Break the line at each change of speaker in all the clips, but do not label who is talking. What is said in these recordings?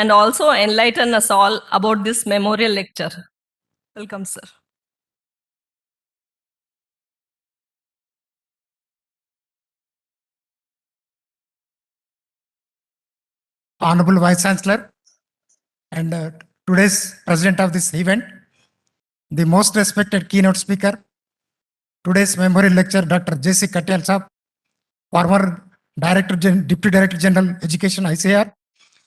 and also enlighten us all about this memorial lecture. Welcome, sir.
Honorable Vice Chancellor and today's president of this event, the most respected keynote speaker, today's memorial lecturer, Dr. J.C. Katyal Saab, former Deputy Director General Education, ICAR,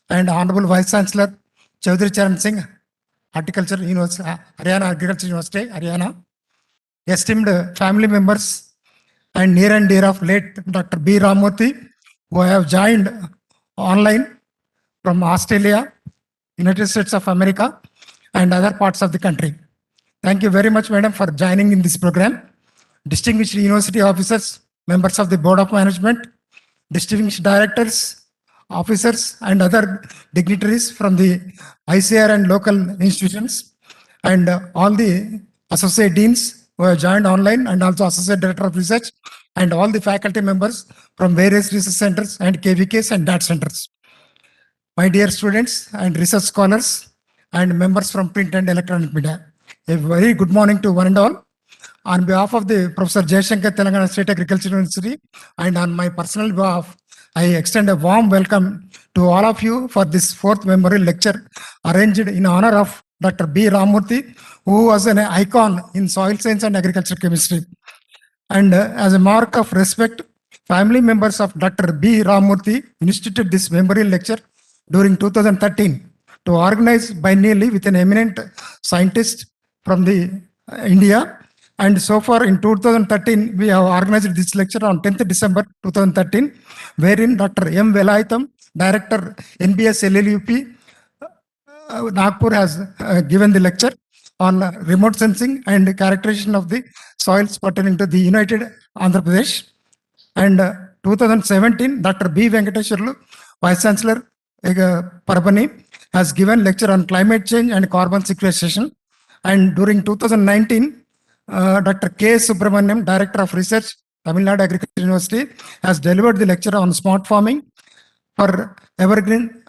and Honorable Vice Chancellor, Chaudhary Charan Singh, Horticulture University, Haryana Agriculture University, Haryana, esteemed family members, and near and dear of late Dr. B. Ramamoorthy, who have joined online from Australia, United States of America, and other parts of the country. Thank you very much, madam, for joining in this program. Distinguished university officers, members of the Board of Management, distinguished directors, officers, and other dignitaries from the ICR and local institutions, and all the associate deans who have joined online, and also associate director of research, and all the faculty members from various research centers and KVKs and DAT centers. My dear students and research scholars and members from print and electronic media, a very good morning to one and all. On behalf of the Professor Jayashankar, Telangana State Agriculture University, and on my personal behalf, I extend a warm welcome to all of you for this fourth memorial lecture arranged in honor of Dr. B. Ramamoorthy, who was an icon in soil science and agriculture chemistry. And as a mark of respect, family members of Dr. B. Ramamoorthy instituted this memorial lecture during 2013 to organize biennially with an eminent scientist from the India. And so far in 2013, we have organized this lecture on 10th December 2013, wherein Dr. M. Velaytham, Director NBS LLUP, Nagpur, has given the lecture on remote sensing and characterization of the soils pertaining to the United Andhra Pradesh. And 2017, Dr. B. Venkateshwarlu, Vice Chancellor Parabani, has given lecture on climate change and carbon sequestration. And during 2019, Dr. K. Subramaniam, Director of Research, Tamil Nadu Agriculture University, has delivered the lecture on smart farming for evergreen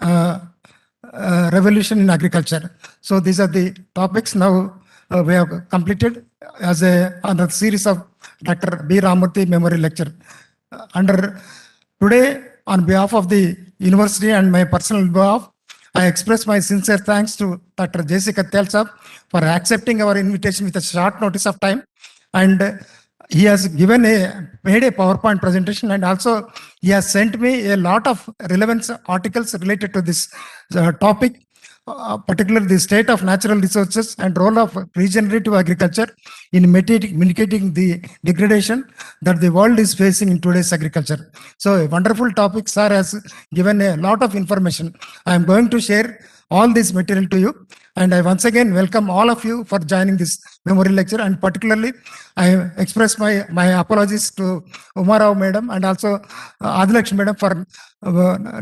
revolution in agriculture. So these are the topics now we have completed as a series of Dr. B. Ramamoorthy Memorial Lecture. Today, on behalf of the university and my personal behalf, I express my sincere thanks to Dr. J.C. Katyal Saab for accepting our invitation with a short notice of time. And he has made a PowerPoint presentation, and also he has sent me a lot of relevant articles related to this topic, particularly the state of natural resources and role of regenerative agriculture in mitigating the degradation that the world is facing in today's agriculture. So a wonderful topic. Sir has given a lot of information. I am going to share all this material to you. And I once again welcome all of you for joining this memorial lecture. And particularly, I express my apologies to Uma Rao madam and also Adilakshmi madam for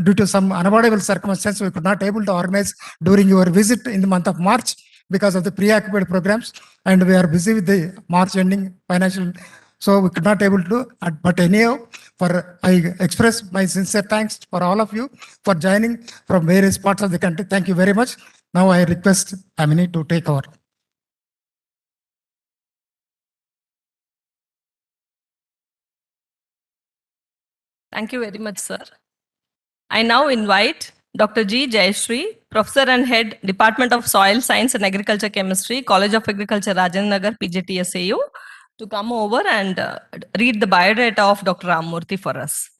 due to some unavoidable circumstances, we could not able to organize during your visit in the month of March because of the preoccupied programs. And we are busy with the March ending financial, so we could not able to. But anyhow, I express my sincere thanks for all of you for joining from various parts of the country. Thank you very much. Now I request Amini to take over.
Thank you very much, sir. I now invite Dr. G. Jayashree, Professor and Head, Department of Soil Science and Agriculture Chemistry, College of Agriculture, Rajendra Nagar, PJTSAU, to come over and read the biodata of Dr. Ramamoorthy for us.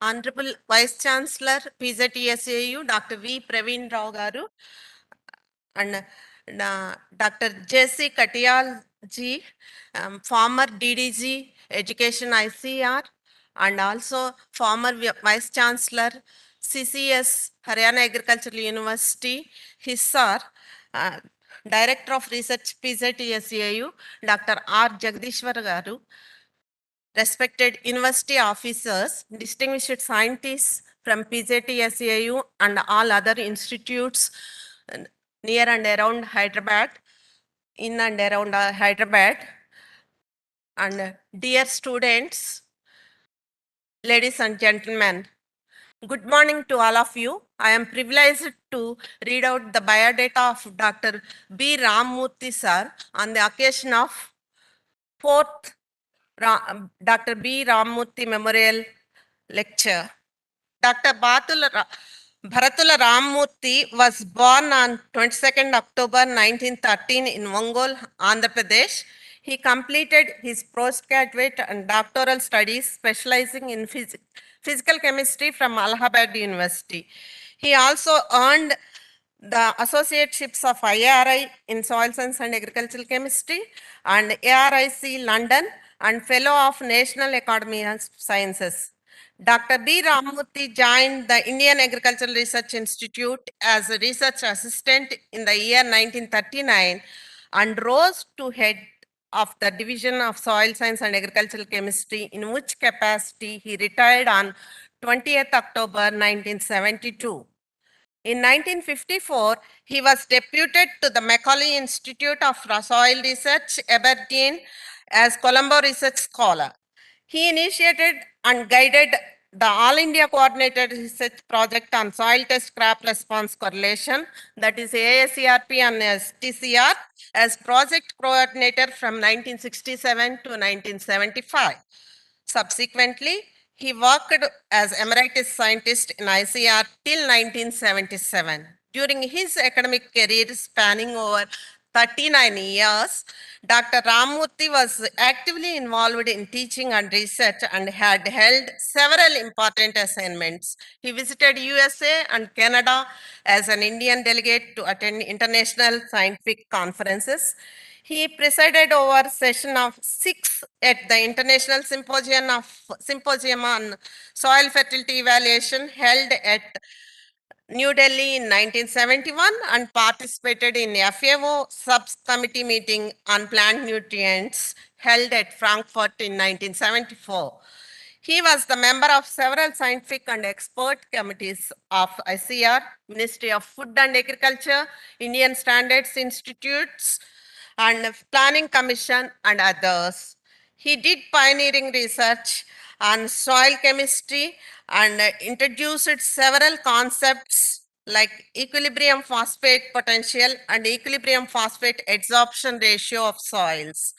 Honorable Vice Chancellor, PZTSAU, Dr. V. Praveen Rao Garu, and Dr. J.C. Katyal Ji, former DDG Education ICR, and also former Vice Chancellor, CCS, Haryana Agricultural University, Hisar, Director of Research, PZTSAU, Dr. R. Jagdishwar Garu, respected university officers, distinguished scientists from PZTSAU and all other institutes near and around Hyderabad, in and around Hyderabad, and dear students, ladies and gentlemen. Good morning to all of you. I am privileged to read out the biodata of Dr. B. Ramamoorthy sir on the occasion of 4th Dr. B. Ramamoorthy Memorial Lecture. Dr. Bharatula Ramamoorthy was born on 22nd October 1913 in Ongole, Andhra Pradesh. He completed his postgraduate and doctoral studies specializing in physical chemistry from Allahabad University. He also earned the associateships of IRI in Soil Science and Agricultural Chemistry and ARIC London and Fellow of National Academy of Sciences. Dr. B. Ramamoorthy joined the Indian Agricultural Research Institute as a research assistant in the year 1939 and rose to head of the Division of Soil Science and Agricultural Chemistry, in which capacity he retired on 20th October 1972. In 1954, he was deputed to the Macaulay Institute of Soil Research, Aberdeen, as Colombo Research Scholar. He initiated and guided the All India Coordinated Research Project on Soil Test Crop Response Correlation, that is ASCRP and STCR, as project coordinator from 1967 to 1975. Subsequently, he worked as emeritus scientist in ICR till 1977. During his academic career spanning over 39 years, Dr. Ramamoorthy was actively involved in teaching and research and had held several important assignments. He visited USA and Canada as an Indian delegate to attend international scientific conferences. He presided over a session of 6 at the International Symposium on Soil Fertility Evaluation held at New Delhi in 1971 and participated in FAO subcommittee meeting on plant nutrients held at Frankfurt in 1974. He was the member of several scientific and expert committees of ICR, Ministry of Food and Agriculture, Indian Standards Institutes, and Planning Commission, and others. He did pioneering research on soil chemistry and introduced several concepts like equilibrium phosphate potential and equilibrium phosphate adsorption ratio of soils.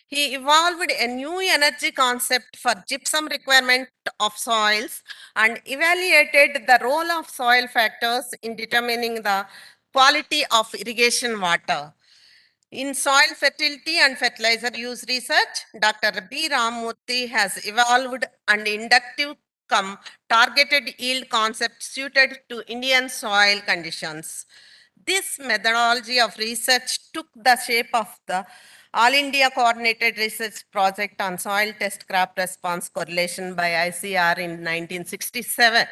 He evolved a new energy concept for gypsum requirement of soils and evaluated the role of soil factors in determining the quality of irrigation water. In soil fertility and fertilizer use research, Dr. B. Ramamoorthy has evolved an inductive targeted yield concept suited to Indian soil conditions. This methodology of research took the shape of the All India Coordinated Research Project on Soil Test Crop Response Correlation by ICR in 1967,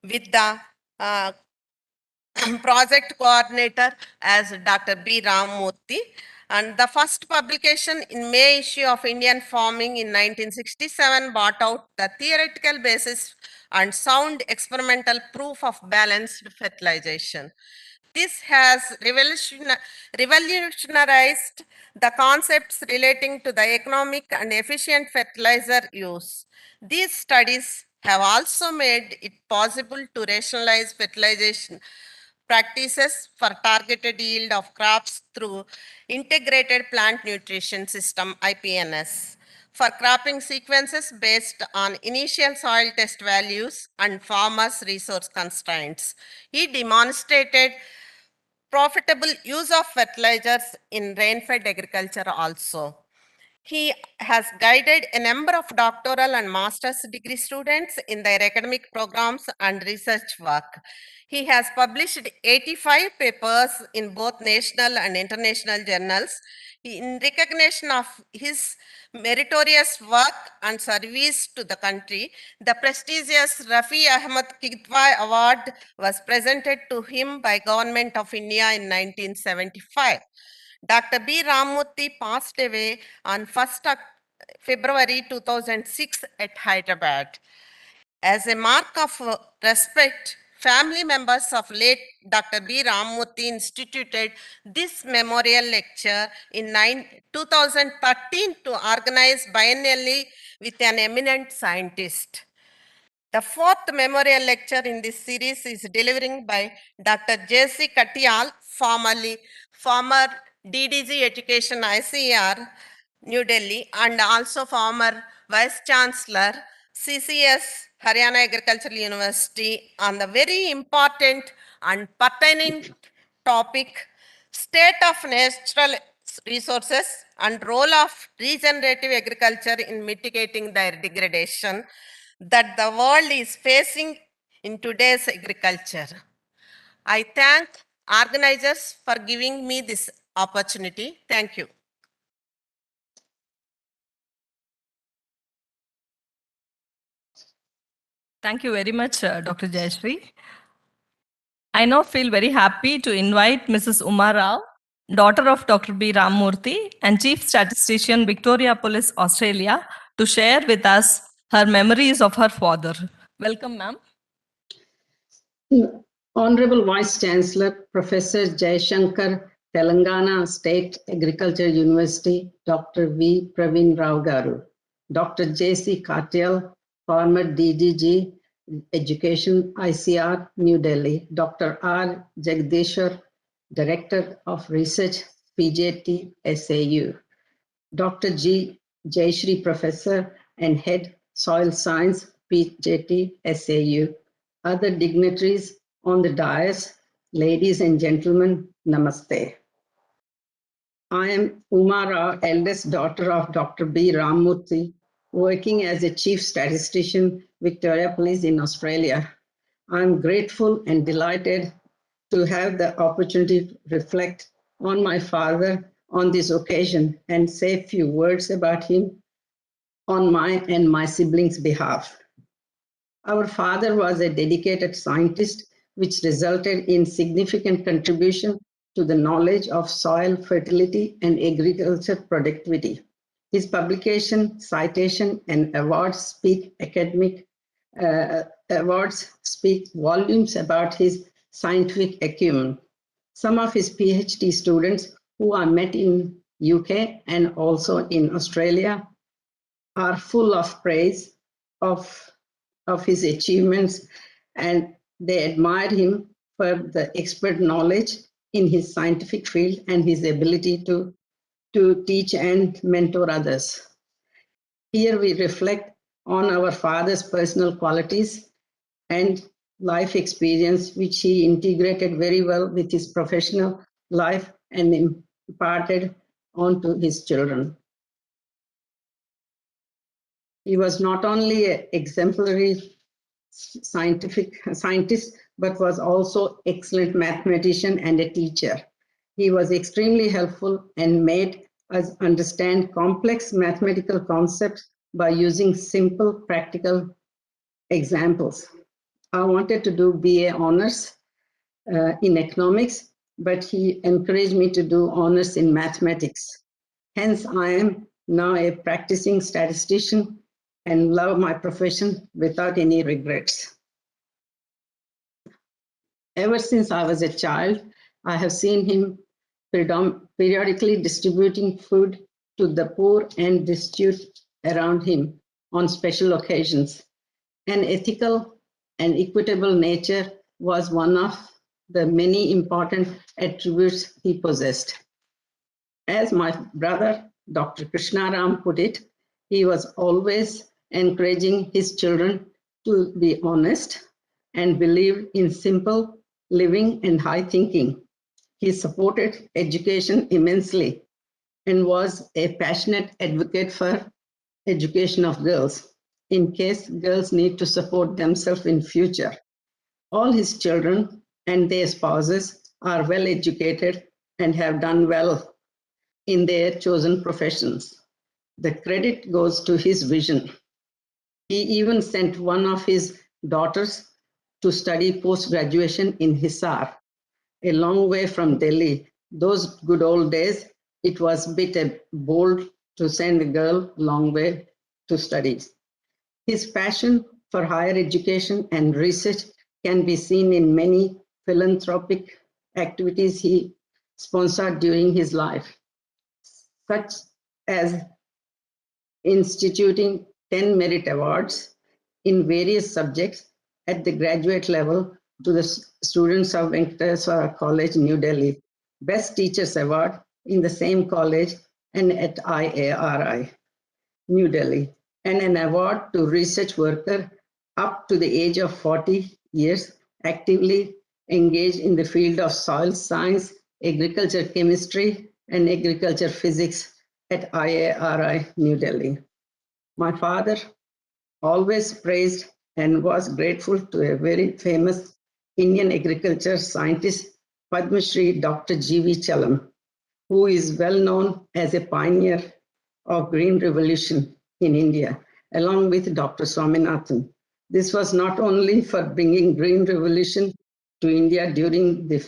with the project coordinator as Dr. B. Ramamoorthy. And the first publication in May issue of Indian Farming in 1967 brought out the theoretical basis and sound experimental proof of balanced fertilization. This has revolutionized the concepts relating to the economic and efficient fertilizer use. These studies have also made it possible to rationalize fertilization practices for targeted yield of crops through integrated plant nutrition system IPNS for cropping sequences based on initial soil test values and farmers' resource constraints. He demonstrated profitable use of fertilizers in rain-fed agriculture also. He has guided a number of doctoral and master's degree students in their academic programs and research work. He has published 85 papers in both national and international journals. In recognition of his meritorious work and service to the country, the prestigious Rafi Ahmad Kidwai Award was presented to him by Government of India in 1975. Dr. B. Ramamoorthy passed away on 1st February 2006 at Hyderabad. As a mark of respect, family members of late Dr. B. Ramamoorthy instituted this memorial lecture in 2013 to organize biennially with an eminent scientist. The fourth memorial lecture in this series is delivering by Dr. J.C. Katyal, former DDG Education ICR, New Delhi, and also former Vice Chancellor, CCS, Haryana Agricultural University, on the very important and pertinent topic, State of Natural Resources and Role of Regenerative Agriculture in Mitigating their Degradation that the world is facing in today's agriculture. I thank organizers for giving me this opportunity. Thank you.
Thank you very much, Dr. Jayashree. I now feel very happy to invite Mrs. Uma Rao, daughter of Dr. B. Ramamoorthy and Chief Statistician, Victoria Police, Australia, to share with us her memories of her father. Welcome, ma'am.
Honorable Vice Chancellor, Professor Jayashankar, Telangana State Agriculture University, Dr. V. Praveen Rao Garu, Dr. J.C. Katyal, former DDG Education ICR, New Delhi, Dr. R. Jagdishwar, Director of Research, PJT SAU, Dr. G. Jayashree, Professor and Head Soil Science, PJT SAU, other dignitaries on the dais, ladies and gentlemen, namaste. I am Uma Rao, eldest daughter of Dr. B. Ramamoorthy, working as a chief statistician, Victoria Police in Australia. I'm grateful and delighted to have the opportunity to reflect on my father on this occasion and say a few words about him on my and my siblings' behalf. Our father was a dedicated scientist, which resulted in significant contribution to the knowledge of soil fertility and agriculture productivity. His publication, citation, and awards speak volumes about his scientific acumen. Some of his PhD students who are met in UK and also in Australia are full of praise of his achievements, and they admire him for the expert knowledge in his scientific field and his ability to teach and mentor others. Here we reflect on our father's personal qualities and life experience, which he integrated very well with his professional life and imparted onto his children. He was not only an exemplary scientist, but was also excellent mathematician and a teacher. He was extremely helpful and made us understand complex mathematical concepts by using simple, practical examples. I wanted to do BA honors in economics, but he encouraged me to do honors in mathematics. Hence, I am now a practicing statistician and love my profession without any regrets. Ever since I was a child, I have seen him periodically distributing food to the poor and destitute around him on special occasions. An ethical and equitable nature was one of the many important attributes he possessed. As my brother, Dr. Krishnaram, put it, he was always encouraging his children to be honest and believe in simple living and high thinking. He supported education immensely and was a passionate advocate for education of girls, in case girls need to support themselves in future. All his children and their spouses are well educated and have done well in their chosen professions. The credit goes to his vision. He even sent one of his daughters to study post-graduation in Hisar, a long way from Delhi. Those good old days, it was a bit bold to send a girl a long way to study. His passion for higher education and research can be seen in many philanthropic activities he sponsored during his life, such as instituting 10 merit awards, in various subjects at the graduate level to the students of Venkateswara College, New Delhi, Best Teachers Award in the same college and at IARI, New Delhi, and an award to research worker up to the age of 40 years, actively engaged in the field of soil science, agriculture chemistry, and agriculture physics at IARI, New Delhi. My father always praised and was grateful to a very famous Indian agriculture scientist, Padma Shri Dr. G.V. Chalam, who is well known as a pioneer of Green Revolution in India, along with Dr. Swaminathan. This was not only for bringing Green Revolution to India during the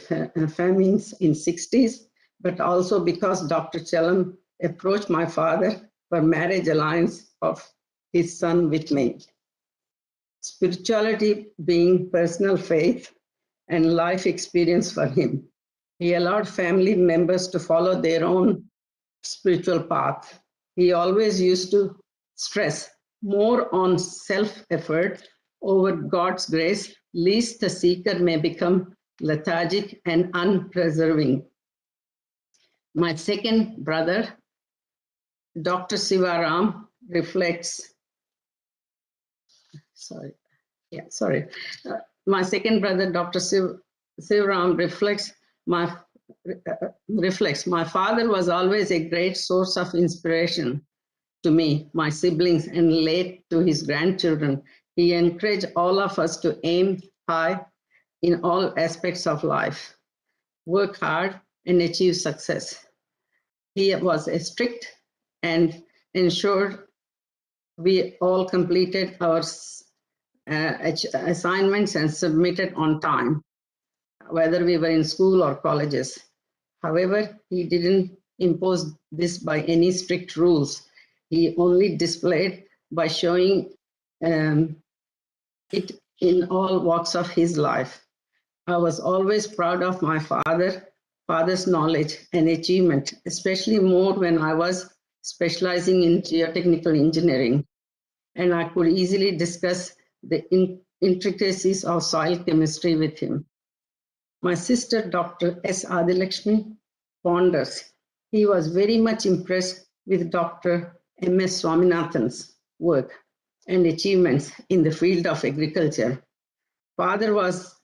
famines in 60s, but also because Dr. Chalam approached my father for marriage alliance of his son with me. Spirituality being personal faith and life experience for him, he allowed family members to follow their own spiritual path. He always used to stress more on self-effort over God's grace, lest the seeker may become lethargic and unpreserving. My second brother, Dr. Sivaram, reflects, my second brother, Dr. Sivaram, reflects my father was always a great source of inspiration to me, my siblings, and late to his grandchildren. He encouraged all of us to aim high in all aspects of life, work hard, and achieve success. He was strict and ensured we all completed our assignments and submitted on time, whether we were in school or colleges. However, he didn't impose this by any strict rules. He only displayed by showing it in all walks of his life. I was always proud of my father's knowledge and achievement, especially more when I was specializing in geotechnical engineering, and I could easily discuss the intricacies of soil chemistry with him. My sister, Dr. S. Adilakshmi, ponders. He was very much impressed with Dr. M.S. Swaminathan's work and achievements in the field of agriculture. Father was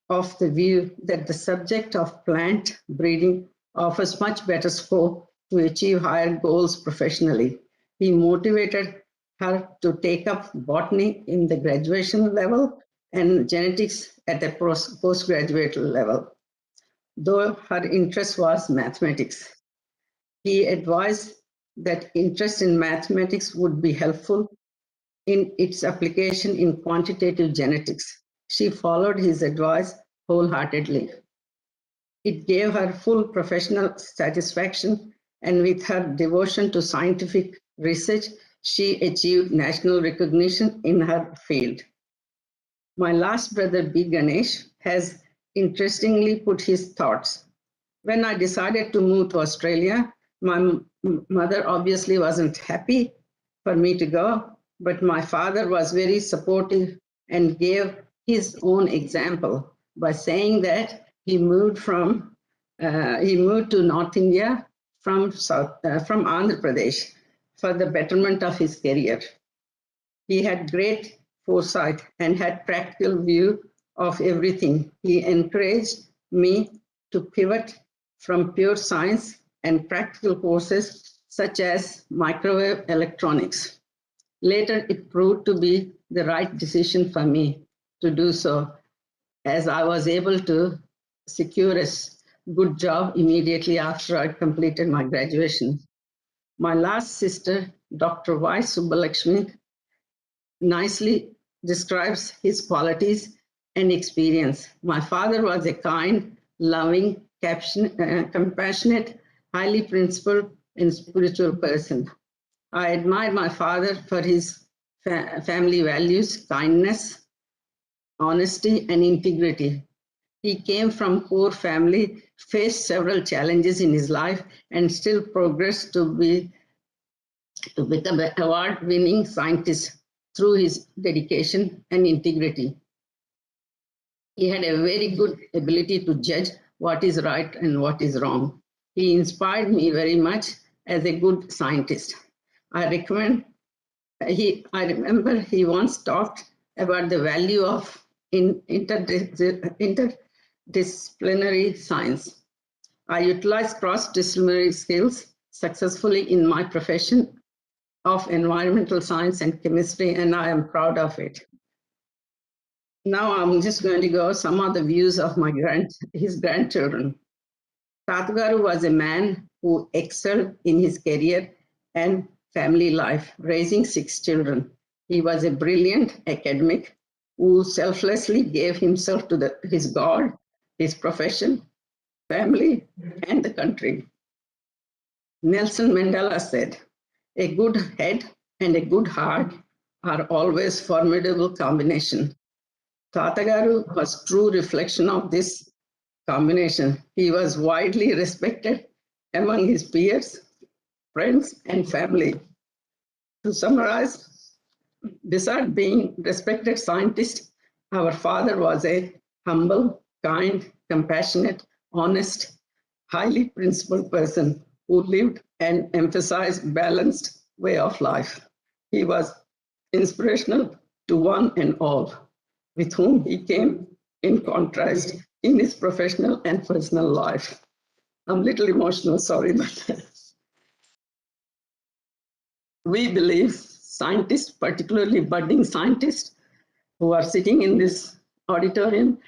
of the view that the subject of plant breeding offers much better scope to achieve higher goals professionally. He motivated her to take up botany in the graduation level and genetics at a postgraduate level, though her interest was mathematics. He advised that interest in mathematics would be helpful in its application in quantitative genetics. She followed his advice wholeheartedly. It gave her full professional satisfaction, and with her devotion to scientific research, she achieved national recognition in her field. My last brother, B. Ganesh, has interestingly put his thoughts. When I decided to move to Australia, my mother obviously wasn't happy for me to go, but my father was very supportive and gave his own example by saying that he moved to North India from Andhra Pradesh for the betterment of his career. He had great foresight and had practical view of everything. He encouraged me to pivot from pure science and practical courses such as microwave electronics. Later, it proved to be the right decision for me to do so, as I was able to secure a good job immediately after I completed my graduation. My last sister, Dr. Y. Subbalakshmi, nicely describes his qualities and experience. My father was a kind, loving, compassionate, highly principled, and spiritual person. I admire my father for his family values, kindness, honesty, and integrity. He came from poor family, faced several challenges in his life, and still progressed to become an award-winning scientist through his dedication and integrity. He had a very good ability to judge what is right and what is wrong. He inspired me very much as a good scientist. I remember he once talked about the value of interdisciplinary science. I utilize cross-disciplinary skills successfully in my profession of environmental science and chemistry, and I am proud of it. Now I'm just going to go some of the views of his grandchildren. Tatagaru was a man who excelled in his career and family life, raising 6 children. He was a brilliant academic who selflessly gave himself to his God, his profession, family, and the country. Nelson Mandela said, "A good head and a good heart are always formidable combination." Tatagaru was true reflection of this combination. He was widely respected among his peers, friends, and family. To summarize, besides being respected scientist, our father was a humble, kind, compassionate, honest, highly principled person who lived and emphasized balanced way of life. He was inspirational to one and all, with whom he came in contrast in his professional and personal life. I'm a little emotional, sorry, but we believe scientists, particularly budding scientists who are sitting in this auditorium,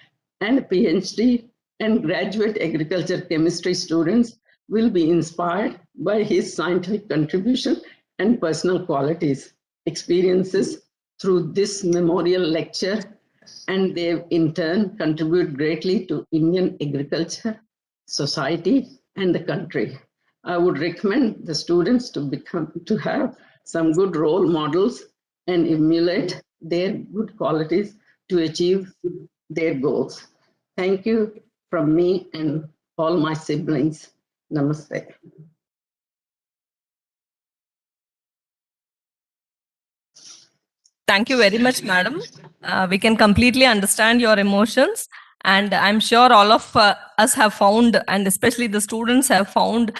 and PhD and graduate agriculture chemistry students will be inspired by his scientific contribution and personal qualities, experiences through this memorial lecture, and they in turn contribute greatly to Indian agriculture, society, and the country. I would recommend the students to have some good role models and emulate their good qualities to achieve their goals. Thank you from me and all my siblings. Namaste.
Thank you very much, madam. We can completely understand your emotions. And I'm sure all of us have found, and especially the students have found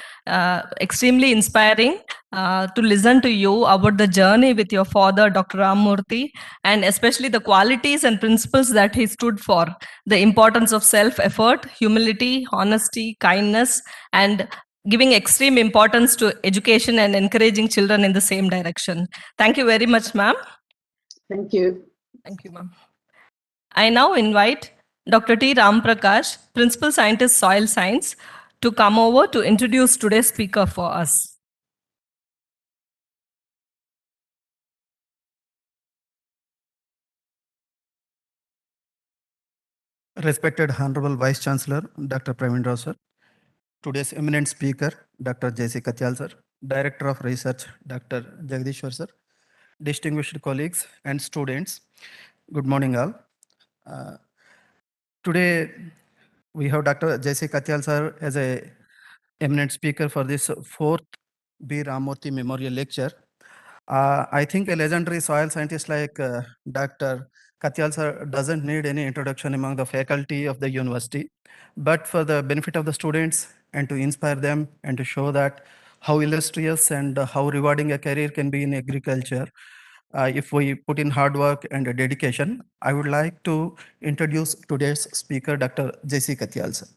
extremely inspiring to listen to you about the journey with your father, Dr. Ramamoorthy, and especially the qualities and principles that he stood for, the importance of self-effort, humility, honesty, kindness, and giving extreme importance to education and encouraging children in the same direction. Thank you very much, ma'am.
Thank you.
Thank you, ma'am. I now invite Dr. T. Ramprakash, Principal Scientist, Soil Science, to come over to introduce today's speaker for us.
Respected Honorable Vice Chancellor, Dr. Praveen Rao sir, today's eminent speaker, Dr. J.C. Katyal sir, Director of Research, Dr. Jagdishwar sir, distinguished colleagues and students, good morning all. Today we have Dr. J.C. Katyal sir as a eminent speaker for this 4th B. Ramamoorthy Memorial Lecture. I think a legendary soil scientist like Dr. Katyal sir doesn't need any introduction among the faculty of the university, but for the benefit of the students and to inspire them and to show that how illustrious and how rewarding a career can be in agriculture if we put in hard work and dedication, I would like to introduce today's speaker, Dr. J.C. Katyal sir.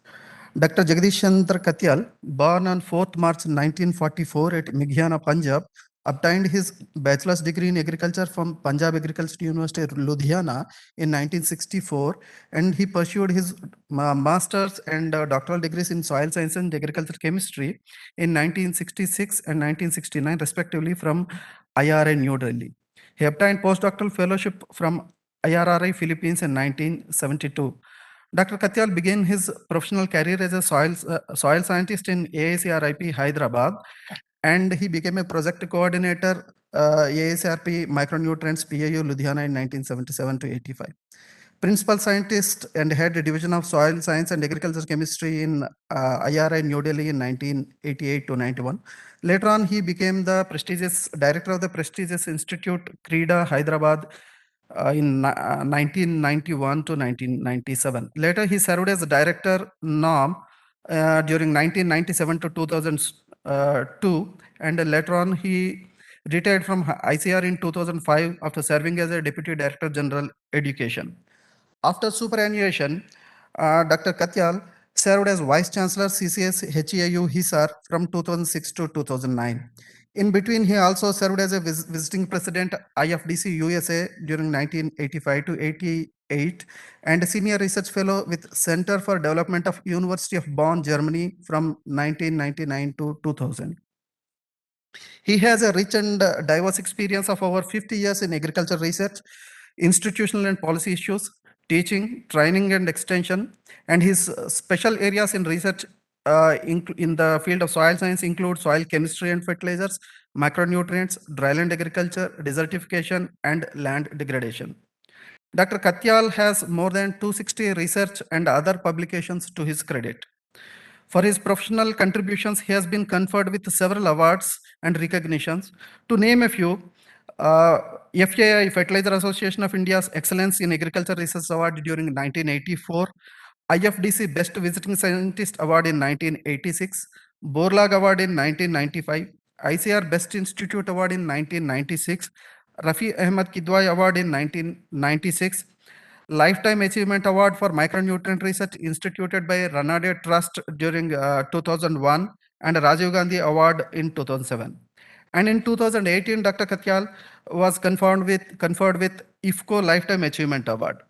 Dr. Jagdish Chandra Katyal, born on 4th March 1944 at Mighana, Punjab, obtained his bachelor's degree in agriculture from Punjab Agricultural University, Ludhiana in 1964, and he pursued his master's and doctoral degrees in soil science and agricultural chemistry in 1966 and 1969, respectively, from IRA New Delhi. He obtained postdoctoral fellowship from IRRI Philippines in 1972. Dr. Katyal began his professional career as a soil scientist in AACRIP Hyderabad, and he became a project coordinator AACRP Micronutrients PAU Ludhiana in 1977 to 85. Principal Scientist and Head Division of Soil Science and Agriculture Chemistry in IRI New Delhi in 1988 to 91. Later on, he became the prestigious director of the prestigious Institute Krida, Hyderabad, in 1991 to 1997. Later, he served as Director NOM during 1997 to 2002, and later on he retired from ICR in 2005 after serving as a Deputy Director General Education. After superannuation, Dr. Katyal served as Vice Chancellor CCS HEIU Hisar from 2006 to 2009. In between, he also served as a visiting president IFDC USA during 1985 to 88 and a senior research fellow with Center for Development of University of Bonn, Germany from 1999 to 2000. He has a rich and diverse experience of over 50 years in agriculture research, institutional and policy issues, teaching, training and extension, and his special areas in research in the field of soil science include soil chemistry and fertilizers, macronutrients, dryland agriculture, desertification, and land degradation. Dr. Katyal has more than 260 research and other publications to his credit. For his professional contributions, he has been conferred with several awards and recognitions. To name a few, FAI, Fertilizer Association of India's Excellence in Agriculture Research Award during 1984, IFDC Best Visiting Scientist Award in 1986, Borlag Award in 1995, ICR Best Institute Award in 1996, Rafi Ahmed Kidwai Award in 1996, Lifetime Achievement Award for Micronutrient Research instituted by Ranade Trust during 2001, and Rajiv Gandhi Award in 2007. And in 2018, Dr. Katyal was conferred with IFCO Lifetime Achievement Award.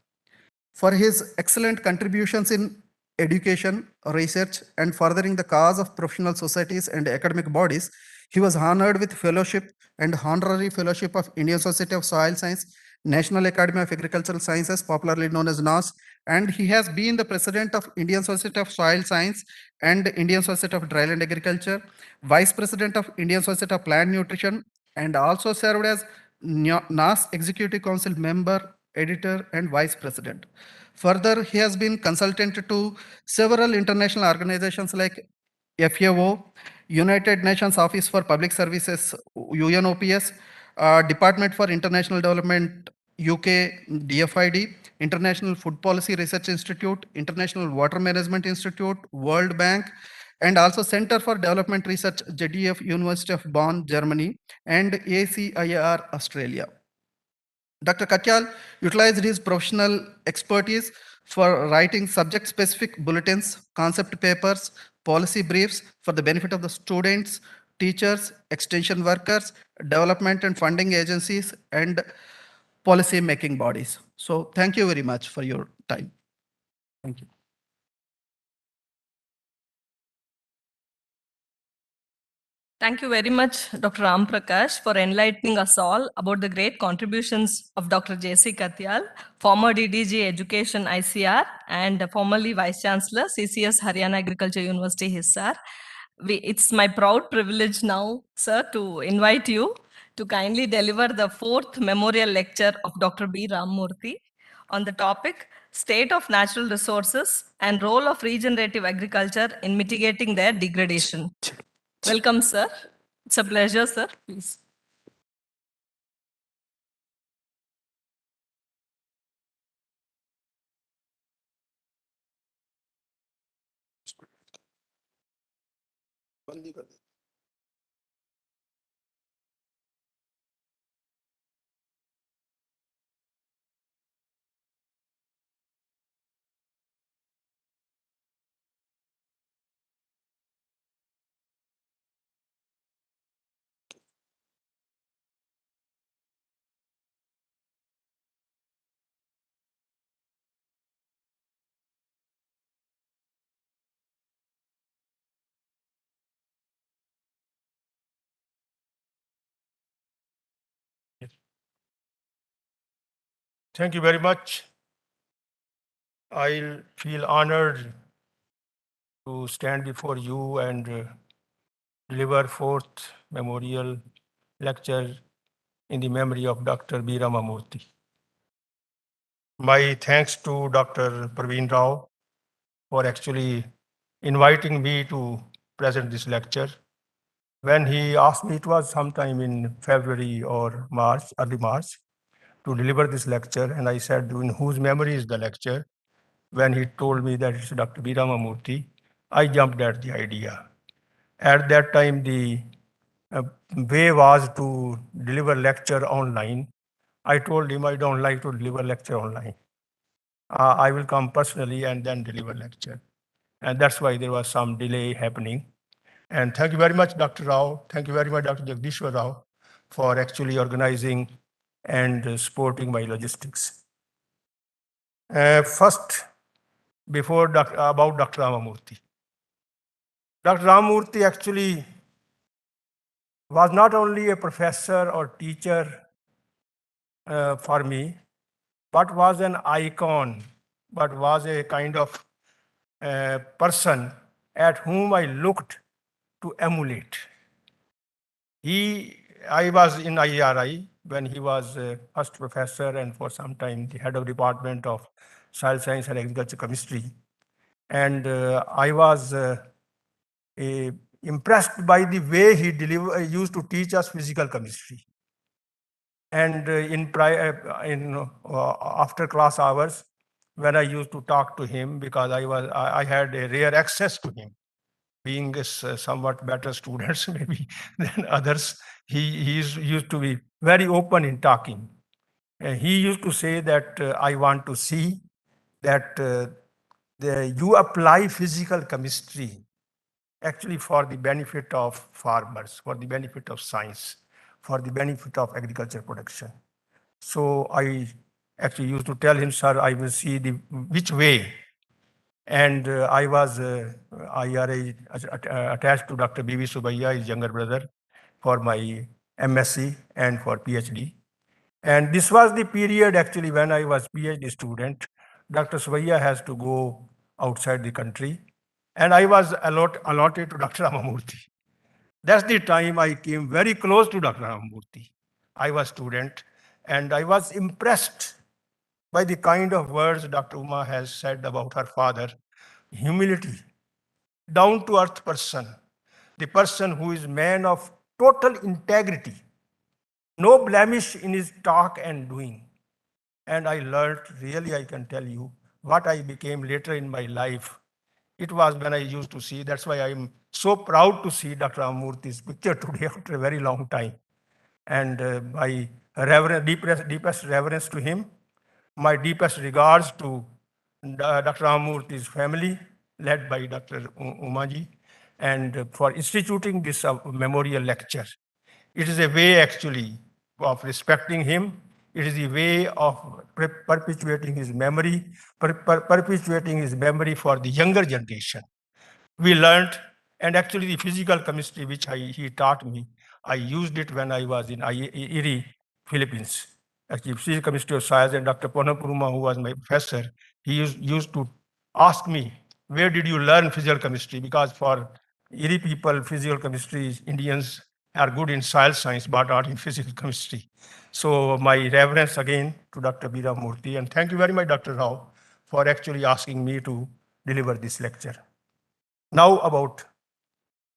For his excellent contributions in education, research, and furthering the cause of professional societies and academic bodies, he was honored with fellowship and honorary fellowship of Indian Society of Soil Science, National Academy of Agricultural Sciences, popularly known as NAS, and he has been the president of Indian Society of Soil Science and Indian Society of Dryland Agriculture, vice president of Indian Society of Plant Nutrition, and also served as NAS Executive Council member, editor, and vice president. Further, he has been consultant to several international organizations like FAO, United Nations Office for Public Services, UNOPS, Department for International Development, UK, DFID, International Food Policy Research Institute, International Water Management Institute, World Bank, and also Center for Development Research, JDF, University of Bonn, Germany, and ACIR, Australia. Dr. Katyal utilized his professional expertise for writing subject-specific bulletins, concept papers, policy briefs for the benefit of the students, teachers, extension workers, development and funding agencies, and policy-making bodies. So thank you very much for your time. Thank you.
Thank you very much, Dr. Ram Prakash, for enlightening us all about the great contributions of Dr. J.C. Katyal, former DDG Education ICR and formerly Vice Chancellor, CCS Haryana Agriculture University, Hisar. It's my proud privilege now, sir, to invite you to kindly deliver the 4th memorial lecture of Dr. B. Ramamoorthy on the topic State of Natural Resources and Role of Regenerative Agriculture in Mitigating Their Degradation. Welcome, sir. It's a pleasure, sir. Please.
Thank you very much. I feel honored to stand before you and deliver 4th memorial lecture in the memory of Dr. B. Ramamoorthy. My thanks to Dr. Praveen Rao for actually inviting me to present this lecture. When he asked me, it was sometime in February or March, early March, to deliver this lecture. And I said, in whose memory is the lecture? When he told me that it's Dr. B. Ramamoorthy, I jumped at the idea. At that time, the way was to deliver lecture online. I told him I don't like to deliver lecture online. I will come personally and then deliver lecture. And that's why there was some delay happening. And thank you very much, Dr. Rao. Thank you very much, Dr. Jagdishwar Rao, for actually organizing and supporting my logistics. First, about Dr. Ramamoorthy. Dr. Ramamoorthy actually was not only a professor or teacher for me, but was an icon, but was a kind of person at whom I looked to emulate. I was in IRI when he was first professor and for some time the head of department of soil science and agriculture chemistry. And I was impressed by the way he used to teach us physical chemistry. And after class hours, when I used to talk to him, because I had a rare access to him, being a somewhat better students maybe than others, he used to be very open in talking. He used to say that I want to see that you apply physical chemistry actually for the benefit of farmers, for the benefit of science, for the benefit of agriculture production. So I actually used to tell him, sir, I will see which way. And I was IRA attached to Dr. B.V. Subaiya, his younger brother, for my MSc and for PhD. And this was the period actually when I was PhD student. Dr. Subaiya has to go outside the country. And I was allotted to Dr. Ramamoorthy. That's the time I came very close to Dr. Ramamoorthy. I was student and I was impressed by the kind of words Dr. Uma has said about her father. Humility, down to earth person, the person who is man of total integrity, no blemish in his talk and doing. And I learned, really I can tell you, what I became later in my life. It was when I used to see, that's why I'm so proud to see Dr. Ramamoorthy's picture today after a very long time. And my deepest reverence to him, my deepest regards to Dr. Ramamoorthy's family, led by Dr. Umaji, and for instituting this memorial lecture. It is a way actually of respecting him. It is a way of perpetuating his memory, perpetuating his memory for the younger generation. We learned, and actually the physical chemistry which he taught me, I used it when I was in Erie, Philippines. Actually, physical chemistry of science, and Dr. Ponapuruma, who was my professor, he used to ask me, where did you learn physical chemistry? Because for Erie people, physical chemistry, Indians are good in soil science, but not in physical chemistry. So my reverence again to Dr. B. Ramamoorthy, and thank you very much, Dr. Rao, for actually asking me to deliver this lecture. Now about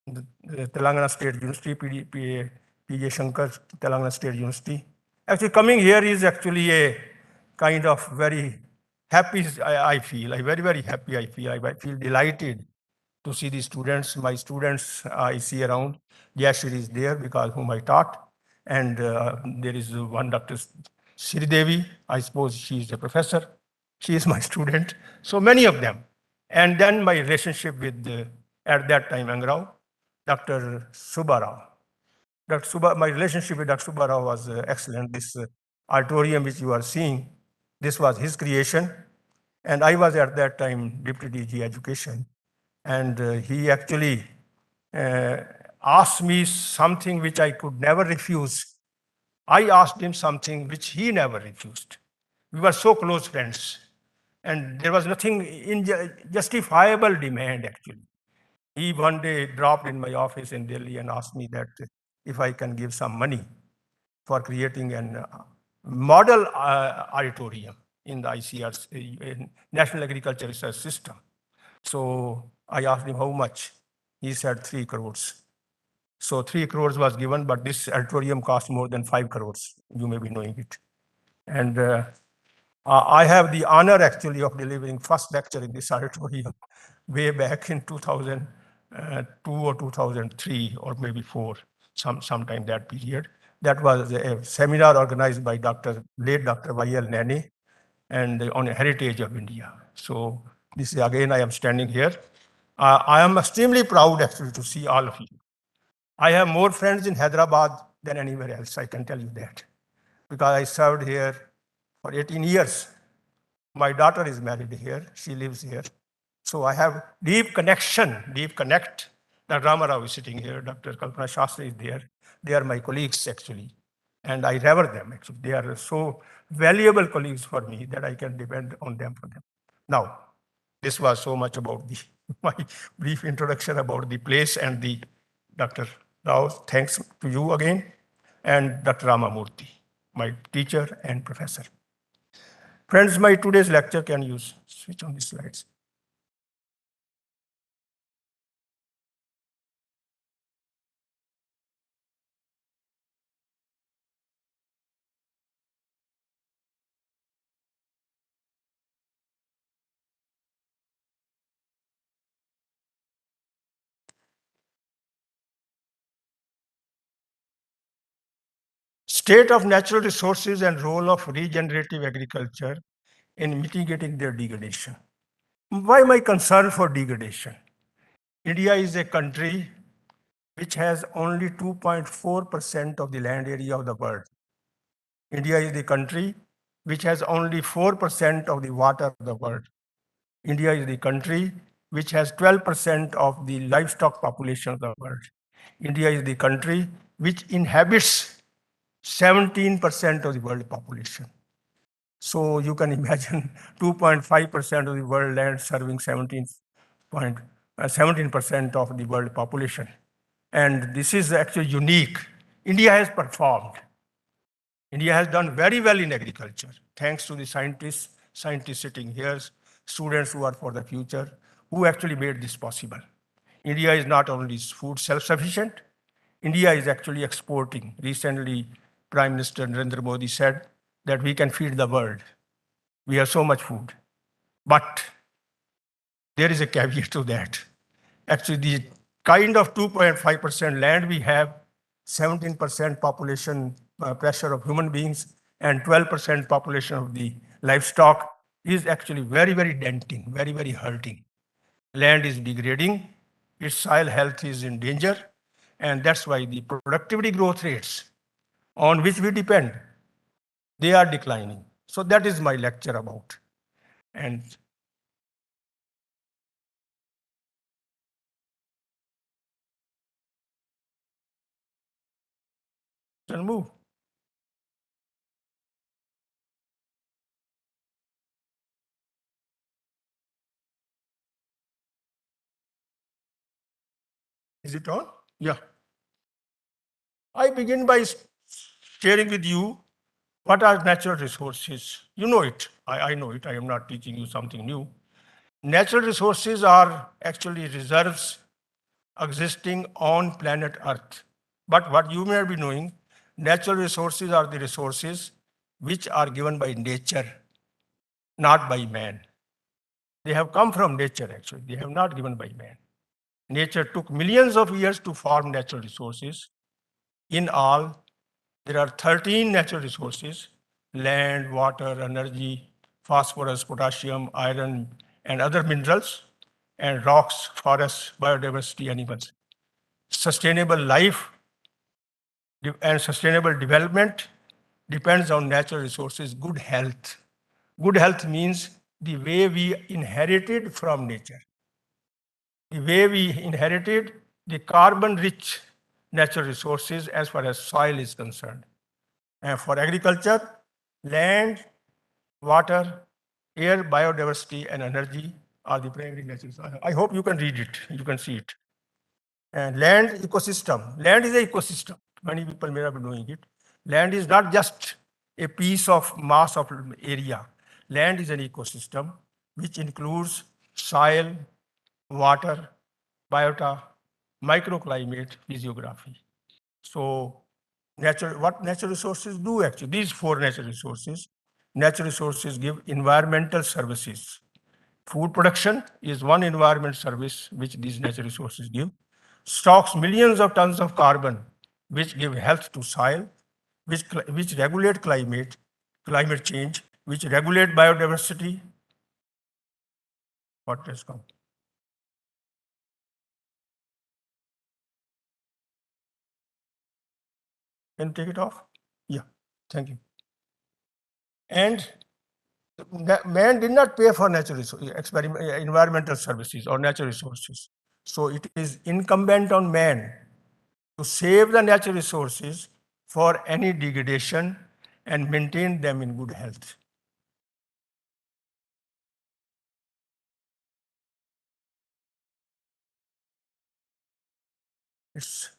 the Telangana State University, PJ Shankar, Telangana State University. Actually, coming here is actually a kind of very happy, I feel. I'm very, very happy, I feel. I feel delighted to see the students. My students I see around. Yashir is there because whom I taught. And there is one Dr. Sri Devi. I suppose she is a professor. She is my student. So many of them. And then my relationship with, at that time, Angrao, Dr. Subbarao. My relationship with Dr. Subbarao was excellent. This auditorium which you are seeing, this was his creation. And I was at that time Deputy DG Education. And he actually asked me something which I could never refuse. I asked him something which he never refused. We were so close friends. And there was nothing justifiable demand, actually. He one day dropped in my office in Delhi and asked me that if I can give some money for creating a model auditorium. in the ICR's National Agriculture Research System. So I asked him how much. He said 3 crores. So 3 crores was given, but this auditorium cost more than 5 crores. You may be knowing it. And I have the honor actually of delivering first lecture in this auditorium way back in 2002 or 2003 or maybe 4, sometime that period. That was a seminar organized by late Dr. Y.L. Nane and on heritage of India. So this is again, I am standing here. I am extremely proud actually to see all of you. I have more friends in Hyderabad than anywhere else, I can tell you that, because I served here for 18 years. My daughter is married here, she lives here. So I have deep connect. Dr. Ramarao is sitting here, Dr. Kalpana Shastri is there. They are my colleagues actually, and I revere them actually. They are so valuable colleagues for me that I can depend on them for them. Now, this was so much about my brief introduction about the place and the Dr. Rao. Thanks to you again, and Dr. Ramamoorthy, my teacher and professor. Friends, my today's lecture, can you switch on the slides? State of natural resources and role of regenerative agriculture in mitigating their degradation. Why my concern for degradation? India is a country which has only 2.4% of the land area of the world. India is the country which has only 4% of the water of the world. India is the country which has 12% of the livestock population of the world. India is the country which inhabits 17% of the world population. So you can imagine 2.5% of the world land serving 17% of the world population. And this is actually unique. India has performed. India has done very well in agriculture, thanks to the scientists sitting here, students who are for the future, who actually made this possible. India is not only food self-sufficient, India is actually exporting. Recently, Prime Minister Narendra Modi said that we can feed the world. We have so much food. But there is a caveat to that. Actually, the kind of 2.5% land we have, 17% population pressure of human beings, and 12% population of the livestock is actually very, very denting, very, very hurting. Land is degrading, its soil health is in danger, and that's why the productivity growth rates on which we depend, they are declining. So that is my lecture about. And can move. Is it on? Yeah. I begin by sharing with you what are natural resources. You know it. I know it. I am not teaching you something new. Natural resources are actually reserves existing on planet Earth. But what you may be knowing, natural resources are the resources which are given by nature, not by man. They have come from nature, actually. They have not given by man. Nature took millions of years to form natural resources. In all, there are 13 natural resources: land, water, energy, phosphorus, potassium, iron, and other minerals, and rocks, forests, biodiversity, animals. Sustainable life and sustainable development depends on natural resources, good health. Good health means the way we inherited from nature. The way we inherited the carbon-rich natural resources as far as soil is concerned. And for agriculture, land, water, air, biodiversity, and energy are the primary natural resources. I hope you can read it, you can see it. And land ecosystem. Land is an ecosystem. Many people may not be knowing it. Land is not just a piece of mass of area. Land is an ecosystem which includes soil, water, biota, microclimate, physiography. So what natural resources do actually, these four natural resources give environmental services. Food production is one environment service which these natural resources give. Stocks millions of tons of carbon, which give health to soil, which regulate climate change, which regulate biodiversity. What has come? Can you take it off? Yeah, thank you. And man did not pay for environmental services or natural resources. So it is incumbent on man to save the natural resources for any degradation and maintain them in good health. It's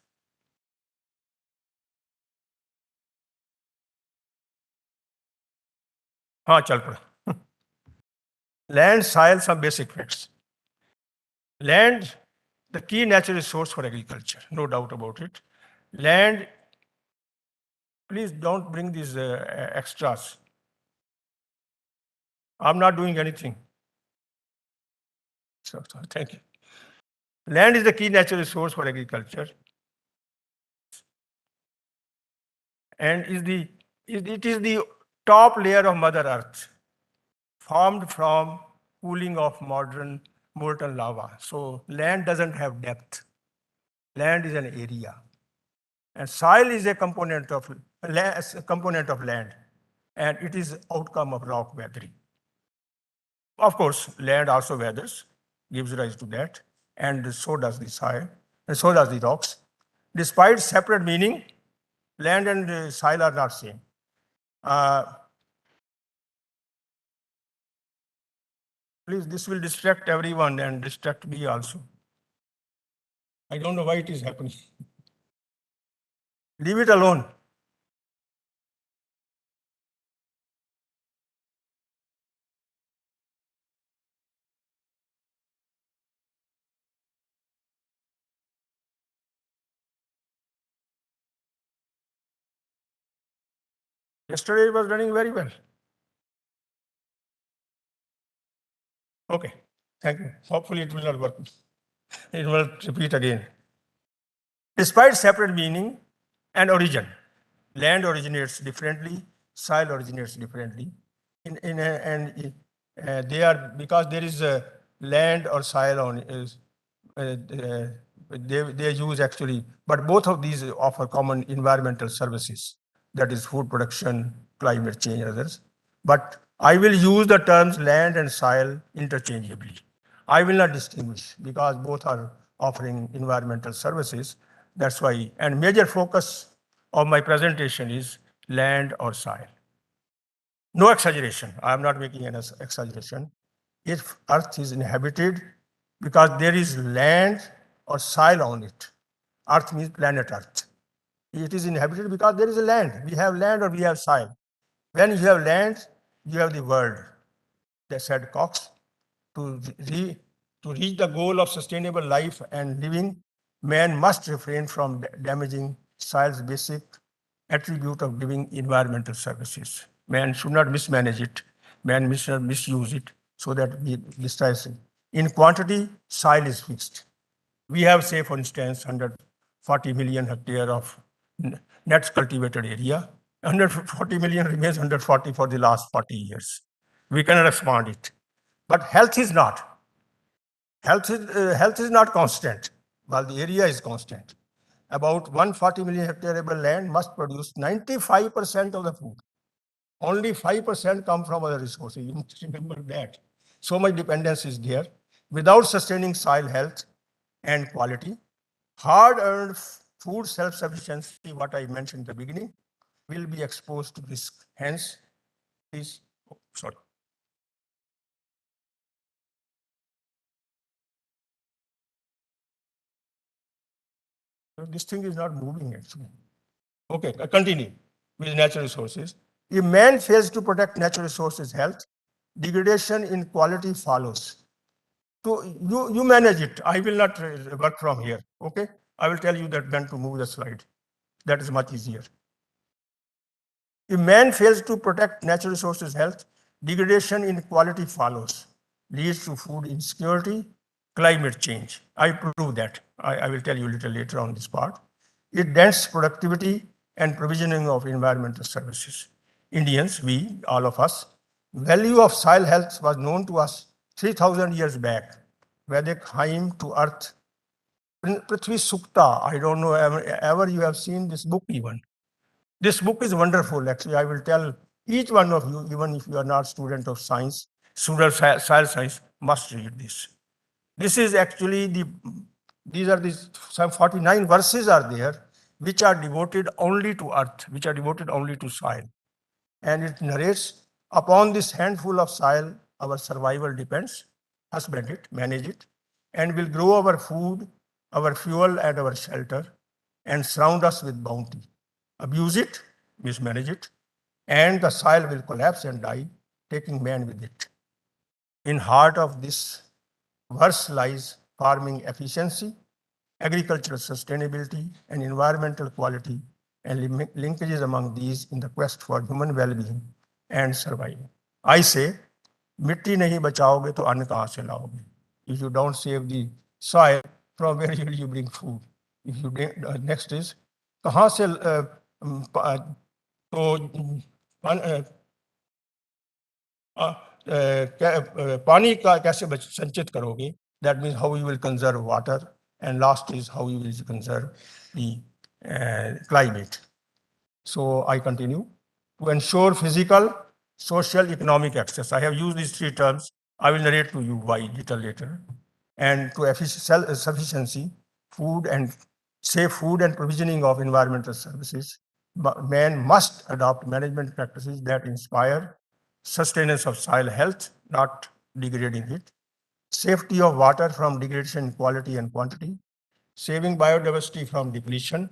chal pada. Land, soil, some basic facts. Land, the key natural resource for agriculture, no doubt about it. Land, please don't bring these extras. I'm not doing anything. So, thank you. Land is the key natural resource for agriculture, and it is the top layer of Mother Earth, formed from cooling of modern molten lava. So land doesn't have depth. Land is an area, and soil is a component of land, and it is outcome of rock weathering. Of course, land also weathers, gives rise to that, and so does the soil, and so does the rocks. Despite separate meaning, land and soil are not same. Please, this will distract everyone and distract me also. I don't know why it is happening. Leave it alone. Yesterday it was running very well. Okay, thank you. Hopefully it will not work. It will repeat again. Despite separate meaning and origin, land originates differently, soil originates differently. They are, because there is a land or soil on is they use actually, but both of these offer common environmental services, that is food production, climate change, and others. But I will use the terms land and soil interchangeably. I will not distinguish because both are offering environmental services. That's why, and major focus of my presentation is land or soil. No exaggeration. I am not making an exaggeration. If Earth is inhabited, because there is land or soil on it. Earth means planet Earth. It is inhabited because there is a land. We have land or we have soil. When you have land, you have the world. They said Cox, to reach the goal of sustainable life and living, man must refrain from damaging soil's basic attribute of giving environmental services. Man should not mismanage it. Man should not misuse it so that we destroy it. In quantity, soil is fixed. We have, say, for instance, 140 million hectare of net cultivated area. 140 million remains 140 for the last 40 years. We cannot expand it. But health is not. Health is not constant, while the area is constant. About 140 million hectareable land must produce 95% of the food. Only 5% come from other resources. You must remember that. So much dependence is there. Without sustaining soil health and quality, hard-earned food self-sufficiency, what I mentioned in the beginning, will be exposed to risk. Hence, please, sorry. This thing is not moving actually. Okay, I continue with natural resources. If man fails to protect natural resources health, degradation in quality follows. So you manage it. I will not work from here. Okay. I will tell you that when to move the slide. That is much easier. If man fails to protect natural resources health, degradation in quality follows, leads to food insecurity, climate change. I prove that. I will tell you a little later on this part. It dents productivity and provisioning of environmental services. Indians, we, all of us, value of soil health was known to us 3,000 years back. Vedic hymn to earth. Prithvi Sukta, I don't know ever you have seen this book even. This book is wonderful. Actually, I will tell each one of you, even if you are not student of science, student of soil science, must read this. This is actually these are some 49 verses are there, which are devoted only to earth, which are devoted only to soil. And it narrates, upon this handful of soil, our survival depends. Husband it, manage it, and will grow our food, our fuel, and our shelter, and surround us with bounty. Abuse it, mismanage it, and the soil will collapse and die, taking man with it. In heart of this verse lies farming efficiency, agricultural sustainability, and environmental quality, and linkages among these in the quest for human well-being and survival. I say, मिट्टी नहीं बचाओगे तो अन्न कहाँ से लाओगे? If you don't save the soil, from where will you bring food? If you bring, next is, कहाँ से पानी का कैसे संचित करोगे? That means how you will conserve water, and last is how you will conserve the climate. So I continue. To ensure physical, social, economic access. I have used these three terms. I will narrate to you why little later. And to sufficiency, food and safe food and provisioning of environmental services, man must adopt management practices that inspire sustenance of soil health, not degrading it, safety of water from degradation in quality and quantity, saving biodiversity from depletion,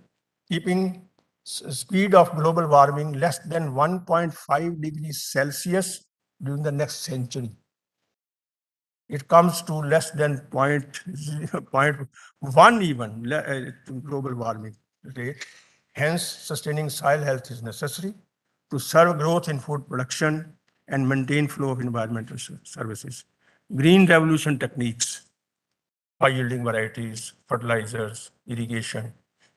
keeping speed of global warming less than 1.5 degrees Celsius during the next century. It comes to less than 0.1 even global warming rate. Hence, sustaining soil health is necessary to serve growth in food production and maintain flow of environmental services. Green revolution techniques, high yielding varieties, fertilizers, irrigation,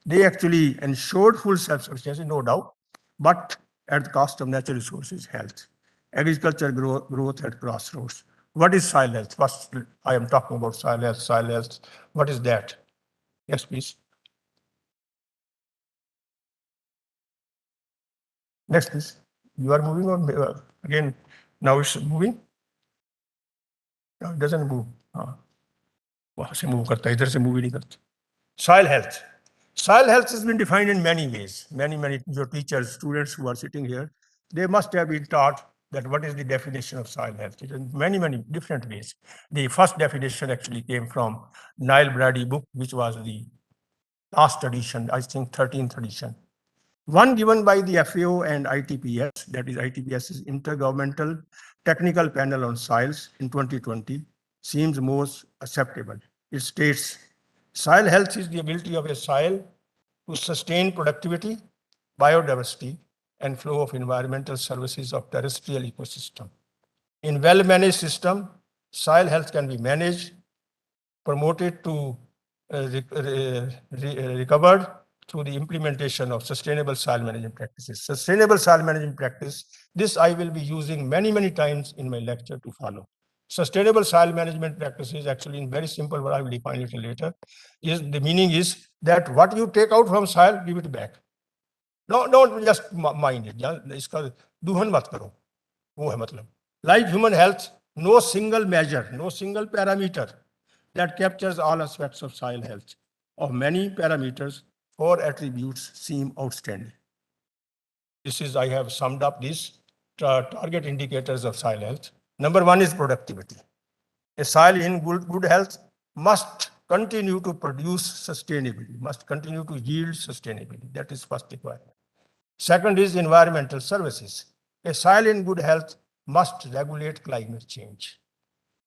they actually ensured full self-sufficiency, no doubt, but at the cost of natural resources, health. Agriculture growth at crossroads. What is soil health? First, I am talking about soil health, soil health. What is that? Yes, please. Next, please. You are moving on again. Now it's moving. No, it doesn't move. वहां से move करता है, इधर से move ही नहीं करता. Soil health. Soil health has been defined in many ways. Many your teachers, students who are sitting here, they must have been taught that what is the definition of soil health. It is many different ways. The first definition actually came from Niall Brady book, which was the last edition, I think 13th edition. One given by the FAO and ITPS, that is ITPS is Intergovernmental Technical Panel on Soils in 2020, seems most acceptable. It states, soil health is the ability of a soil to sustain productivity, biodiversity, and flow of environmental services of terrestrial ecosystem. In well-managed system, soil health can be managed, promoted to recovered through the implementation of sustainable soil management practices. Sustainable soil management practice, this I will be using many times in my lecture to follow. Sustainable soil management practices actually in very simple, but I will define it later, is the meaning is that what you take out from soil, give it back. No, don't just mind it. इसका दुहन मत करो. वो है मतलब. Like human health, no single measure, no single parameter that captures all aspects of soil health. Of many parameters, 4 attributes seem outstanding. This is, I have summed up these target indicators of soil health. Number 1 is productivity. A soil in good health must continue to produce sustainably, must continue to yield sustainably. That is first requirement. Second is environmental services. A soil in good health must regulate climate change.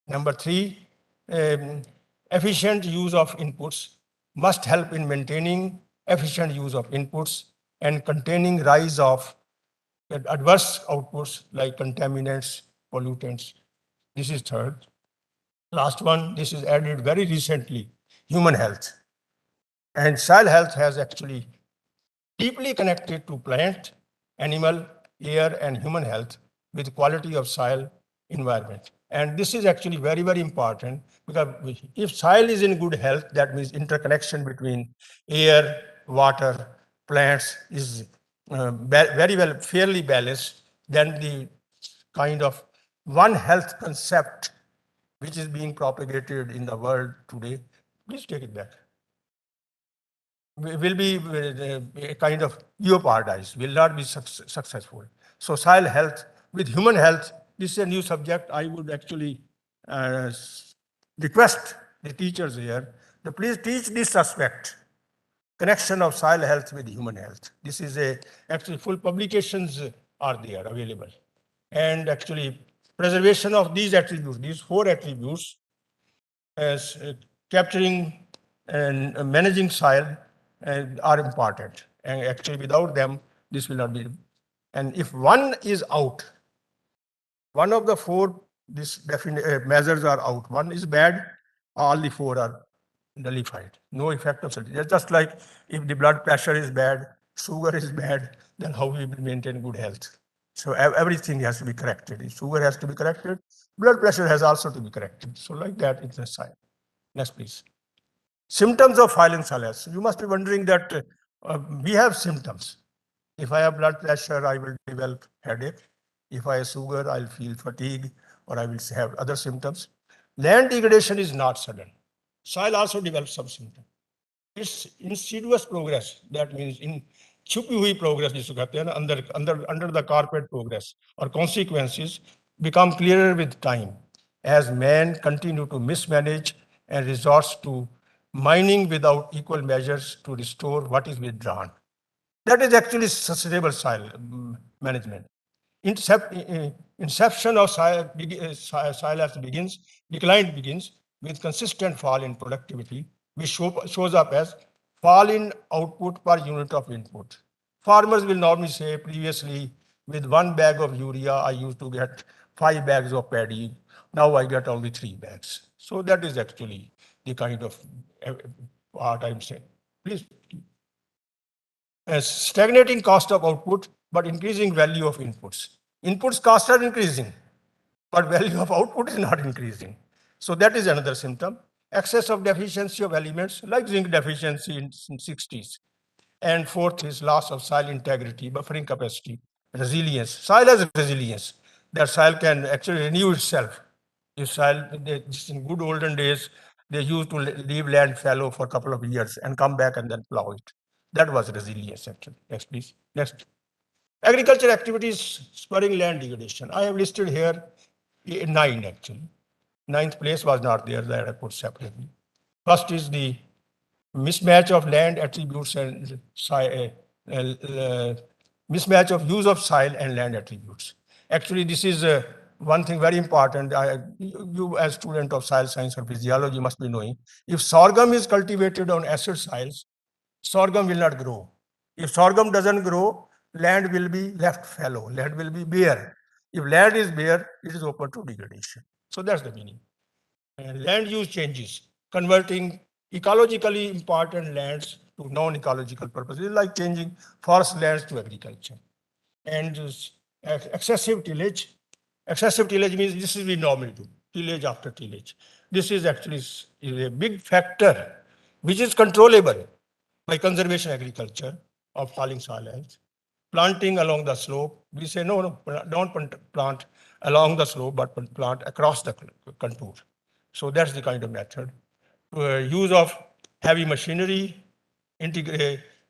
Number three, efficient use of inputs must help in maintaining efficient use of inputs and containing rise of adverse outputs like contaminants, pollutants. This is third. Last one, this is added very recently, human health. And soil health has actually deeply connected to plant, animal, air, and human health with quality of soil environment. And this is actually very, very important because if soil is in good health, that means interconnection between air, water, plants is very well, fairly balanced, then the kind of one health concept which is being propagated in the world today, please take it back, will be a kind of jeopardized, will not be successful. So soil health with human health, this is a new subject. I would actually request the teachers here to please teach this aspect, connection of soil health with human health. This is actually full publications are there available. And actually preservation of these attributes, these four attributes, as capturing and managing soil are important. And actually without them, this will not be. And if one is out, one of the four measures are out, one is bad, all the four are nullified. No effect of surgery. Just like if the blood pressure is bad, sugar is bad, then how we will maintain good health? So everything has to be corrected. If sugar has to be corrected, blood pressure has also to be corrected. So like that, it's a sign. Next, please. Symptoms of violent silence. You must be wondering that we have symptoms. If I have blood pressure, I will develop headache. If I have sugar, I'll feel fatigue, or I will have other symptoms. Land degradation is not sudden. Soil also develops some symptoms. It's insidious progress. That means in छुपी हुई progress जिसको कहते हैं ना, under the carpet progress, or consequences become clearer with time as man continue to mismanage and resorts to mining without equal measures to restore what is withdrawn. That is actually sustainable soil management. Inception of soil begins, decline begins with consistent fall in productivity, which shows up as fall in output per unit of input. Farmers will normally say previously with 1 bag of urea, I used to get 5 bags of paddy. Now I get only 3 bags. So that is actually the kind of what I'm saying. Please. As stagnating cost of output, but increasing value of inputs. Inputs costs are increasing, but value of output is not increasing. So that is another symptom. Excess of deficiency of elements like zinc deficiency in 60s. And fourth is loss of soil integrity, buffering capacity, resilience. Soil has resilience. That soil can actually renew itself. If soil, in good olden days, they used to leave land fallow for a couple of years and come back and then plow it. That was resilience actually. Next, please. Next. Agriculture activities spurring land degradation. I have listed here 9 actually. 9th place was not there, that I put separately. First is the mismatch of land attributes and mismatch of use of soil and land attributes. Actually, this is one thing very important. You as student of soil science or physiology must be knowing. If sorghum is cultivated on acid soils, sorghum will not grow. If sorghum doesn't grow, land will be left fallow, land will be bare. If land is bare, it is open to degradation. So that's the meaning. Land use changes, converting ecologically important lands to non-ecological purposes, like changing forest lands to agriculture. And excessive tillage. Excessive tillage means this is we normally do, tillage after tillage. This is actually a big factor which is controllable by conservation agriculture of falling soil health. Planting along the slope, we say no, don't plant along the slope, but plant across the contour. So that's the kind of method. Use of heavy machinery,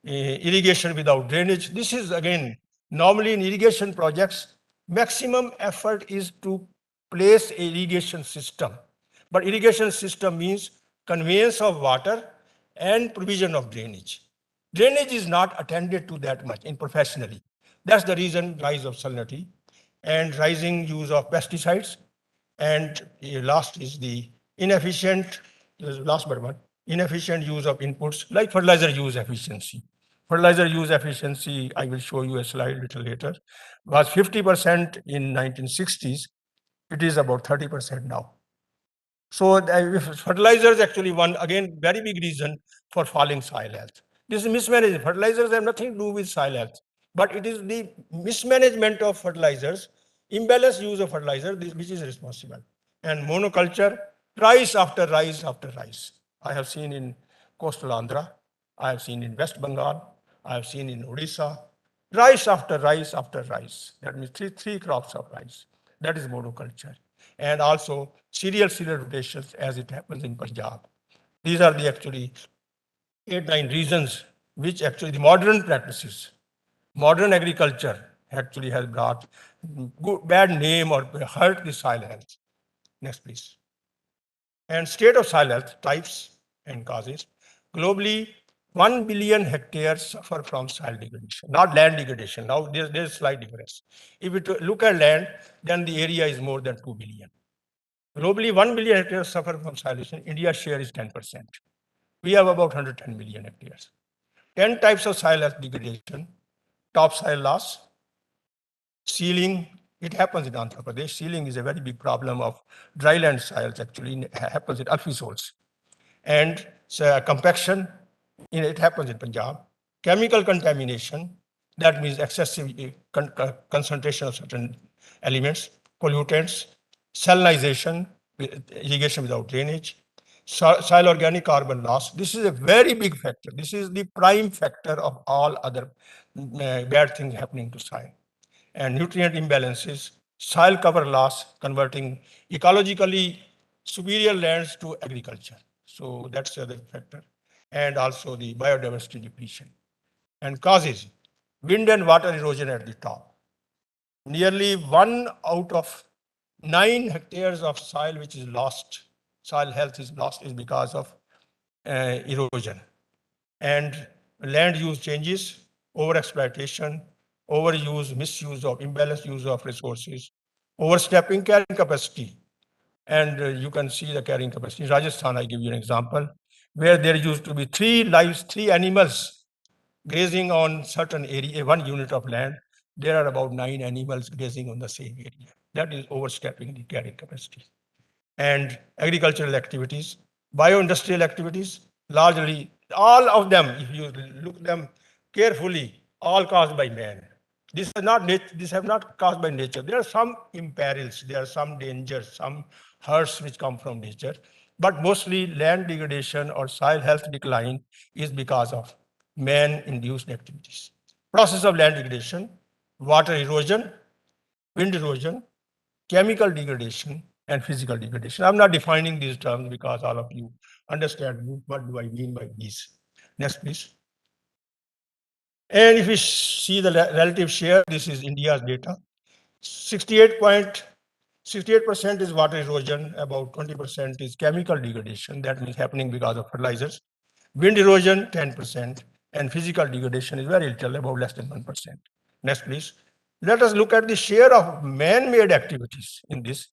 irrigation without drainage. This is again, normally in irrigation projects, maximum effort is to place a irrigation system. But irrigation system means conveyance of water and provision of drainage. Drainage is not attended to that much in professionally. That's the reason rise of salinity. and rising use of pesticides. And last is the inefficient, last but one, inefficient use of inputs like fertilizer use efficiency. Fertilizer use efficiency, I will show you a slide a little later, was 50% in 1960s. It is about 30% now. So fertilizers actually one, again, very big reason for falling soil health. This is mismanagement. Fertilizers have nothing to do with soil health, but it is the mismanagement of fertilizers, imbalanced use of fertilizer, which is responsible. And monoculture, rise after rise after rise. I have seen in coastal Andhra, I have seen in West Bengal, I have seen in Odisha, rice after rice after rice. That means three crops of rice. That is monoculture. And also cereal rotations as it happens in Punjab. These are the actually 8-9 reasons which actually the modern practices, modern agriculture actually has brought bad name or hurt the soil health. Next, please. And state of soil health, types and causes. Globally, 1 billion hectares suffer from soil degradation, not land degradation. Now, there's a slight difference. If we look at land, then the area is more than 2 billion. Globally, 1 billion hectares suffer from soil degradation. India's share is 10%. We have about 110 million hectares. 10 types of soil health degradation, topsoil loss, sealing. It happens in Andhra Pradesh. Sealing is a very big problem of dryland soils, actually. It happens in alphisols. And compaction, it happens in Punjab. Chemical contamination, that means excessive concentration of certain elements, pollutants, salinization, irrigation without drainage, soil organic carbon loss. This is a very big factor. This is the prime factor of all other bad things happening to soil. And nutrient imbalances, soil cover loss, converting ecologically superior lands to agriculture. So that's the other factor. And also the biodiversity depletion. And causes, wind and water erosion at the top. Nearly 1 out of 9 hectares of soil which is lost, soil health is lost, is because of erosion. And land use changes, overexploitation, overuse, misuse of, imbalanced use of resources, overstepping carrying capacity. And you can see the carrying capacity. In Rajasthan, I give you an example, where there used to be 3 animals grazing on certain area, 1 unit of land. There are about 9 animals grazing on the same area. That is overstepping the carrying capacity. And agricultural activities, bio-industrial activities, largely all of them, if you look them carefully, all caused by man. This have not caused by nature. There are some imperils, there are some dangers, some hurts which come from nature, but mostly land degradation or soil health decline is because of man-induced activities. Process of land degradation, water erosion, wind erosion, chemical degradation, and physical degradation. I'm not defining these terms because all of you understand what do I mean by these. Next, please. And if we see the relative share, this is India's data. 68% is water erosion, about 20% is chemical degradation, that means happening because of fertilizers. Wind erosion, 10%, and physical degradation is very little, about less than 1%. Next, please. Let us look at the share of man-made activities in this.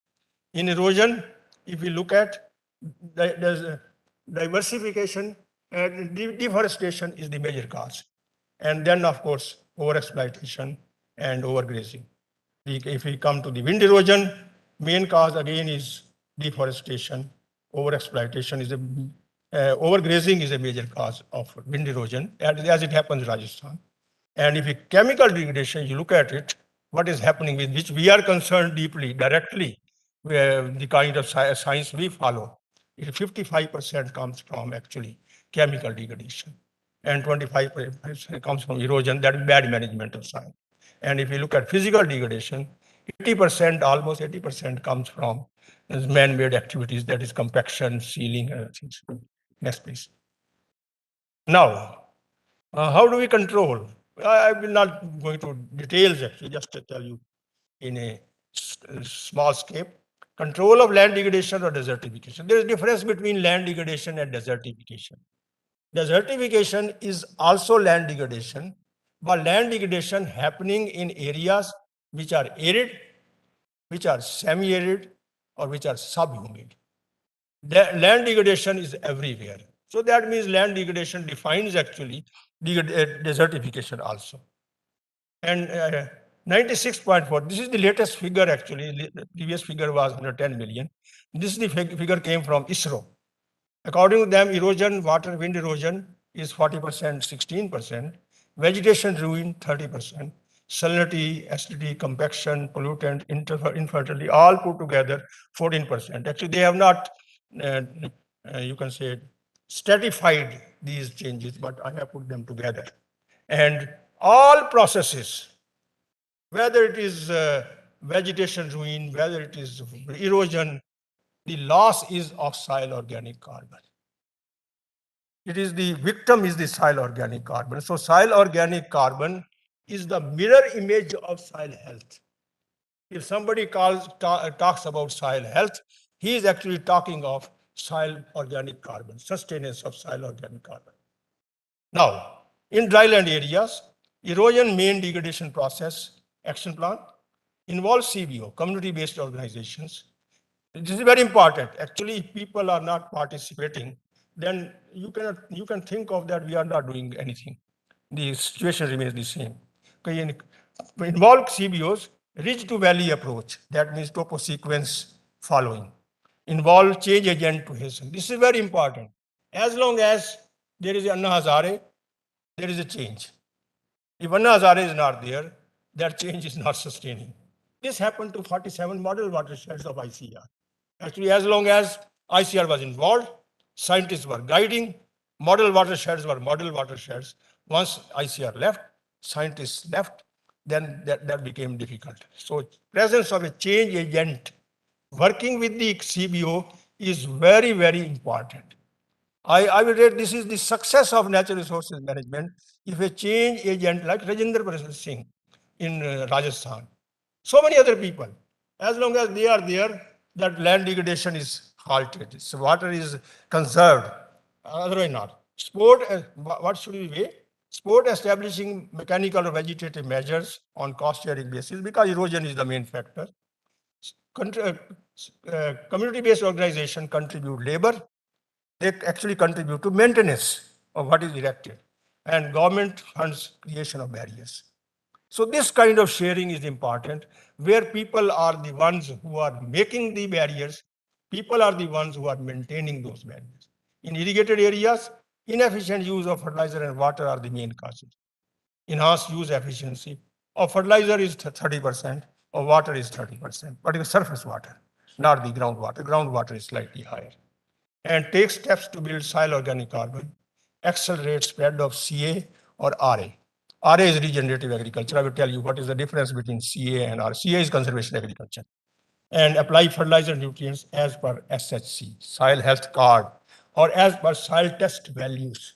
In erosion, if we look at, there's diversification and deforestation is the major cause. And then, of course, overexploitation and overgrazing. If we come to the wind erosion, main cause again is deforestation. Overexploitation is overgrazing is a major cause of wind erosion, as it happens in Rajasthan. And if you chemical degradation, you look at it, what is happening with which we are concerned deeply, directly, the kind of science we follow, 55% comes from actually chemical degradation, and 25% comes from erosion, that is bad management of soil. And if you look at physical degradation, 80%, almost 80% comes from man-made activities, that is compaction, sealing, and other things. Next, please. Now, how do we control? I will not go into details actually, just to tell you in a small scale. Control of land degradation or desertification. There is a difference between land degradation and desertification. Desertification is also land degradation, but land degradation happening in areas which are arid which are semi-arid or which are subhumid. Land degradation is everywhere. So that means land degradation defines actually desertification also. And 96.4, this is the latest figure actually. The previous figure was 110 million. This is the figure came from ISRO. According to them, erosion, water, wind erosion is 40%, 16%. Vegetation ruin, 30%. Salinity, acidity, compaction, pollutant, infertility, all put together, 14%. Actually, they have not, you can say, stratified these changes, but I have put them together. And all processes, whether it is vegetation ruin, whether it is erosion, the loss is of soil organic carbon. It is the victim is the soil organic carbon. So soil organic carbon is the mirror image of soil health. If somebody talks about soil health, he is actually talking of soil organic carbon, sustenance of soil organic carbon. Now, in dryland areas, erosion main degradation process action plan involves CBO, community-based organizations. This is very important. Actually, if people are not participating, then you can think of that we are not doing anything. The situation remains the same. Involve CBOs, ridge to valley approach. That means topo sequence following. Involve change agent to hasten. This is very important. As long as there is Anna Hazare, there is a change. If Anna Hazare is not there, that change is not sustaining. This happened to 47 model watersheds of ICR. Actually, as long as ICR was involved, scientists were guiding, model watersheds were model watersheds. Once ICR left, scientists left, then that became difficult. So presence of a change agent working with the CBO is very, very important. I will rate this is the success of natural resources management if a change agent like Rajendra Singh in Rajasthan, so many other people, as long as they are there, that land degradation is halted, so water is conserved, otherwise not. Sport, what should we weigh? Sport establishing mechanical or vegetative measures on cost sharing basis because erosion is the main factor. Community-based organization contribute labor. They actually contribute to maintenance of what is erected, and government funds creation of barriers. So this kind of sharing is important, where people are the ones who are making the barriers, people are the ones who are maintaining those barriers. In irrigated areas, inefficient use of fertilizer and water are the main causes. Enhanced use efficiency of fertilizer is 30%, of water is 30%, but it's surface water, not the groundwater. Groundwater is slightly higher. And take steps to build soil organic carbon, accelerate spread of CA or RA. RA is regenerative agriculture. I will tell you what is the difference between CA and RA. CA is conservation agriculture. And apply fertilizer nutrients as per SHC, soil health card, or as per soil test values.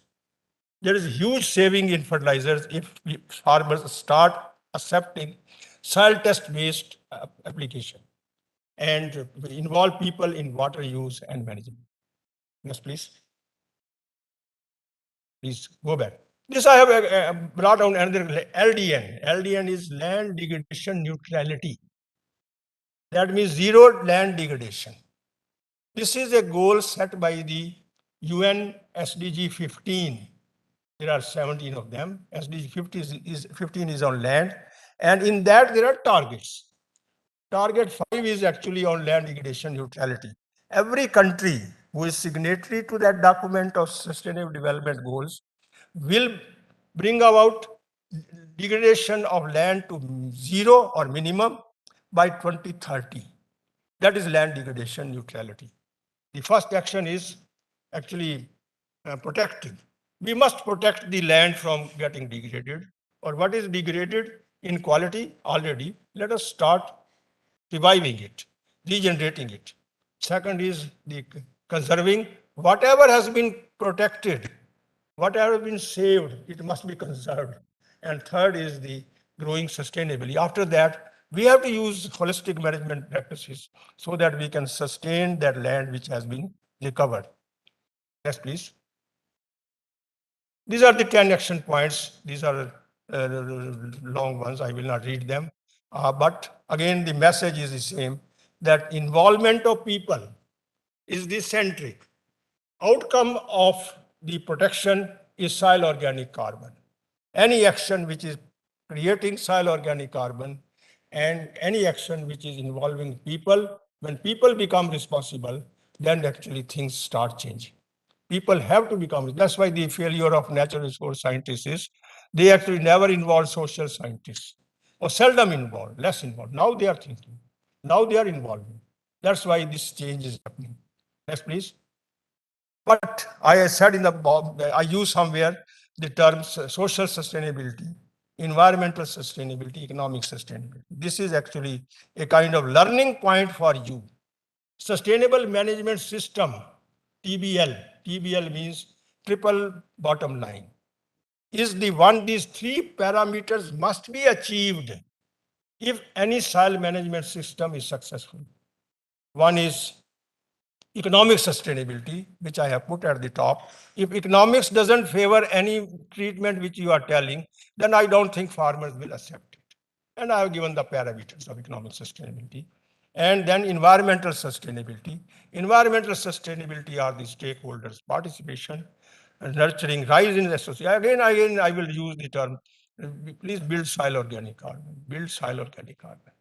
There is huge saving in fertilizers if farmers start accepting soil test based application and involve people in water use and management. Next, please. Please go back. This I have brought down another LDN. LDN is land degradation neutrality. That means zero land degradation. This is a goal set by the UN SDG 15. There are 17 of them. SDG 15 is on land. And in that, there are targets. Target 5 is actually on land degradation neutrality. Every country who is signatory to that document of Sustainable Development Goals will bring about degradation of land to zero or minimum by 2030. That is land degradation neutrality. The first action is actually protecting. We must protect the land from getting degraded. Or what is degraded in quality already? Let us start reviving it, regenerating it. Second is the conserving whatever has been protected, whatever has been saved, it must be conserved. And third is the growing sustainably. After that, we have to use holistic management practices so that we can sustain that land which has been recovered. Yes, please. These are the 10 action points. These are long ones. I will not read them. But again, the message is the same, that involvement of people is the centric. Outcome of the protection is soil organic carbon. Any action which is creating soil organic carbon and any action which is involving people, when people become responsible, then actually things start changing. People have to become, that's why the failure of natural resource scientists is they actually never involve social scientists or seldom involved, less involved. Now they are thinking, now they are involving. That's why this change is happening. Next, please. But I said in the, I use somewhere the terms social sustainability, environmental sustainability, economic sustainability. This is actually a kind of learning point for you. Sustainable management system, TBL, TBL means triple bottom line, is the one, these three parameters must be achieved if any soil management system is successful. One is economic sustainability, which I have put at the top. If economics doesn't favor any treatment which you are telling, then I don't think farmers will accept it. And I have given the parameters of economic sustainability. And then environmental sustainability. Environmental sustainability are the stakeholders' participation, nurturing rise in the society. Again, I will use the term, please build soil organic carbon, build soil organic carbon.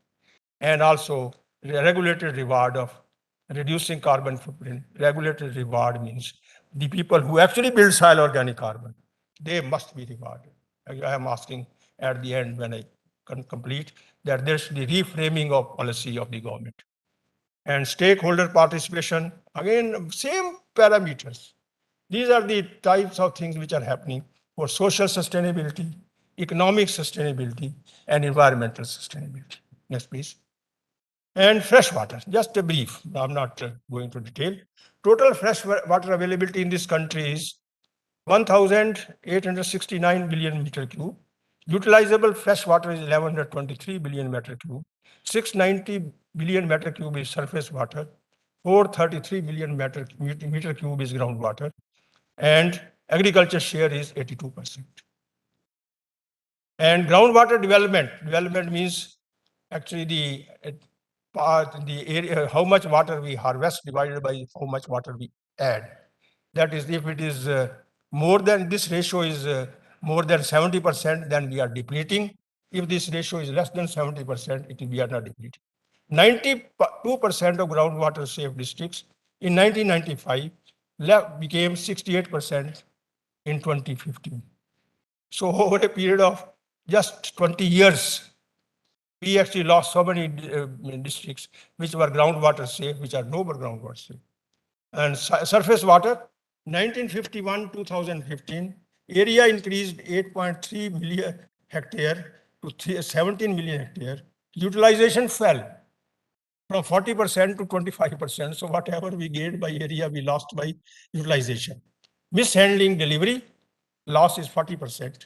And also regulated reward of reducing carbon footprint. Regulated reward means the people who actually build soil organic carbon, they must be rewarded. I am asking at the end when I complete that there should be reframing of policy of the government. And stakeholder participation, again, same parameters. These are the types of things which are happening for social sustainability, economic sustainability, and environmental sustainability. Next, please. And fresh water, just a brief, I'm not going into detail. Total fresh water availability in this country is 1,869 billion meter cube. Utilizable fresh water is 1,123 billion meter cube. 690 billion meter cube is surface water. 433 billion meter cube is groundwater. And agriculture share is 82%. And groundwater development means actually the area, how much water we harvest divided by how much water we add. That is, if it is more than, this ratio is more than 70%, then we are depleting. If this ratio is less than 70%, we are not depleting. 92% of groundwater safe districts in 1995 became 68% in 2015. So over a period of just 20 years, we actually lost so many districts which were groundwater safe, which are no more groundwater safe. And surface water, 1951-2015, area increased 8.3 million hectare to 17 million hectare. Utilization fell from 40% to 25%. So whatever we gained by area, we lost by utilization. Mishandling delivery, loss is 40%.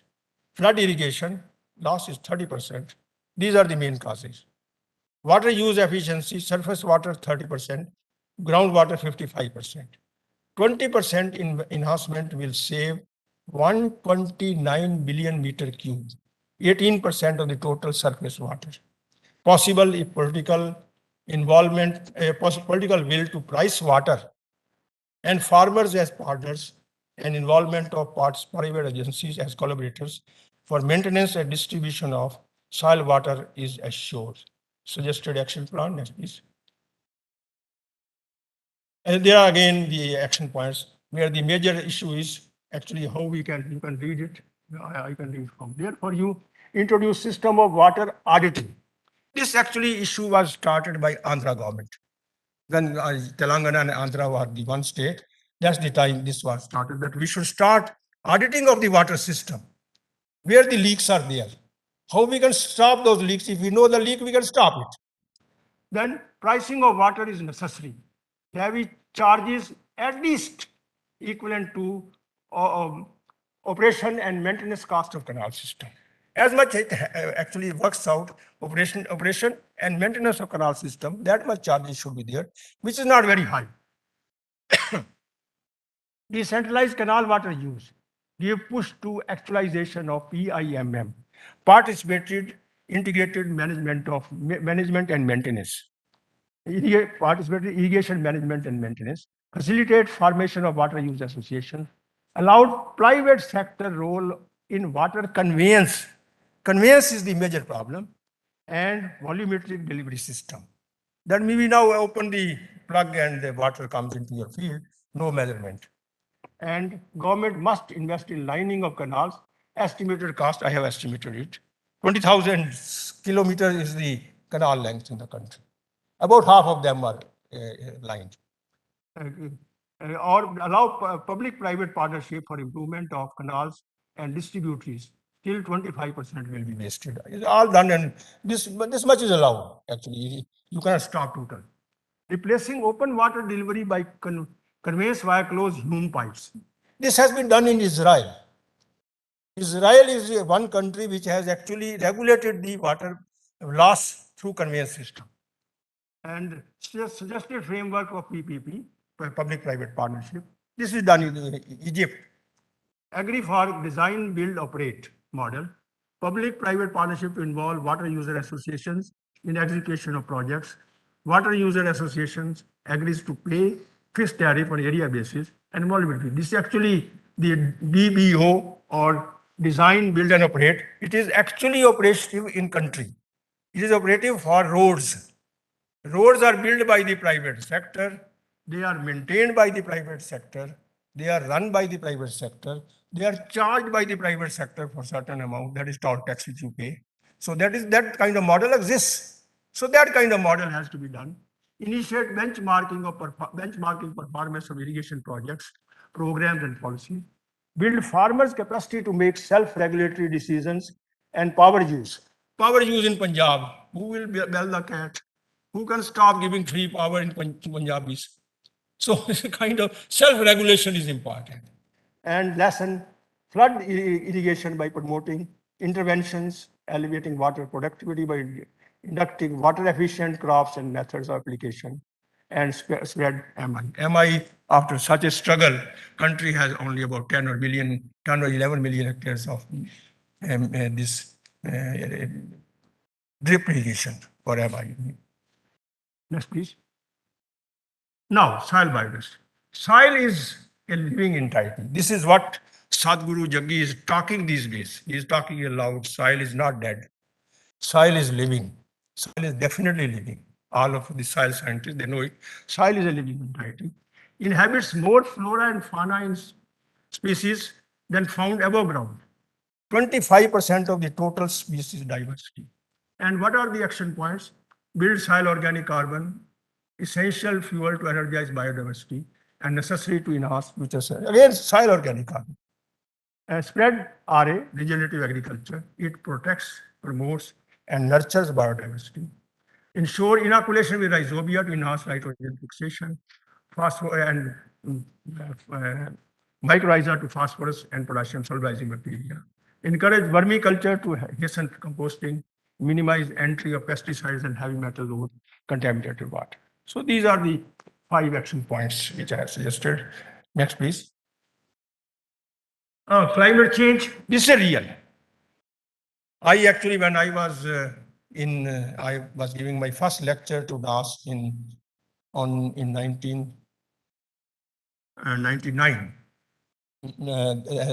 Flood irrigation, loss is 30%. These are the main causes. Water use efficiency, surface water 30%, groundwater 55%. 20% in enhancement will save 129 billion meter cube, 18% of the total surface water. Possible if political involvement, political will to price water and farmers as partners and involvement of private agencies as collaborators for maintenance and distribution of soil water is assured. Suggested action plan, next please. And there are again the action points where the major issue is actually how you can read it. I can read from there for you. Introduce system of water auditing. This actually issue was started by Andhra government. When Telangana and Andhra were the one state, that's the time this was started, that we should start auditing of the water system, where the leaks are there. How we can stop those leaks? If we know the leak, we can stop it. Then pricing of water is necessary. Heavy charges at least equivalent to operation and maintenance cost of canal system. As much it actually works out, operation and maintenance of canal system, that much charges should be there, which is not very high. Decentralized canal water use give push to actualization of PIMM, participated integrated management and maintenance. Participatory irrigation management and maintenance, facilitate formation of water use association, allowed private sector role in water conveyance. Conveyance is the major problem, and volumetric delivery system. That means we now open the plug and the water comes into your field, no measurement. And government must invest in lining of canals. Estimated cost, I have estimated it. 20,000 kilometers is the canal length in the country. About half of them are lined. Or allow public-private partnership for improvement of canals and distributaries. Till 25% will be wasted. It's all done, and this much is allowed. Actually, you cannot stop total. Replacing open water delivery by conveyance via closed hume pipes. This has been done in Israel. Israel is one country which has actually regulated the water loss through conveyance system. And suggested framework of PPP, public-private partnership. This is done in Egypt. Agree for design, build, operate model. Public-private partnership to involve water user associations in execution of projects. Water user associations agrees to pay fixed tariff on area basis and volumetrically. This is actually the DBO, or design, build and operate. It is actually operative in country. It is operative for roads. Roads are built by the private sector. They are maintained by the private sector. They are run by the private sector. They are charged by the private sector for certain amount. That is toll tax which you pay. So that kind of model exists. So that kind of model has to be done. Initiate benchmarking performance of irrigation projects, programs and policies. Build farmers' capacity to make self-regulatory decisions and power use. Power use in Punjab. Who will bell the cat? Who can stop giving free power in Punjabis? So kind of self-regulation is important. And lesson, flood irrigation by promoting interventions, elevating water productivity by inducting water efficient crops and methods of application, and spread MI. MI, after such a struggle, country has only about 10 or 11 million hectares of this drip irrigation for MI. Next, please. Now, soil biodiversity. Soil is a living entity. This is what Sadhguru Jaggi is talking these days. He is talking aloud. Soil is not dead. Soil is living. Soil is definitely living. All of the soil scientists, they know it. Soil is a living entity. Inhabits more flora and fauna in species than found above ground. 25% of the total species diversity. And what are the action points? Build soil organic carbon, essential fuel to energize biodiversity, and necessary to enhance future soil. Again, soil organic carbon. Spread RA, regenerative agriculture. It protects, promotes, and nurtures biodiversity. Ensure inoculation with rhizobia to enhance nitrogen fixation, phosphorus and mycorrhiza to phosphorus and potassium solubilizing bacteria. Encourage vermiculture to hasten composting, minimize entry of pesticides and heavy metals over contaminated water. So these are the 5 action points which I have suggested. Next, please. Climate change, this is real. I actually, when I was I was giving my first lecture to NAS in 1999.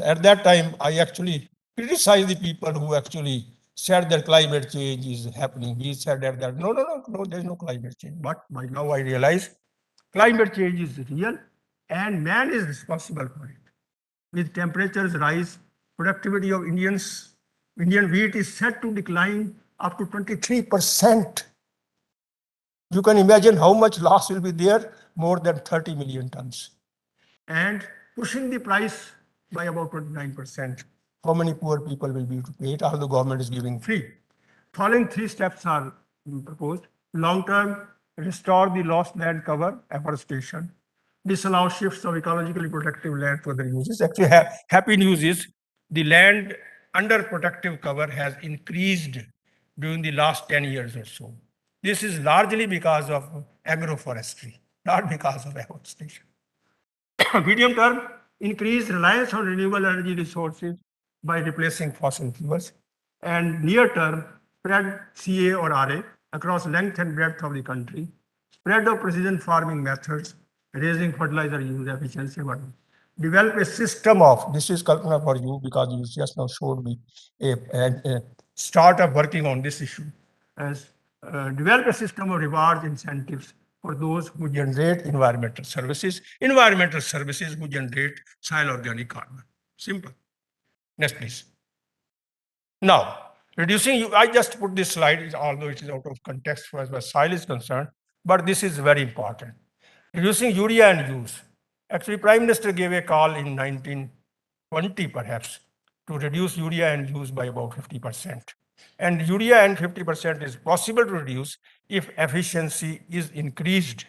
At that time, I actually criticized the people who actually said that climate change is happening. We said that no, there's no climate change. But by now I realize climate change is real and man is responsible for it. With temperatures rise, productivity of Indian wheat is set to decline up to 23%. You can imagine how much loss will be there, more than 30 million tons. And pushing the price by about 29%. How many poor people will be able to pay it, although government is giving free? Following 3 steps are proposed. Long-term, restore the lost land cover, afforestation. Disallow shifts of ecologically protective land for the uses. Actually, happy news is the land under protective cover has increased during the last 10 years or so. This is largely because of agroforestry, not because of afforestation. Medium term, increase reliance on renewable energy resources by replacing fossil fuels. And near term, spread CA or RA across length and breadth of the country, spread of precision farming methods, raising fertilizer use efficiency. Develop a system of, this is Kalpana for you because you just now showed me a startup working on this issue, as develop a system of rewards incentives for those who generate environmental services who generate soil organic carbon. Simple. Next, please. Now, reducing, I just put this slide, although it is out of context as far as soil is concerned, but this is very important. Reducing urea and use. Actually, Prime Minister gave a call in 1920, perhaps, to reduce urea and use by about 50%. And urea and 50% is possible to reduce if efficiency is increased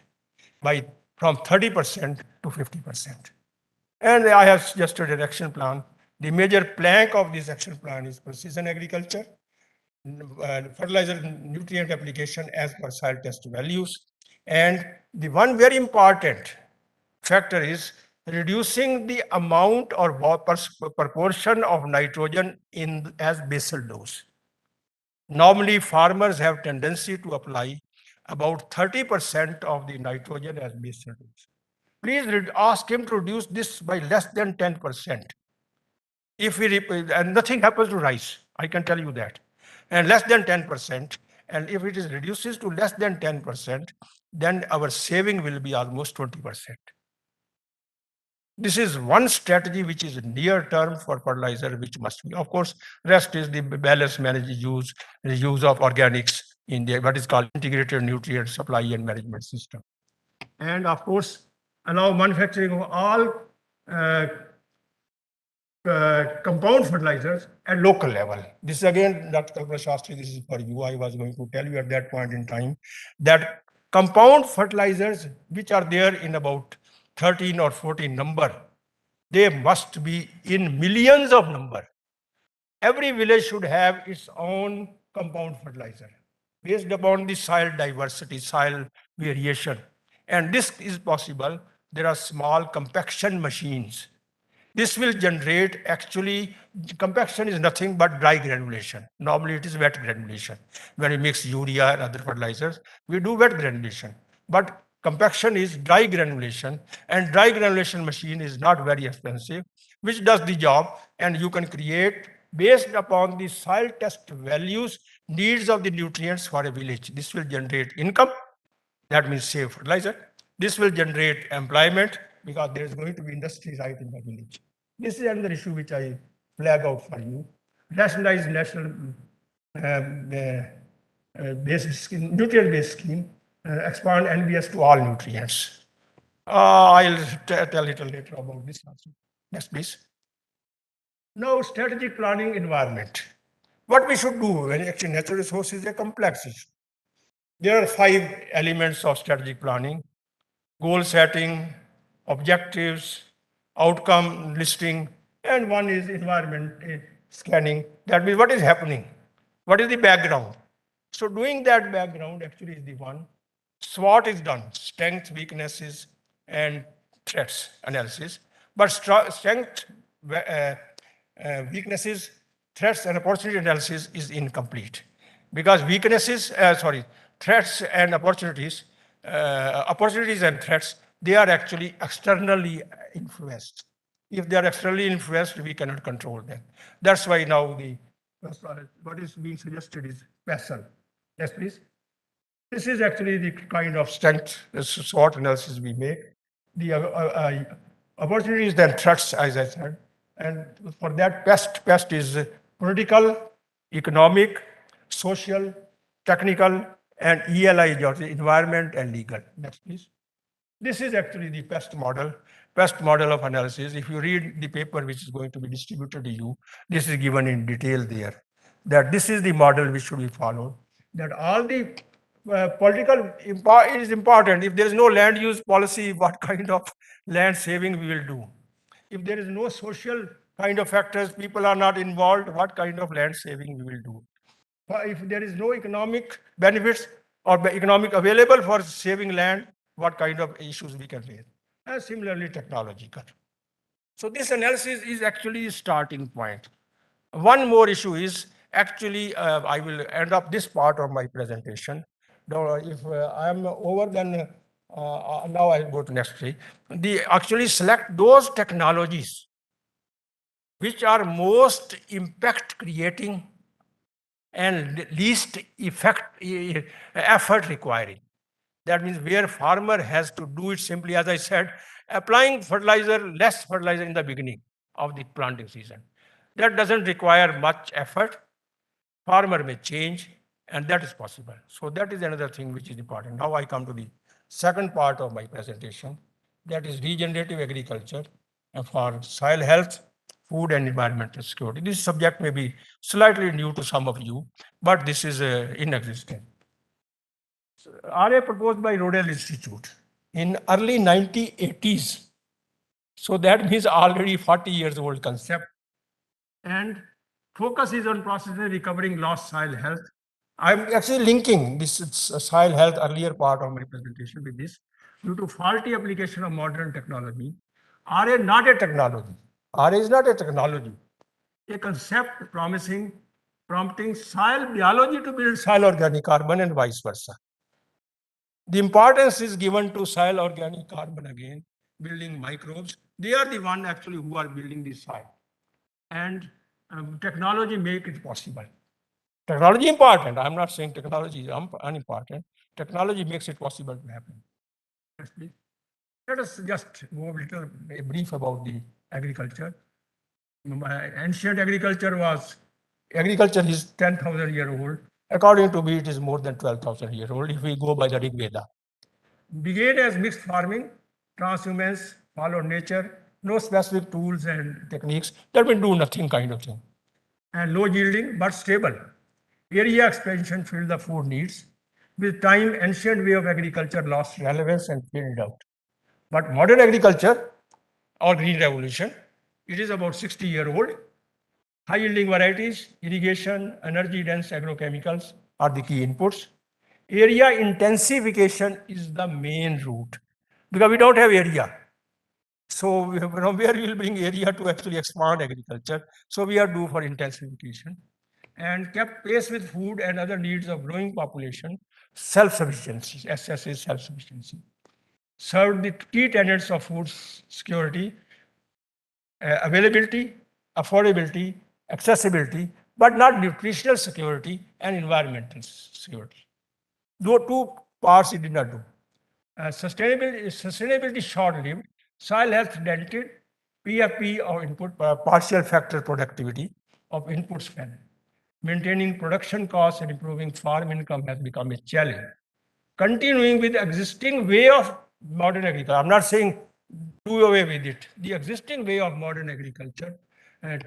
by from 30% to 50%. And I have suggested an action plan. The major plank of this action plan is precision agriculture, fertilizer nutrient application as per soil test values. And the one very important factor is reducing the amount or proportion of nitrogen in as basal dose. Normally, farmers have tendency to apply about 30% of the nitrogen as basal dose. Please ask him to reduce this by less than 10%. If we and nothing happens to rice, I can tell you that, and less than 10%. And if it is reduces to less than 10%, then our saving will be almost 20%. This is one strategy which is near term for fertilizer, which must be. Of course, rest is the balanced managed use, the use of organics in the what is called integrated nutrient supply and management system. And of course, allow manufacturing of all compound fertilizers at local level. This is again, Dr. Kalpana Shastri, this is for you. I was going to tell you at that point in time that compound fertilizers, which are there in about 13 or 14 number, they must be in millions of number. Every village should have its own compound fertilizer based upon the soil diversity, soil variation. And this is possible. There are small compaction machines. This will generate, actually, compaction is nothing but dry granulation. Normally it is wet granulation. When we mix urea and other fertilizers, we do wet granulation. But compaction is dry granulation, and dry granulation machine is not very expensive, which does the job, and you can create based upon the soil test values, needs of the nutrients for a village. This will generate income. That means save fertilizer. This will generate employment because there is going to be industry right in the village. This is another issue which I flag out for you. Nationalized national nutrient-based scheme, expand NBS to all nutrients. I'll tell a little later about this also. Next, please. Now, strategic planning environment. What we should do when actually natural resources is a complex issue. There are 5 elements of strategic planning: goal setting, objectives, outcome listing, and one is environment scanning. That means what is happening, what is the background. So doing that background actually is the one. SWOT is done, strengths, weaknesses, and threats analysis. But strength, weaknesses, threats, and opportunity analysis is incomplete because threats and opportunities, and threats, they are actually externally influenced. If they are externally influenced, we cannot control them. That's why now what is being suggested is PESL. Yes, please. This is actually the kind of strength, SWOT analysis we make. The opportunities and threats, as I said. And for that, PEST is political, economic, social, technical, and ELI, environment and legal. Next, please. This is actually the PEST model of analysis. If you read the paper which is going to be distributed to you, this is given in detail there. That this is the model which should be followed. That all the political is important. If there is no land use policy, what kind of land saving we will do? If there is no social kind of factors, people are not involved, what kind of land saving we will do? If there is no economic benefits or economic available for saving land, what kind of issues we can raise? And similarly, technological. So this analysis is actually a starting point. One more issue is Actually, I will end up this part of my presentation. Now, if I am over, then now I'll go to next slide. Actually select those technologies which are most impact creating and least effort requiring. That means where farmer has to do it simply, as I said, applying less fertilizer in the beginning of the planting season. That doesn't require much effort. Farmer may change, and that is possible. So that is another thing which is important. Now I come to the second part of my presentation, that is regenerative agriculture for soil health, food and environmental security. This subject may be slightly new to some of you, but this is inexistent. RA proposed by Rodale Institute in early 1980s. So that means already 40 years old concept. And focus is on processing recovering lost soil health. I'm actually linking this soil health earlier part of my presentation with this. Due to faulty application of modern technology, RA not a technology. RA is not a technology. A concept prompting soil biology to build soil organic carbon and vice versa. The importance is given to soil organic carbon again, building microbes. They are the one actually who are building the soil. And technology make it possible. Technology important. I'm not saying technology is unimportant. Technology makes it possible to happen. Yes, please. Let us just go a brief about the agriculture. Ancient agriculture is 10,000 years old. According to me, it is more than 12,000 years old if we go by the Rig Veda. Began as mixed farming, transhumance, followed nature, no specific tools and techniques that will do nothing kind of thing. And low yielding but stable. Area expansion filled the food needs. With time, ancient way of agriculture lost relevance and faded out. But modern agriculture or green revolution, it is about 60-year-old. High yielding varieties, irrigation, energy dense agrochemicals are the key inputs. Area intensification is the main route because we don't have area. So from where we will bring area to actually expand agriculture. So we are due for intensification and kept pace with food and other needs of growing population, self-sufficiency, SS is self-sufficiency. Served the key tenets of food security, availability, affordability, accessibility, but not nutritional security and environmental security. Those two parts it did not do. Sustainability short-lived, soil health dented, PFP or input partial factor productivity of inputs fell. Maintaining production costs and improving farm income has become a challenge. Continuing with the existing way of modern agriculture, I'm not saying do away with it. The existing way of modern agriculture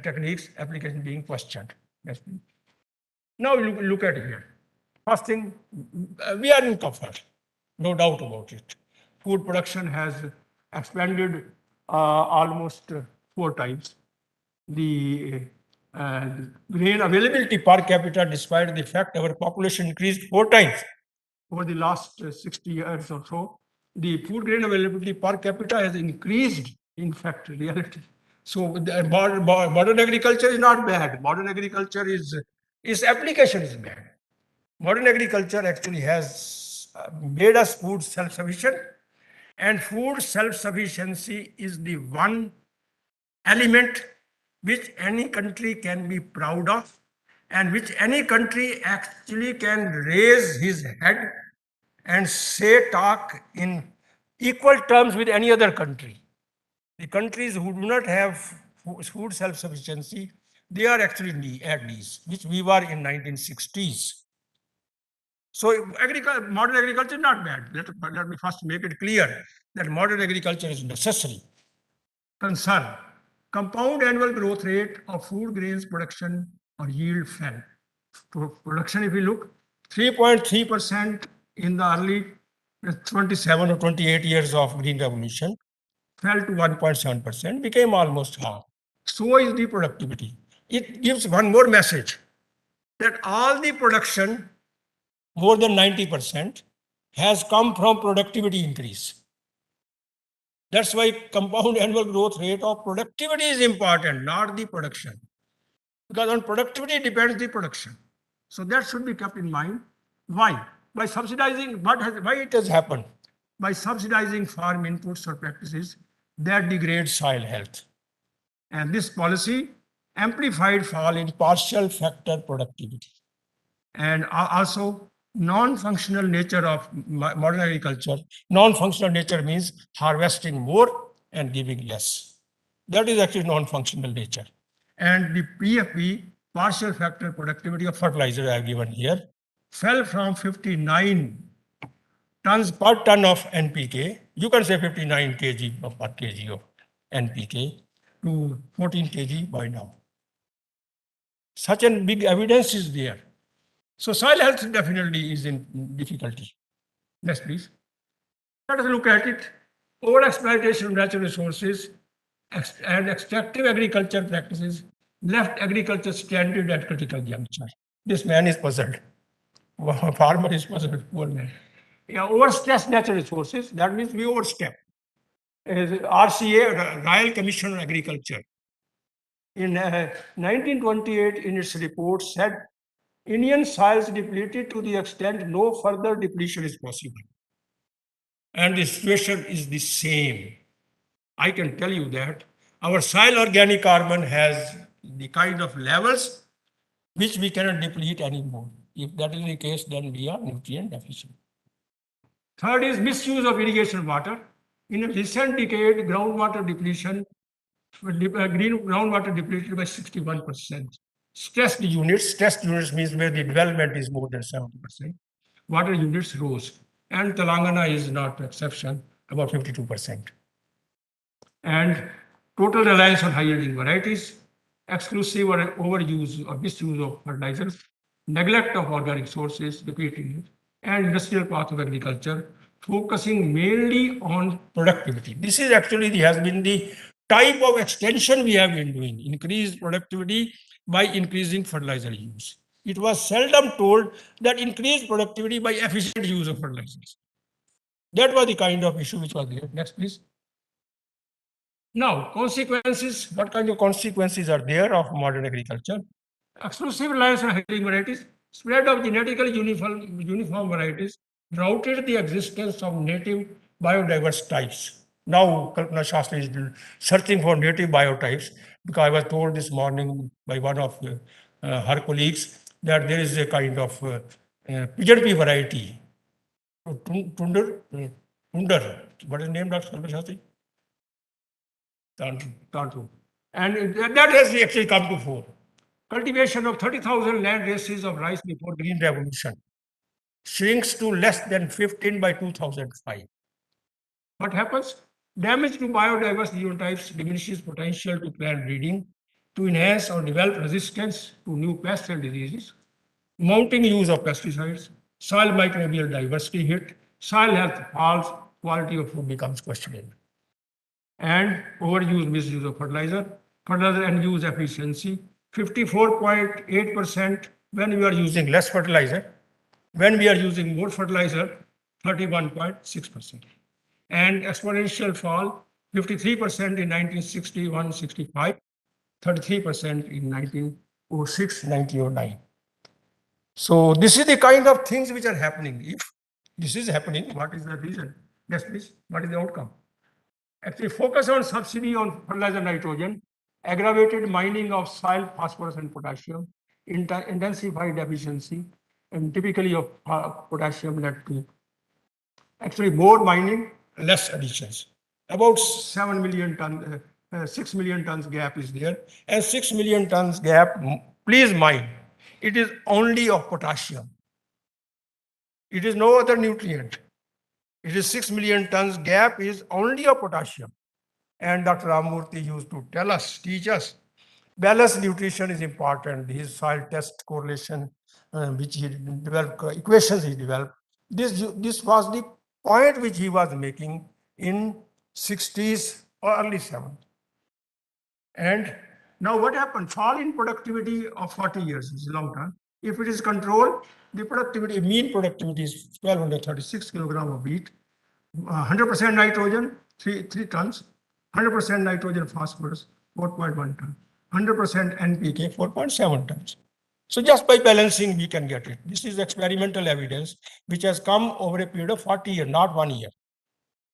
techniques application being questioned. Yes, please. Now look at here. First thing, we are in comfort, no doubt about it. Food production has expanded almost 4 times. The grain availability per capita, despite the fact our population increased 4 times over the last 60 years or so, the food grain availability per capita has increased, in fact, reality. So the modern agriculture is not bad. Modern agriculture is application is bad. Modern agriculture actually has made us food self-sufficient, and food self-sufficiency is the one element which any country can be proud of and which any country actually can raise his head and talk in equal terms with any other country. The countries who do not have food self-sufficiency, they are actually at knees, which we were in 1960s. So modern agriculture is not bad. Let me first make it clear that modern agriculture is necessary. Concern. Compound annual growth rate of food grains production or yield fell. Production, if you look, 3.3% in the early 27 or 28 years of Green Revolution, fell to 1.7%, became almost half. So is the productivity. It gives one more message that all the production, more than 90%, has come from productivity increase. That's why compound annual growth rate of productivity is important, not the production. Because on productivity depends the production. So that should be kept in mind. Why? By subsidizing, why it has happened? By subsidizing farm inputs or practices that degrade soil health. And this policy amplified fall in partial factor productivity. And also non-functional nature of modern agriculture. Non-functional nature means harvesting more and giving less. That is actually non-functional nature. And the PFP, partial factor productivity of fertilizer I have given here, fell from 59 tons per ton of NPK, you can say 59 kg per kg of NPK, to 14 kg by now. Such a big evidence is there. So soil health definitely is in difficulty. Next, please. Let us look at it. Overexploitation of natural resources and extractive agriculture practices left agriculture stranded at critical juncture. This man is puzzled. Farmer is puzzled, poor man. Yeah, overstressed natural resources, that means we overstep. RCA, Royal Commission on Agriculture, in 1928 in its report said Indian soils depleted to the extent no further depletion is possible. And the situation is the same. I can tell you that our soil organic carbon has the kind of levels which we cannot deplete anymore. If that is the case, then we are nutrient deficient. Third is misuse of irrigation water. In a recent decade, groundwater depletion, green groundwater depleted by 61%. Stressed units means where the development is more than 70%. Water units rose. And Telangana is not an exception, about 52%. And total reliance on high-yielding varieties, exclusive or overuse or misuse of fertilizers, neglect of organic sources, depleting it, and industrial path of agriculture, focusing mainly on productivity. This is actually has been the type of extension we have been doing, increased productivity by increasing fertilizer use. It was seldom told that increased productivity by efficient use of fertilizers. That was the kind of issue which was there. Next, please. Now, consequences, what kind of consequences are there of modern agriculture? Exclusive reliance on hybrid varieties, spread of genetically uniform varieties, routed the existence of native biodiverse types. Now, Kalpana Shastri is searching for native biotypes because I was told this morning by one of her colleagues that there is a kind of pigeon pea variety, Tunder, what is the name, Dr. Kalpana Shastri? Tantu. And that has actually come to fore. Cultivation of 30,000 land races of rice before Green Revolution shrinks to less than 15 by 2005. What happens? Damage to biodiverse genotypes diminishes potential to plant breeding, to enhance or develop resistance to new pests and diseases, mounting use of pesticides, soil microbial diversity hit, soil health falls, quality of food becomes questionable. And overuse, misuse of fertilizer and use efficiency, 54.8% when we are using less fertilizer. When we are using more fertilizer, 31.6%. And exponential fall, 53% in 1961-65, 33% in 1906-1909. So this is the kind of things which are happening. If this is happening, what is the reason? Yes, please. What is the outcome? Actually, focus on subsidy on fertilizer nitrogen, aggravated mining of soil phosphorus and potassium, intensified deficiency, and typically of potassium led to actually more mining, less additions. About 7 million tons, 6 million tons gap is there. And 6 million tons gap, please mind, it is only of potassium. It is no other nutrient. It is 6 million tons gap is only of potassium. And Dr. Ramamoorthy used to teach us, balanced nutrition is important. His soil test correlation, which he developed, equations he developed. This was the point which he was making in 60s or early 70s. And now what happened? Fall in productivity of 40 years is long term. If it is controlled, the productivity, mean productivity is 1236 kilogram of wheat, 100% nitrogen, 3 tons, 100% nitrogen phosphorus, 4.1 ton, 100% NPK, 4.7 tons. So just by balancing, we can get it. This is experimental evidence which has come over a period of 40 years, not 1 year.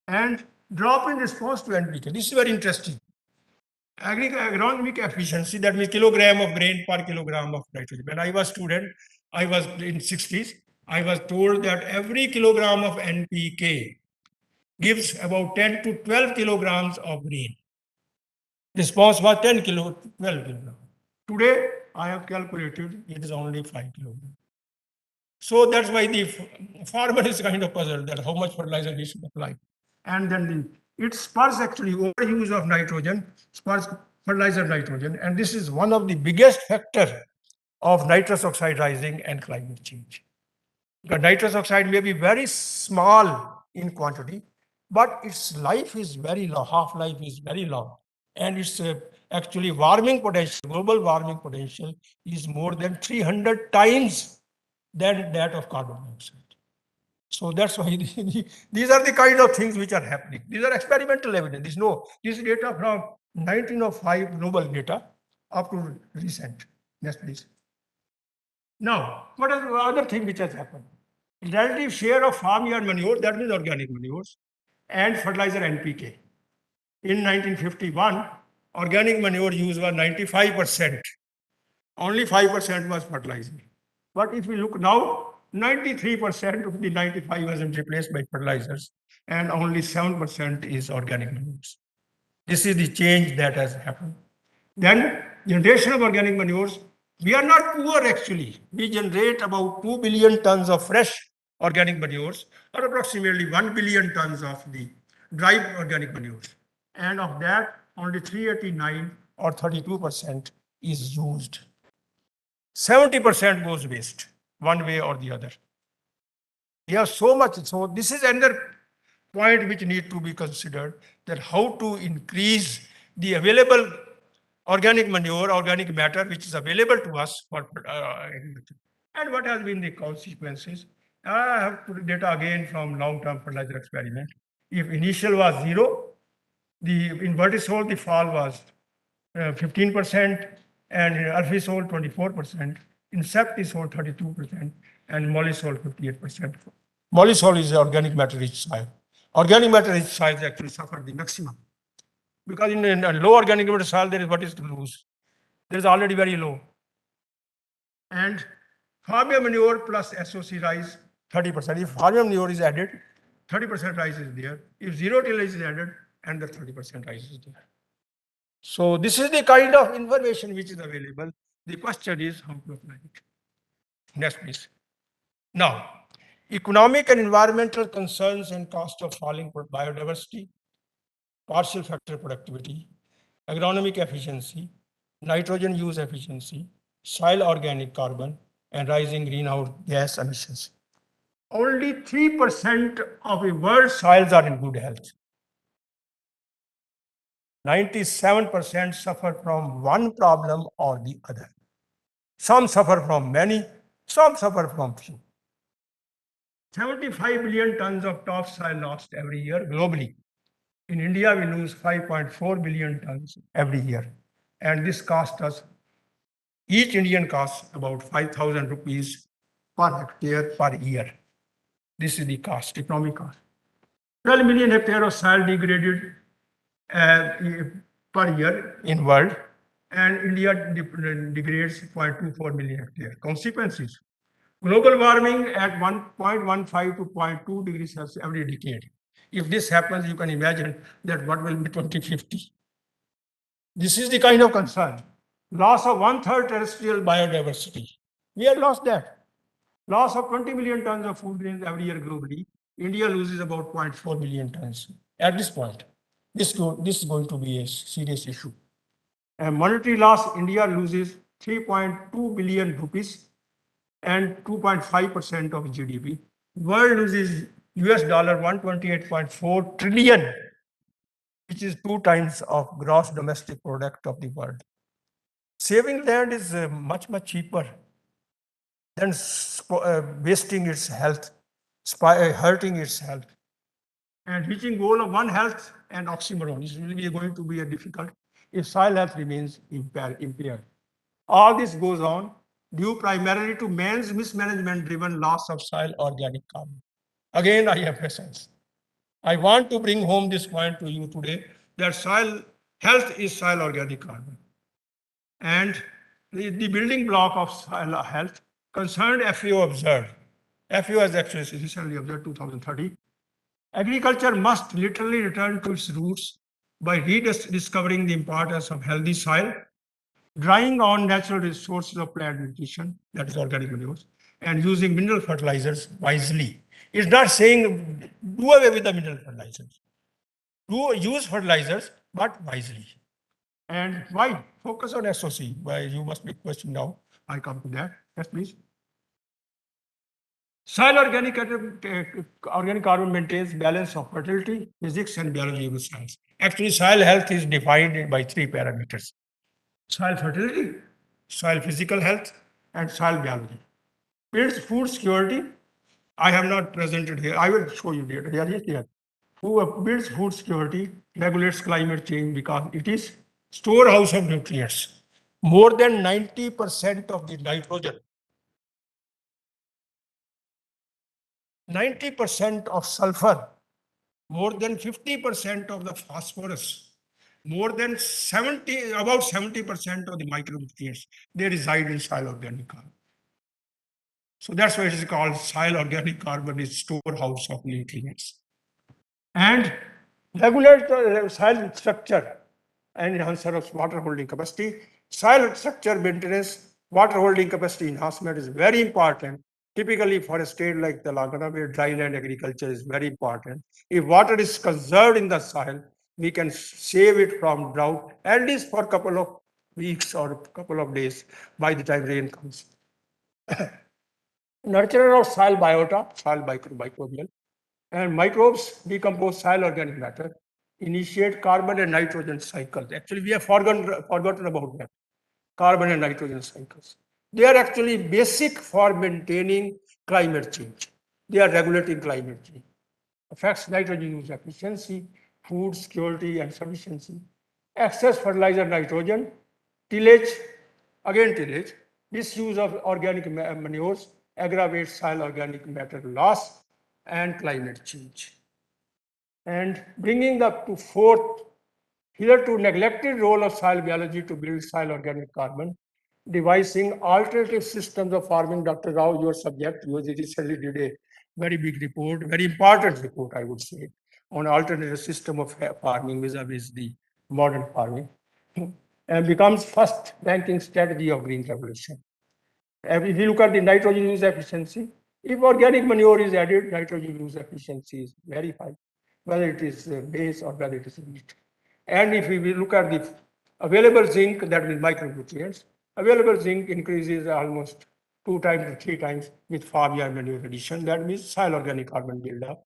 And drop in response to NPK. This is very interesting. Agronomic efficiency, that means kilogram of grain per kilogram of nitrogen. When I was student, I was in 60s, I was told that every kilogram of NPK gives about 10 to 12 kilograms of grain. Response was 10 kilo, 12 kilograms. Today, I have calculated it is only 5 kilograms. So that's why the farmer is kind of puzzled that how much fertilizer he should apply. And then it spurs actually overuse of nitrogen, spurs fertilizer nitrogen. And this is one of the biggest factor of nitrous oxide rising and climate change. The nitrous oxide may be very small in quantity, but its life is very long, half-life is very long. And its actually warming potential, global warming potential is more than 300 times than that of carbon dioxide. So that's why these are the kind of things which are happening. These are experimental evidence. This data from 1905 global data up to recent. Yes, please. Now, what is the other thing which has happened? Relative share of farmyard manure, that means organic manures, and fertilizer NPK. In 1951, organic manure use was 95%. Only 5% was fertilizer. But if we look now, 93% of the 95 has been replaced by fertilizers, and only 7% is organic manures. This is the change that has happened. Then, generation of organic manures, we are not poor actually. We generate about 2 billion tons of fresh organic manures, or approximately 1 billion tons of the dry organic manures. And of that, only 389 or 32% is used. 70% goes waste, one way or the other. We have so much. So this is another point which need to be considered, that how to increase the available organic manure, organic matter, which is available to us for agriculture. And what has been the consequences? I have put data again from long-term fertilizer experiment. If initial was 0, in vertisol, the fall was 15%, and in alphisol 24%, in septisol 32%, and mollisol 58%. Mollisol is organic matter rich soil. Organic matter rich soils actually suffer the maximum, because in a low organic matter soil there is what is to lose. There is already very low. And farmyard manure plus SOC rise 30%. If farmyard manure is added, 30% rise is there. If zero tillage is added, and the 30% rise is there. So this is the kind of information which is available. The question is how to apply it. Next, please. Now, economic and environmental concerns and cost of falling biodiversity, partial factor productivity, agronomic efficiency, nitrogen use efficiency, soil organic carbon, and rising greenhouse gas emissions. Only 3% of the world soils are in good health. 97% suffer from one problem or the other. Some suffer from many, some suffer from few. 75 billion tons of topsoil lost every year globally. In India, we lose 5.4 billion tons every year. And this costs us, each Indian costs about 5,000 rupees per hectare per year. This is the cost, economic cost. 12 million hectares of soil degraded per year in world, and India degrades 0.24 million hectares. Consequences: global warming at 1.15 to 0.2 degrees Celsius every decade. If this happens, you can imagine that what will be 2050. This is the kind of concern. Loss of 1/3 terrestrial biodiversity. We have lost that. Loss of 20 million tons of food grains every year globally. India loses about 0.4 million tons at this point. This is going to be a serious issue. And monetary loss, India loses 3.2 billion rupees and 2.5% of GDP. World loses US dollar 128.4 trillion, which is 2 times of gross domestic product of the world. Saving land is much, much cheaper than wasting its health, hurting its health. And reaching goal of one health and oxymoron is really going to be a difficult. if soil health remains impaired. All this goes on due primarily to man's mismanagement-driven loss of soil organic carbon. Again, I emphasize. I want to bring home this point to you today that soil health is soil organic carbon. And the building block of soil health concerned FAO observed. FAO has actually recently observed 2030. Agriculture must literally return to its roots by rediscovering the importance of healthy soil, drawing on natural resources of plant nutrition, that is organic manures, and using mineral fertilizers wisely. It's not saying do away with the mineral fertilizers. Do use fertilizers, but wisely. And why? Focus on SOC. Why you must be questioning now. I come to that. Yes, please. Soil organic carbon maintains balance of fertility, physics, and biology of science. Actually, soil health is defined by 3 parameters: soil fertility, soil physical health, and soil biology. Builds food security. I have not presented here. I will show you later. Here. Who builds food security, regulates climate change because it is storehouse of nutrients. More than 90% of the nitrogen, 90% of sulfur, more than 50% of the phosphorus, more than about 70% of the micronutrients, they reside in soil organic carbon. So that's why it is called soil organic carbon is storehouse of nutrients. And regulate the soil structure and enhancer of water holding capacity. Soil structure maintenance, water holding capacity enhancement is very important. Typically for a state like Telangana, where dryland agriculture is very important. If water is conserved in the soil, we can save it from drought, at least for a couple of weeks or a couple of days by the time rain comes. Nurturer of soil biota, soil microbial, and microbes decompose soil organic matter, initiate carbon and nitrogen cycles. Actually, we have forgotten about that. Carbon and nitrogen cycles. They are actually basic for maintaining climate change. They are regulating climate change. Affects nitrogen use efficiency, food security and sufficiency. Excess fertilizer nitrogen, tillage, again tillage, misuse of organic manures aggravates soil organic matter loss and climate change. And bringing up to fourth, hitherto neglected role of soil biology to build soil organic carbon, devising alternative systems of farming. Dr. Rao, your subject, you recently did a very big report, very important report, I would say, on alternative system of farming vis-a-vis the modern farming, and becomes first ranking strategy of green revolution. If you look at the nitrogen use efficiency, if organic manure is added, nitrogen use efficiency is very high, whether it is maize or whether it is wheat. And if we look at the available zinc, that means micronutrients, available zinc increases almost 2 times to 3 times with farmyard manure addition. That means soil organic carbon buildup.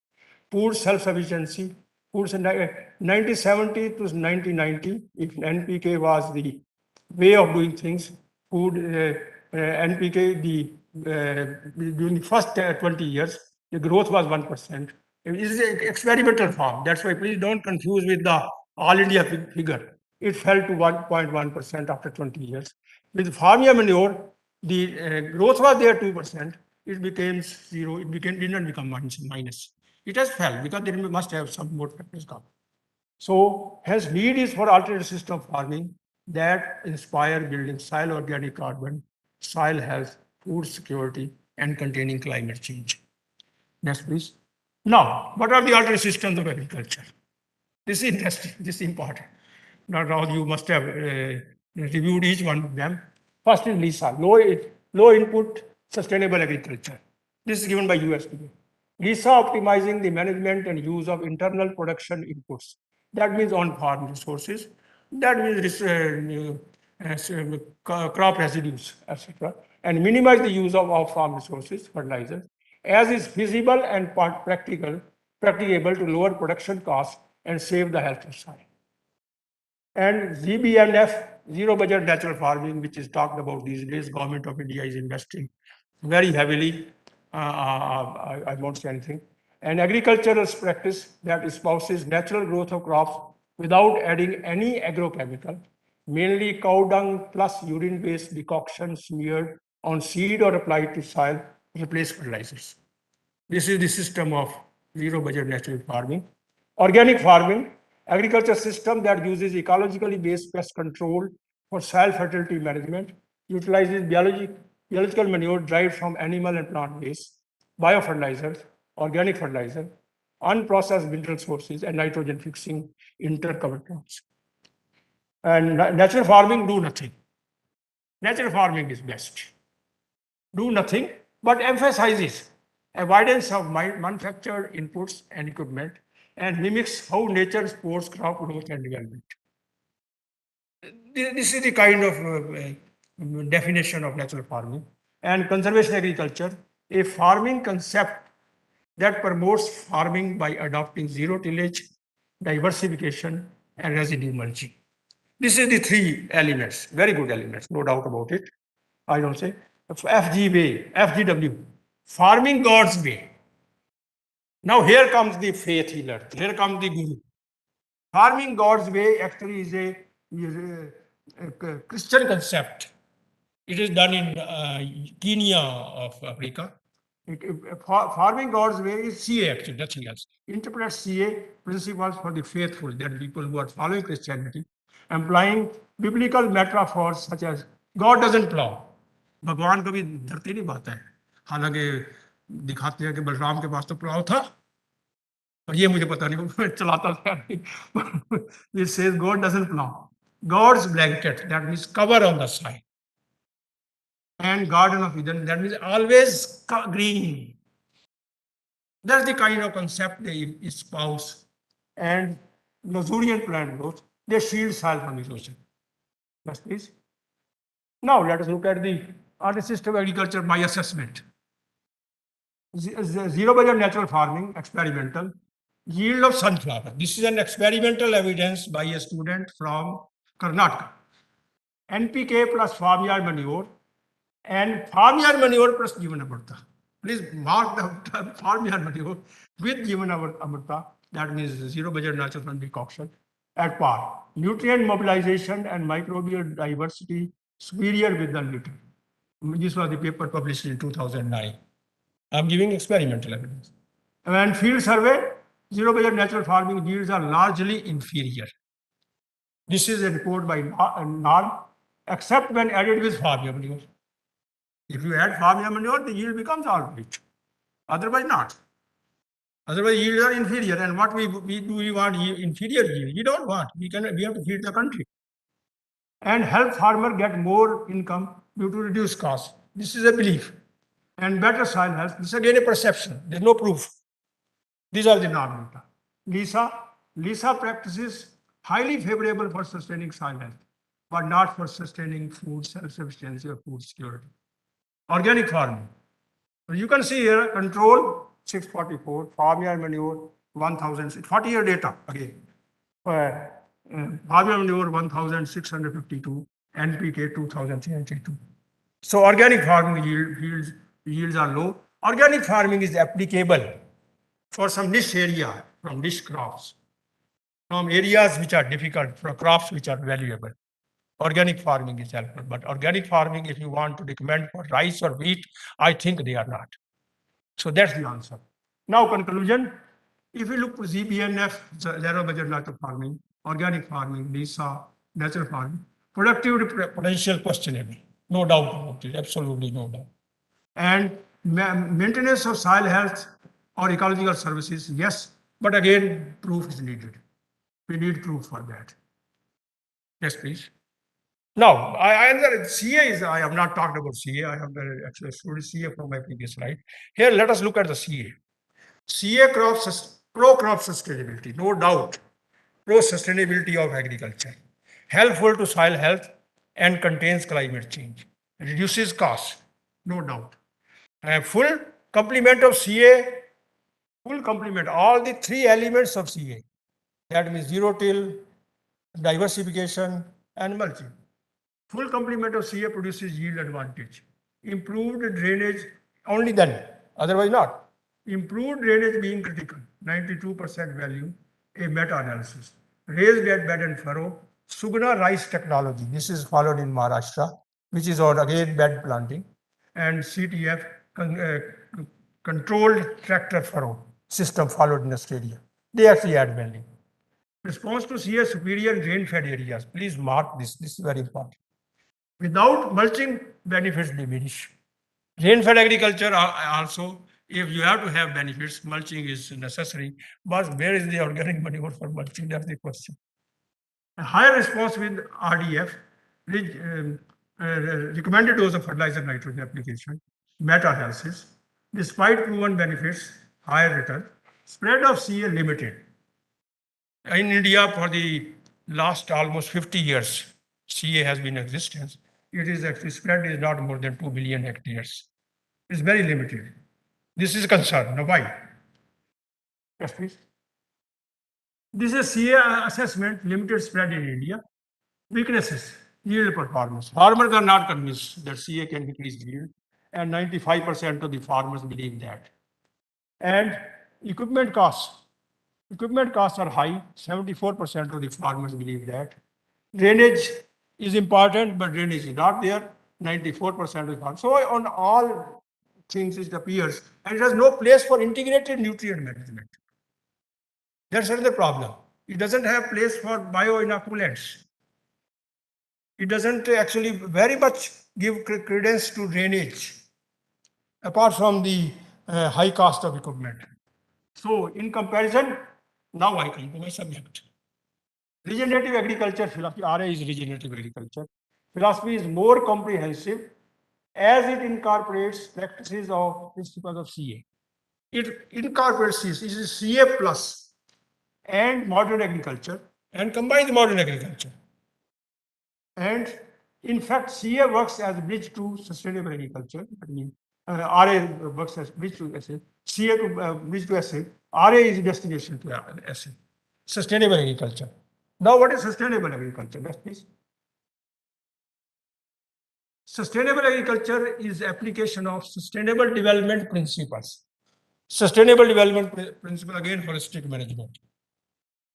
Food self-sufficiency, foods in 1970 to 1990, if NPK was the way of doing things, food NPK, during the first 20 years, the growth was 1%. It is an experimental farm. That's why please don't confuse with the all India figure. It fell to 1.1% after 20 years. With farmyard manure, the growth was there 2%. It became zero. Did not become minus. It has fell because they must have some more factors come. So hence need is for alternative system of farming that inspire building soil organic carbon, soil health, food security, and containing climate change. Next, please. Now, what are the alternative systems of agriculture? This is interesting. This is important. Not all you must have reviewed each one of them. First is LISA, low input sustainable agriculture. This is given by USDA. LISA optimizing the management and use of internal production inputs. That means on-farm resources. That means crop residues, etc. And minimize the use of off-farm resources, fertilizers, as is feasible and practicable to lower production costs and save the health of soil. And ZBNF, zero budget natural farming, which is talked about these days, government of India is investing very heavily. I won't say anything. And agricultural practice that espouses natural growth of crops without adding any agrochemical mainly cow dung plus urine-based decoction smeared on seed or applied to soil, replace fertilizers. This is the system of zero-budget natural farming. Organic farming, agriculture system that uses ecologically based pest control for soil fertility management, utilizes biological manure derived from animal and plant waste, biofertilizers, organic fertilizer, unprocessed mineral sources, and nitrogen fixing intercover crops. And natural farming, do nothing. Natural farming is best. Do nothing, but emphasizes avoidance of manufactured inputs and equipment and mimics how nature supports crop growth and development. This is the kind of definition of natural farming. And conservation agriculture, a farming concept that promotes farming by adopting zero tillage, diversification, and residue mulching. This is the three elements, very good elements, no doubt about it. I don't say FGW, farming God's way. Now here comes the faith healer. Here comes the guru. Farming God's way actually is a Christian concept. It is done in Kenya of Africa. Farming God's way is CA actually, nothing else. Interpret CA principles for the faithful, that people who are following Christianity, implying biblical metaphors such as God doesn't plow. भगवान कभी धरती नहीं बाता है, हालांकि दिखाते हैं कि बलराम के पास तो प्लाव था, और ये मुझे पता नहीं, मैं चलाता था. It says God doesn't plow. God's blanket, that means cover on the side. And Garden of Eden, that means always green. That's the kind of concept they espouse. And luxuriant plant growth, they shield soil from erosion. Yes, please. Now let us look at the art-assisted agriculture, my assessment. Zero-budget natural farming, experimental. Yield of sunflower. This is an experimental evidence by a student from Karnataka. NPK plus farmyard manure and farmyard manure plus Jivanamrita. Please mark the term farmyard manure with Jivanamrita. That means zero-budget natural farming decoction at par. Nutrient mobilization and microbial diversity superior with the litter. This was the paper published in 2009. I'm giving experimental evidence. And field survey, zero-budget natural farming yields are largely inferior. This is a report by NARM, except when added with farmyard manure. If you add farmyard manure, the yield becomes all right. Otherwise not. Otherwise yields are inferior. And what we want inferior yield? We don't want. We have to feed the country. And help farmer get more income due to reduced costs. This is a belief. And better soil health. This is again a perception. There's no proof. These are the normal. LISA practices highly favorable for sustaining soil health, but not for sustaining food self-sufficiency or food security. Organic farming. You can see here control 644, farmyard manure 1000, 40-year data again. Farmyard manure 1652, NPK 2302. So organic farming yields are low. Organic farming is applicable for some niche area, from niche crops, from areas which are difficult, for crops which are valuable. Organic farming is helpful, but organic farming, if you want to recommend for rice or wheat, I think they are not. So that's the answer. Now conclusion, if you look to ZBNF, zero-budget natural farming, organic farming, LISA, natural farming, productivity potential questionable, no doubt about it, absolutely no doubt. And maintenance of soil health or ecological services, yes, but again, proof is needed. We need proof for that. Yes, please. Now, I answer CA is, I have not talked about CA. I have actually studied CA from my previous slide. Here, let us look at the CA. CA pro-crop sustainability, no doubt. Pro-sustainability of agriculture. Helpful to soil health and contains climate change. Reduces costs, no doubt. Full complement of CA, full complement, all the three elements of CA. That means zero till, diversification, and mulching. Full complement of CA produces yield advantage. Improved drainage only then, otherwise not. Improved drainage being critical, 92% value, a meta-analysis. Raised bed and furrow, Sugna rice technology. This is followed in Maharashtra, which is on again bed planting, and CTF controlled tractor furrow system followed in Australia. They actually add blending. Response to CA superior rain-fed areas. Please mark this. This is very important. Without mulching, benefits diminish. Rain-fed agriculture also, if you have to have benefits, mulching is necessary. But where is the organic manure for mulching? That's the question. A higher response with RDF, recommended dose of fertilizer nitrogen application, meta-analysis, despite proven benefits, higher return, spread of CA limited. In India, for the last almost 50 years, CA has been in existence. It is actually spread is not more than 2 billion hectares. It's very limited. This is a concern. Now, why? Yes, please. This is CA assessment, limited spread in India. Weaknesses, yield performance. Farmers are not convinced that CA can increase yield, and 95% of the farmers believe that. And equipment costs. Equipment costs are high. 74% of the farmers believe that. Drainage is important, but drainage is not there. 94% of the farmers. So on all things it appears, and it has no place for integrated nutrient management. That's another problem. It doesn't have place for bioinoculants. It doesn't actually very much give credence to drainage, apart from the high cost of equipment. So in comparison, now I come to my subject. Regenerative agriculture philosophy, RA is regenerative agriculture. Philosophy is more comprehensive as it incorporates practices of principles of CA. It incorporates this. It is CA plus and modern agriculture and combines modern agriculture. And in fact, CA works as a bridge to sustainable agriculture. I mean, RA works as bridge to SA. CA to bridge to SA. RA is destination to SA. Sustainable agriculture. Now, what is sustainable agriculture? Next, please. Sustainable agriculture is application of sustainable development principles. Sustainable development principle, again, holistic management.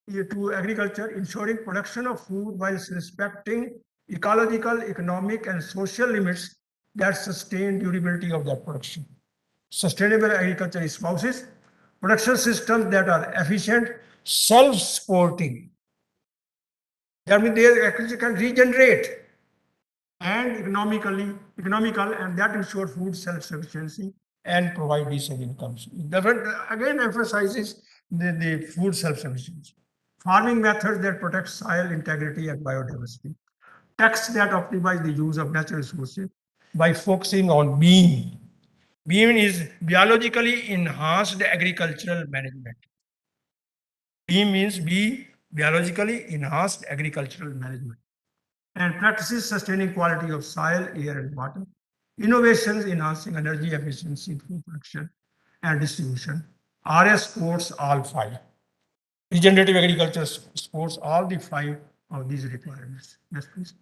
To agriculture, ensuring production of food while respecting ecological, economic, and social limits that sustain durability of that production. Sustainable agriculture espouses production systems that are efficient, self-supporting. That means they actually can regenerate and economical, and that ensure food self-sufficiency and provide decent incomes. Again, emphasizes the food self-sufficiency. Farming methods that protect soil integrity and biodiversity. Texts that optimize the use of natural resources by focusing on BEAM. BEAM is biologically enhanced agricultural management. BEAM means biologically enhanced agricultural management. And practices sustaining quality of soil, air, and water. Innovations enhancing energy efficiency, food production, and distribution. RS supports all five. Regenerative agriculture supports all the five of these requirements. Yes, please.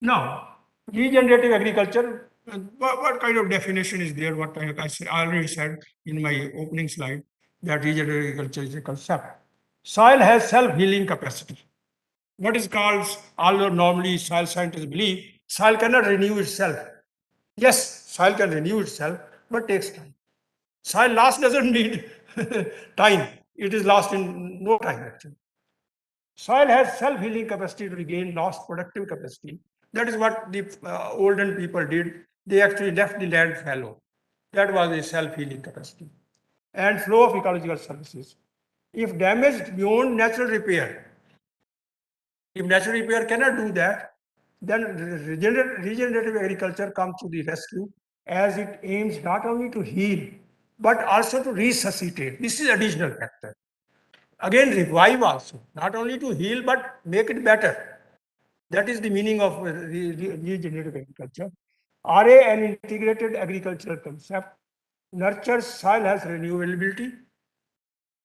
Now, regenerative agriculture, what kind of definition is there? What I already said in my opening slide, that regenerative agriculture is a concept. Soil has self-healing capacity. What is called, although normally soil scientists believe, soil cannot renew itself. Yes, soil can renew itself, but takes time. Soil loss doesn't need time. It is lost in no time, actually. Soil has self-healing capacity to regain lost productive capacity. That is what the olden people did. They actually left the land fallow. That was a self-healing capacity. And flow of ecological services. If damaged beyond natural repair, if natural repair cannot do that, then regenerative agriculture comes to the rescue, as it aims not only to heal, but also to resuscitate. This is additional factor. Again, revive also, not only to heal, but make it better. That is the meaning of regenerative agriculture. RA, an integrated agricultural concept, nurtures soil health renewability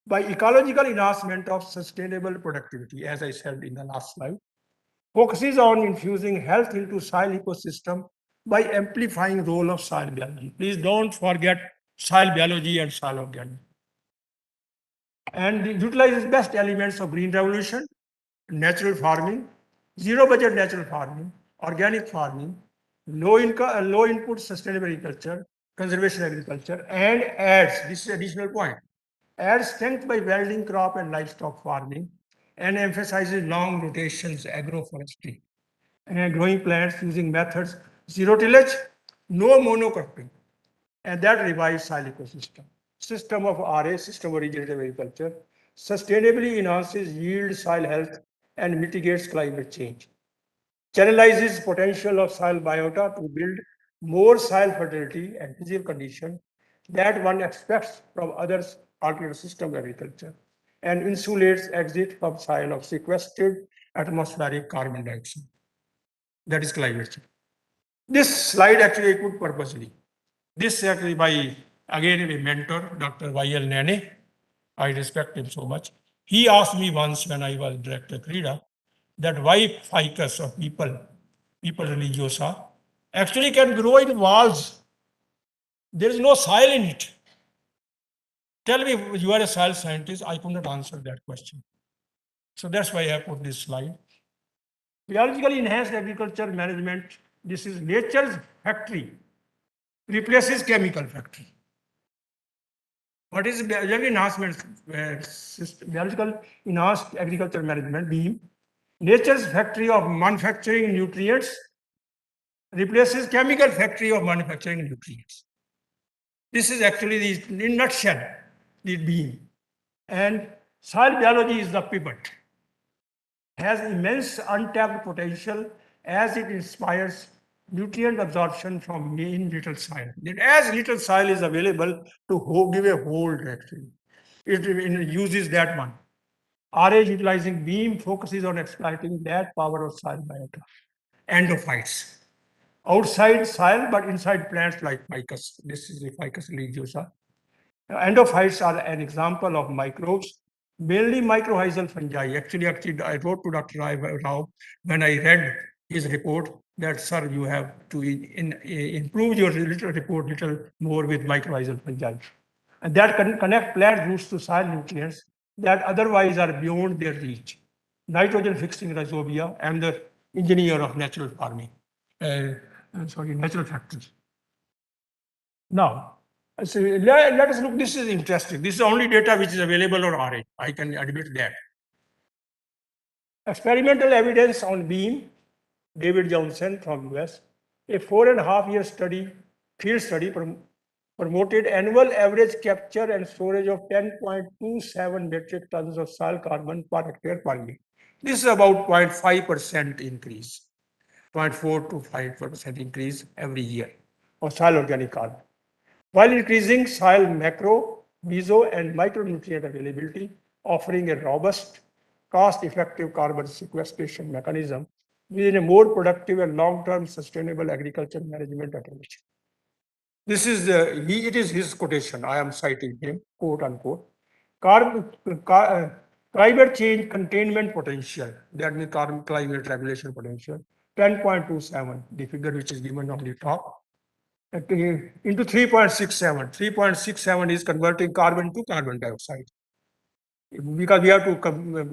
by ecological enhancement of sustainable productivity, as I said in the last slide. Focuses on infusing health into soil ecosystem by amplifying role of soil biology. Please don't forget soil biology and soil organic. And utilizes best elements of green revolution natural farming, zero budget natural farming, organic farming, low income, low input sustainable agriculture, conservation agriculture, and adds, this is additional point, adds strength by welding crop and livestock farming, and emphasizes long rotations agroforestry, and growing plants using methods zero tillage, no monocropping, and that revives soil ecosystem. System of RA, system of regenerative agriculture, sustainably enhances yield, soil health, and mitigates climate change. Channelizes potential of soil biota to build more soil fertility and physical condition that one expects from others alternative system of agriculture, and insulates exit from soil of sequestered atmospheric carbon dioxide. That is climate change. This slide actually I put purposely. This actually by, again, a mentor, Dr. Y.L. Nene. I respect him so much. He asked me once when I was director Krida, that why ficus or people religiosa, actually can grow in walls. There is no soil in it. Tell me, you are a soil scientist, I could not answer that question. So that's why I put this slide. Biologically enhanced agriculture management, this is nature's factory, replaces chemical factory. What is biological enhancement? Biological enhanced agriculture management, BEAM, nature's factory of manufacturing nutrients replaces chemical factory of manufacturing nutrients. This is actually the, in nutshell, the BEAM. And soil biology is the pivot. Has immense untapped potential as it inspires nutrient absorption from in little soil. As little soil is available to give a hold, actually, it uses that one. RA utilizing BEAM focuses on exploiting that power of soil biota. Endophytes. Outside soil, but inside plants like ficus. This is the ficus religiosa. Endophytes are an example of microbes, mainly mycorrhizal fungi. Actually, I wrote to Dr. Rao when I read his report that, sir, you have to improve your little report little more with mycorrhizal fungi. And that can connect plant roots to soil nutrients that otherwise are beyond their reach. Nitrogen fixing rhizobia. I'm the engineer of natural farming. Natural factors. Now, so let us look, this is interesting. This is the only data which is available on RA. I can admit that. Experimental evidence on BEAM, David Johnson from US, a 4.5-year study, field study promoted annual average capture and storage of 10.27 metric tons of soil carbon per hectare per year. This is about 0.5% increase, 0.4 to 5% increase every year of soil organic carbon, while increasing soil macro, meso, and micronutrient availability, offering a robust, cost-effective carbon sequestration mechanism within a more productive and long-term sustainable agriculture management approach. This is it is his quotation. I am citing him, quote unquote. Climate change containment potential, that means climate regulation potential, 10.27, the figure which is given on the top, into 3.67. 3.67 is converting carbon to carbon dioxide. Because we have to,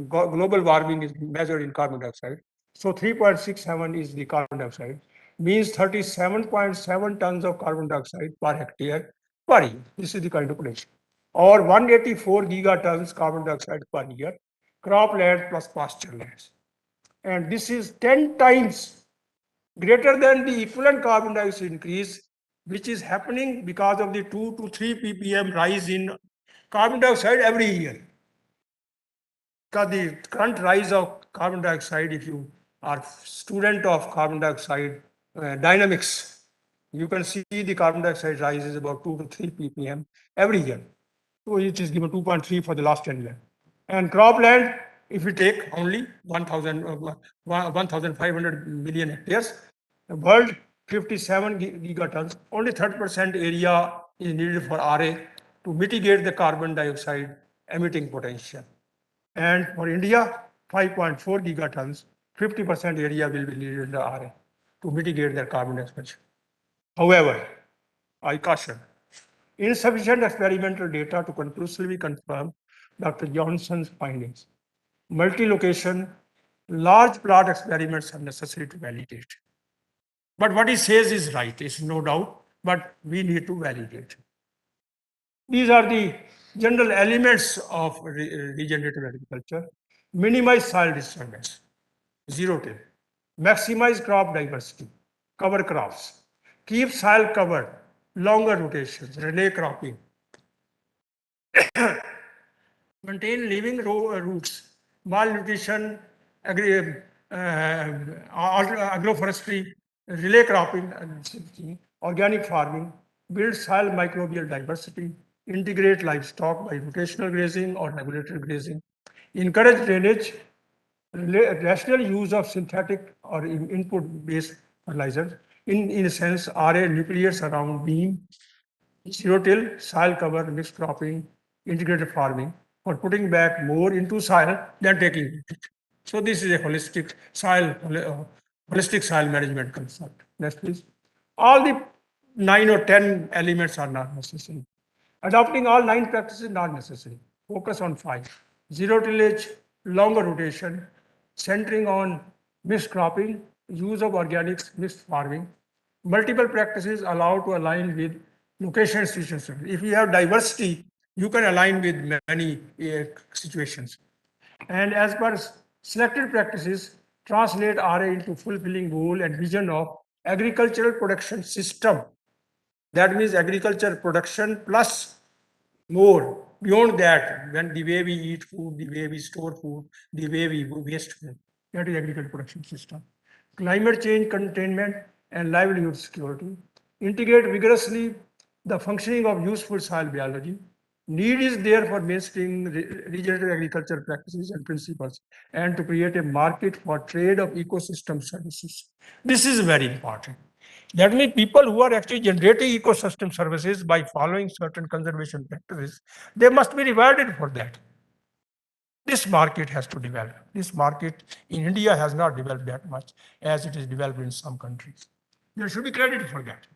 global warming is measured in carbon dioxide. So 3.67 is the carbon dioxide, means 37.7 tons of carbon dioxide per hectare per year. This is the kind of potential. Or 184 gigatons carbon dioxide per year, cropland plus pasture lands. And this is 10 times greater than the equivalent carbon dioxide increase, which is happening because of the 2 to 3 ppm rise in carbon dioxide every year. Because the current rise of carbon dioxide, if you are student of carbon dioxide dynamics, you can see the carbon dioxide rise is about 2 to 3 ppm every year. So it is given 2.3 for the last 10 years. And cropland, if we take only 1,500 million hectares, the world 57 gigatons, only 30% area is needed for RA to mitigate the carbon dioxide emitting potential. And for India, 5.4 gigatons, 50% area will be needed in the RA to mitigate their carbon expansion. However, I caution, insufficient experimental data to conclusively confirm Dr. Johnson's findings. Multi-location large plot experiments are necessary to validate. But what he says is right, it's no doubt, but we need to validate. These are the general elements of regenerative agriculture. Minimize soil disturbance, zero till. Maximize crop diversity, cover crops. Keep soil covered, longer rotations, relay cropping. Maintain living roots, malnutrition, agroforestry, relay cropping, organic farming, build soil microbial diversity, integrate livestock by rotational grazing or regulated grazing, encourage drainage, rational use of synthetic or input-based fertilizers. In a sense, RA nucleus around beam, zero-till, soil cover, mixed cropping, integrated farming, for putting back more into soil than taking it. So this is a holistic soil management concept. Next, please. All the 9 or 10 elements are not necessary. Adopting all 9 practices is not necessary. Focus on 5. Zero tillage, longer rotation, centering on mixed cropping, use of organics, mixed farming. Multiple practices allowed to align with location situations. If you have diversity, you can align with many situations. And as per selected practices, translate RA into fulfilling goal and vision of agricultural production system. That means agriculture production plus more. Beyond that, when the way we eat food, the way we store food, the way we waste food, that is agriculture production system. Climate change containment and livelihood security. Integrate vigorously the functioning of useful soil biology. Need is there for mainstream regenerative agriculture practices and principles, and to create a market for trade of ecosystem services. This is very important. That means people who are actually generating ecosystem services by following certain conservation practices, they must be rewarded for that. This market has to develop. This market in India has not developed that much as it is developed in some countries. There should be credit for that.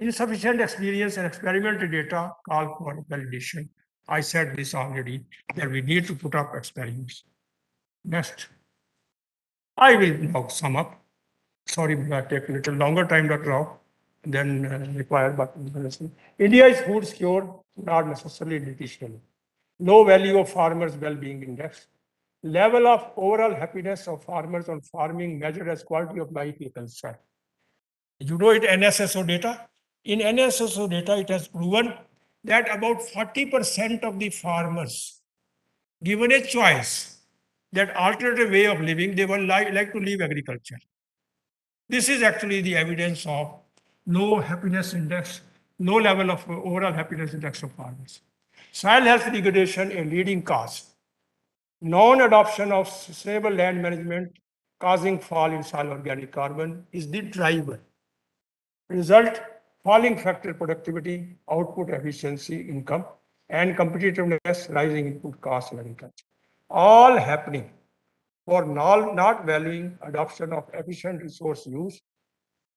Insufficient experience and experimental data call for validation. I said this already, that we need to put up experiments. Next. I will now sum up. Sorry, I take a little longer time, Dr. Rao, than required, but India is food secure, not necessarily nutritional. Low value of farmers' well-being index. Level of overall happiness of farmers on farming measured as quality of life is concerned. You know it, NSSO data. In NSSO data, it has proven that about 40% of the farmers, given a choice, that alternative way of living, they would like to leave agriculture. This is actually the evidence of low happiness index, low level of overall happiness index of farmers. Soil health degradation, a leading cause. Non-adoption of sustainable land management causing fall in soil organic carbon is the driver. Result, falling factor productivity, output efficiency, income, and competitiveness, rising input costs in agriculture. All happening for not valuing adoption of efficient resource use,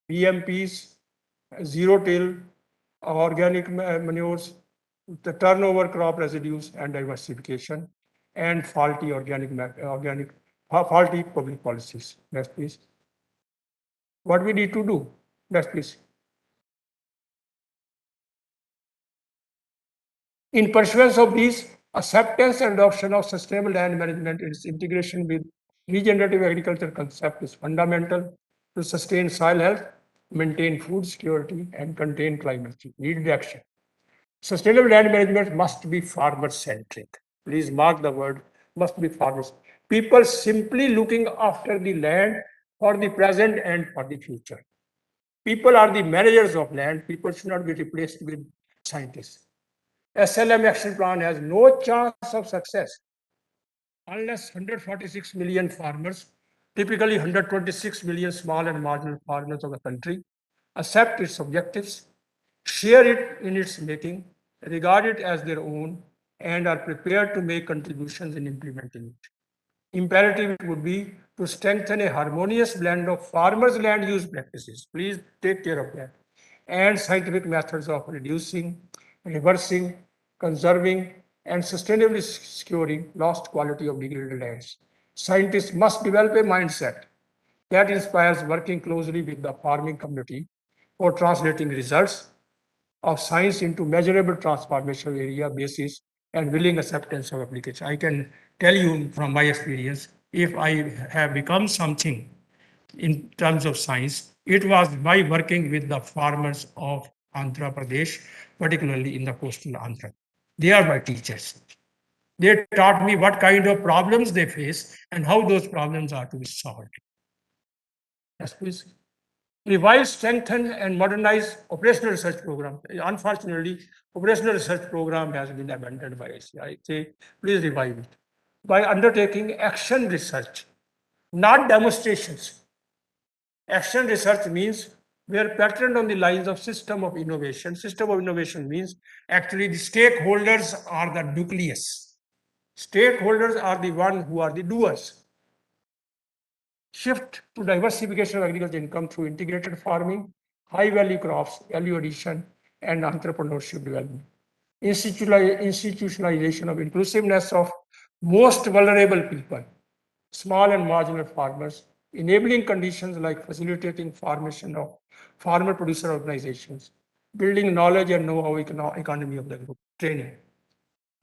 PMPs, zero-till, organic manures, the turnover crop residues and diversification, and faulty faulty public policies. Next, please. What we need to do? Next, please. In pursuance of these, acceptance and adoption of sustainable land management and its integration with regenerative agriculture concept is fundamental to sustain soil health, maintain food security, and contain climate change. Needed action. Sustainable land management must be farmer-centric. Please mark the word, must be farmers. People simply looking after the land for the present and for the future. People are the managers of land. People should not be replaced with scientists. SLM action plan has no chance of success unless 146 million farmers, typically 126 million small and marginal farmers of the country, accept its objectives, share it in its making, regard it as their own, and are prepared to make contributions in implementing it. Imperative would be to strengthen a harmonious blend of farmers' land use practices. Please take care of that. And scientific methods of reducing, reversing, conserving, and sustainably securing lost quality of degraded lands. Scientists must develop a mindset that inspires working closely with the farming community for translating results of science into measurable transformation area basis and willing acceptance of application. I can tell you from my experience, if I have become something in terms of science, it was by working with the farmers of Andhra Pradesh, particularly in the coastal Andhra. They are my teachers. They taught me what kind of problems they face and how those problems are to be solved. Yes, please. Revive, strengthen, and modernize operational research program. Unfortunately, operational research program has been abandoned by us. I say, please revive it by undertaking action research, not demonstrations. Action research means we are patterned on the lines of system of innovation. System of innovation means actually the stakeholders are the nucleus. Stakeholders are the one who are the doers. Shift to diversification of agriculture income through integrated farming, high value crops, value addition, and entrepreneurship development. Institutionalization of inclusiveness of most vulnerable people, small and marginal farmers, enabling conditions like facilitating formation of farmer producer organizations, building knowledge and know-how economy of the group, training.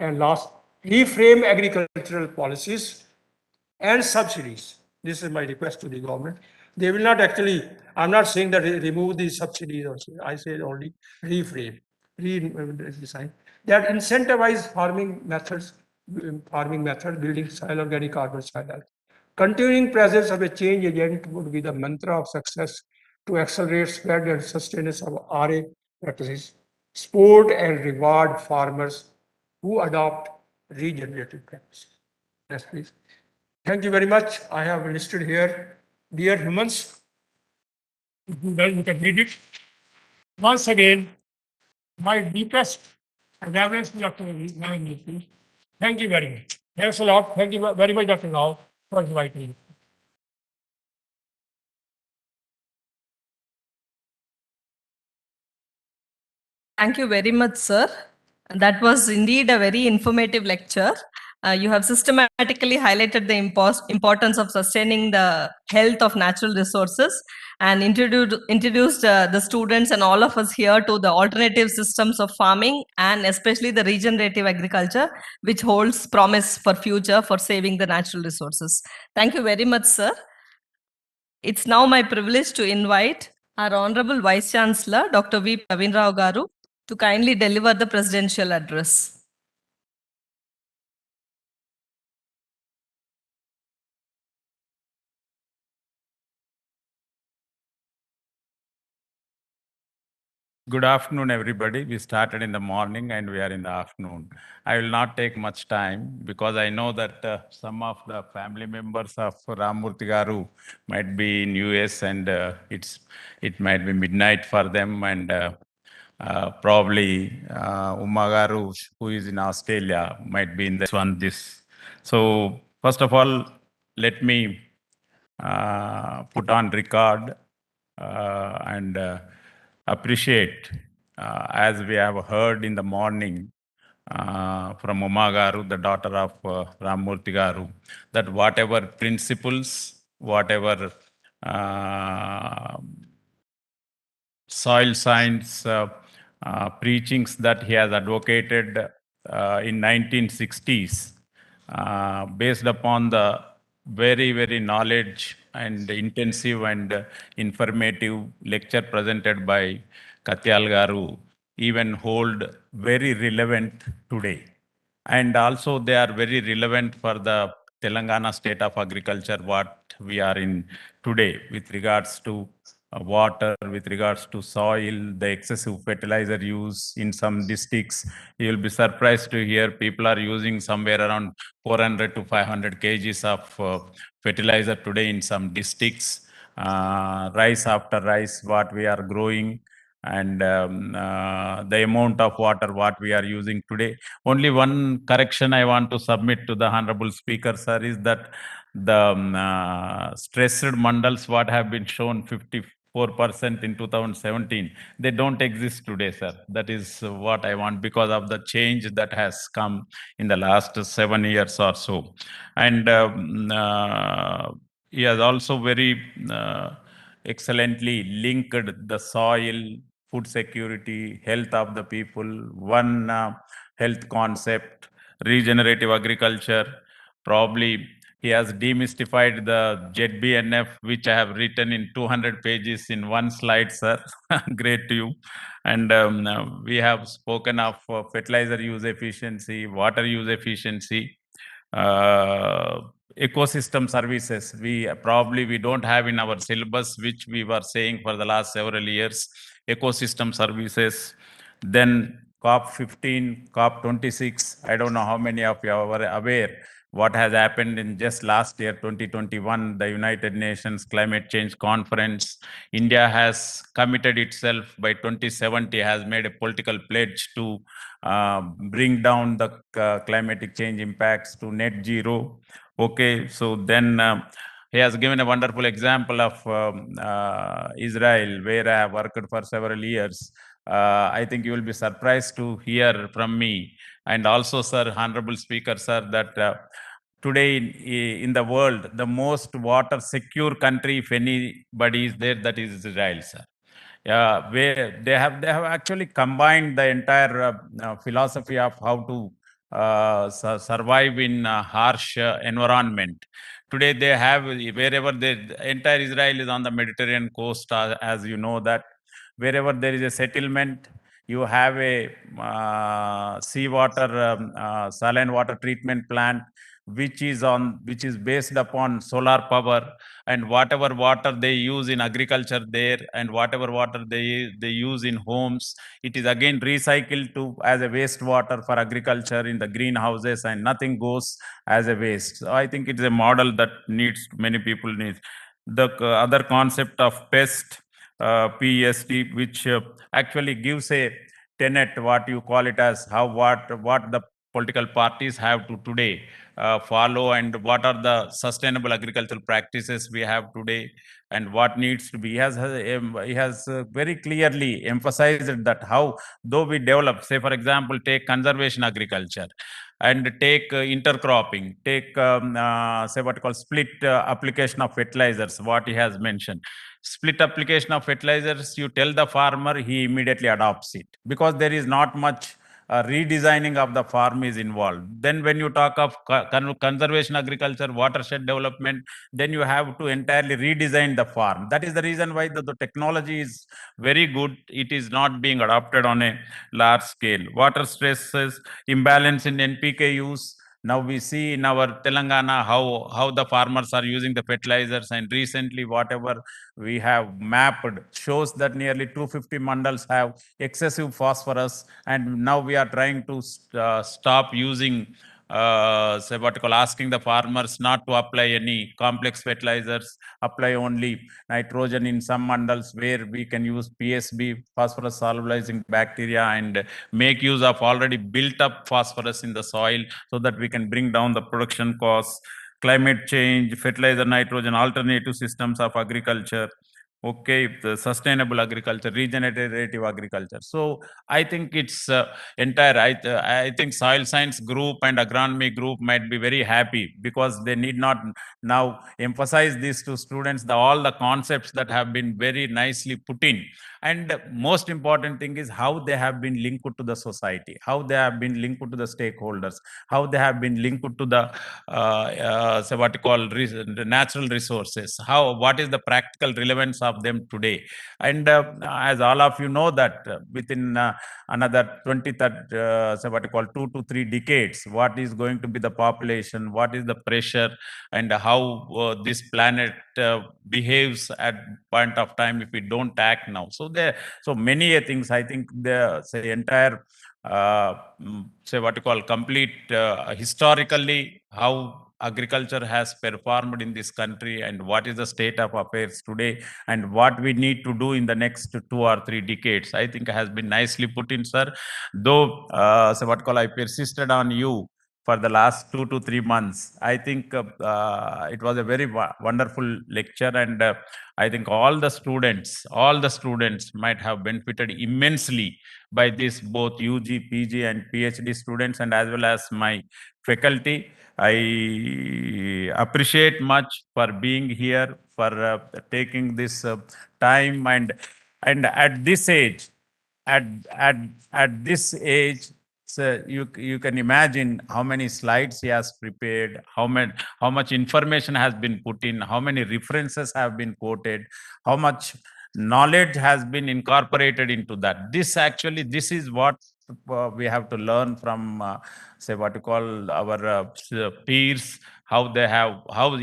And last, reframe agricultural policies and subsidies. This is my request to the government. They will not actually, I'm not saying that remove the subsidies, or I say only reframe, redesign, that incentivize farming methods, building soil organic carbon soil health. Continuing presence of a change agent would be the mantra of success to accelerate spread and sustenance of RA practices, support and reward farmers who adopt regenerative practices. Yes, please. Thank you very much. I have listed here, dear humans, you can read it. Once again, my deepest reverence to Dr. Ramamoorthy. Thank you very much. Thanks a lot. Thank you very much, Dr. Rao, for inviting me.
Thank you very much, sir. That was indeed a very informative lecture. You have systematically highlighted the importance of sustaining the health of natural resources and introduced the students and all of us here to the alternative systems of farming and especially the regenerative agriculture, which holds promise for future for saving the natural resources. Thank you very much, sir. It's now my privilege to invite our Honorable Vice Chancellor, Dr. V. Praveen Rao Garu, to kindly deliver the presidential address.
Good afternoon, everybody. We started in the morning and we are in the afternoon. I will not take much time because I know that some of the family members of Ramamoorthy Garu might be in US and it might be midnight for them, and probably Uma Garu, who is in Australia, might be in this one. So first of all, let me put on record and appreciate, as we have heard in the morning from Uma Garu, the daughter of Ramamoorthy Garu, that whatever principles, whatever soil science preachings that he has advocated in 1960s, based upon the very, very knowledge and intensive and informative lecture presented by Katyal Garu, even hold very relevant today. And also they are very relevant for the Telangana state of agriculture, what we are in today with regards to water, with regards to soil, the excessive fertilizer use in some districts. You will be surprised to hear people are using somewhere around 400 to 500 kgs of fertilizer today in some districts. Rice after rice, what we are growing, and the amount of water what we are using today. Only one correction I want to submit to the Honorable Speaker, sir, is that the stressed mandals what have been shown, 4% in 2017. They don't exist today, sir. That is what I want because of the change that has come in the last 7 years or so. And he has also very excellently linked the soil, food security, health of the people, one health concept, regenerative agriculture. Probably he has demystified the ZBNF, which I have written in 200 pages in one slide, sir. Great to you. And we have spoken of fertilizer use efficiency, water use efficiency, ecosystem services. We don't have in our syllabus, which we were saying for the last several years, ecosystem services. Then COP15, COP26, I don't know how many of you are aware what has happened in just last year, 2021, the United Nations Climate Change Conference. India has committed itself by 2070, has made a political pledge to bring down the climatic change impacts to net zero. Okay, so then he has given a wonderful example of Israel, where I have worked for several years. I think you will be surprised to hear from me, and also, sir, honorable speaker, sir, that today in the world, the most water secure country, if anybody is there, that is Israel, sir. Yeah, where they have actually combined the entire philosophy of how to survive in harsh environment. Today they have, wherever the entire Israel is on the Mediterranean coast, as you know, that wherever there is a settlement, you have a seawater saline water treatment plant, which is based upon solar power, and whatever water they use in agriculture there and whatever water they use in homes, it is again recycled to as a wastewater for agriculture in the greenhouses, and nothing goes as a waste. So I think it is a model that many people need. The other concept of PEST, PEST, which actually gives a tenet, what you call it as, what the political parties have to today follow, and what are the sustainable agricultural practices we have today, and what needs to be. He has very clearly emphasized that how, though we develop, say for example, take conservation agriculture and take intercropping, take say what you call split application of fertilizers, what he has mentioned. Split application of fertilizers, you tell the farmer, he immediately adopts it, because there is not much redesigning of the farm is involved. Then when you talk of conservation agriculture, watershed development, then you have to entirely redesign the farm. That is the reason why the technology is very good. It is not being adopted on a large scale. Water stresses, imbalance in NPK use. Now we see in our Telangana how the farmers are using the fertilizers, and recently whatever we have mapped shows that nearly 250 mandals have excessive phosphorus, and now we are trying to stop using say what you call, asking the farmers not to apply any complex fertilizers, apply only nitrogen in some mandals, where we can use PSB, phosphorus solubilizing bacteria, and make use of already built up phosphorus in the soil, so that we can bring down the production costs. Climate change, fertilizer, nitrogen, alternative systems of agriculture. Okay, the sustainable agriculture, regenerative agriculture. So I think it's entire. I think soil science group and agronomy group might be very happy, because they need not now emphasize this to students, all the concepts that have been very nicely put in. And most important thing is how they have been linked to the society, how they have been linked to the stakeholders, how they have been linked to the say what you call the natural resources, what is the practical relevance of them today. And as all of you know that within another 20, say what you call 2 to 3 decades, what is going to be the population, what is the pressure, and how this planet behaves at point of time if we don't act now. So many things. I think the entire say what you call complete historically how agriculture has performed in this country, and what is the state of affairs today, and what we need to do in the next 2 or 3 decades, I think has been nicely put in, sir. Though say what you call, I persisted on you for the last 2 to 3 months. I think it was a very wonderful lecture, and I think all the students might have benefited immensely by this, both UG, PG, and PhD students, and as well as my faculty. I appreciate much for being here, for taking this time, and at this age, at this age, so you can imagine how many slides he has prepared, how much information has been put in, how many references have been quoted, how much knowledge has been incorporated into that. This is what we have to learn from, say, what you call our peers, how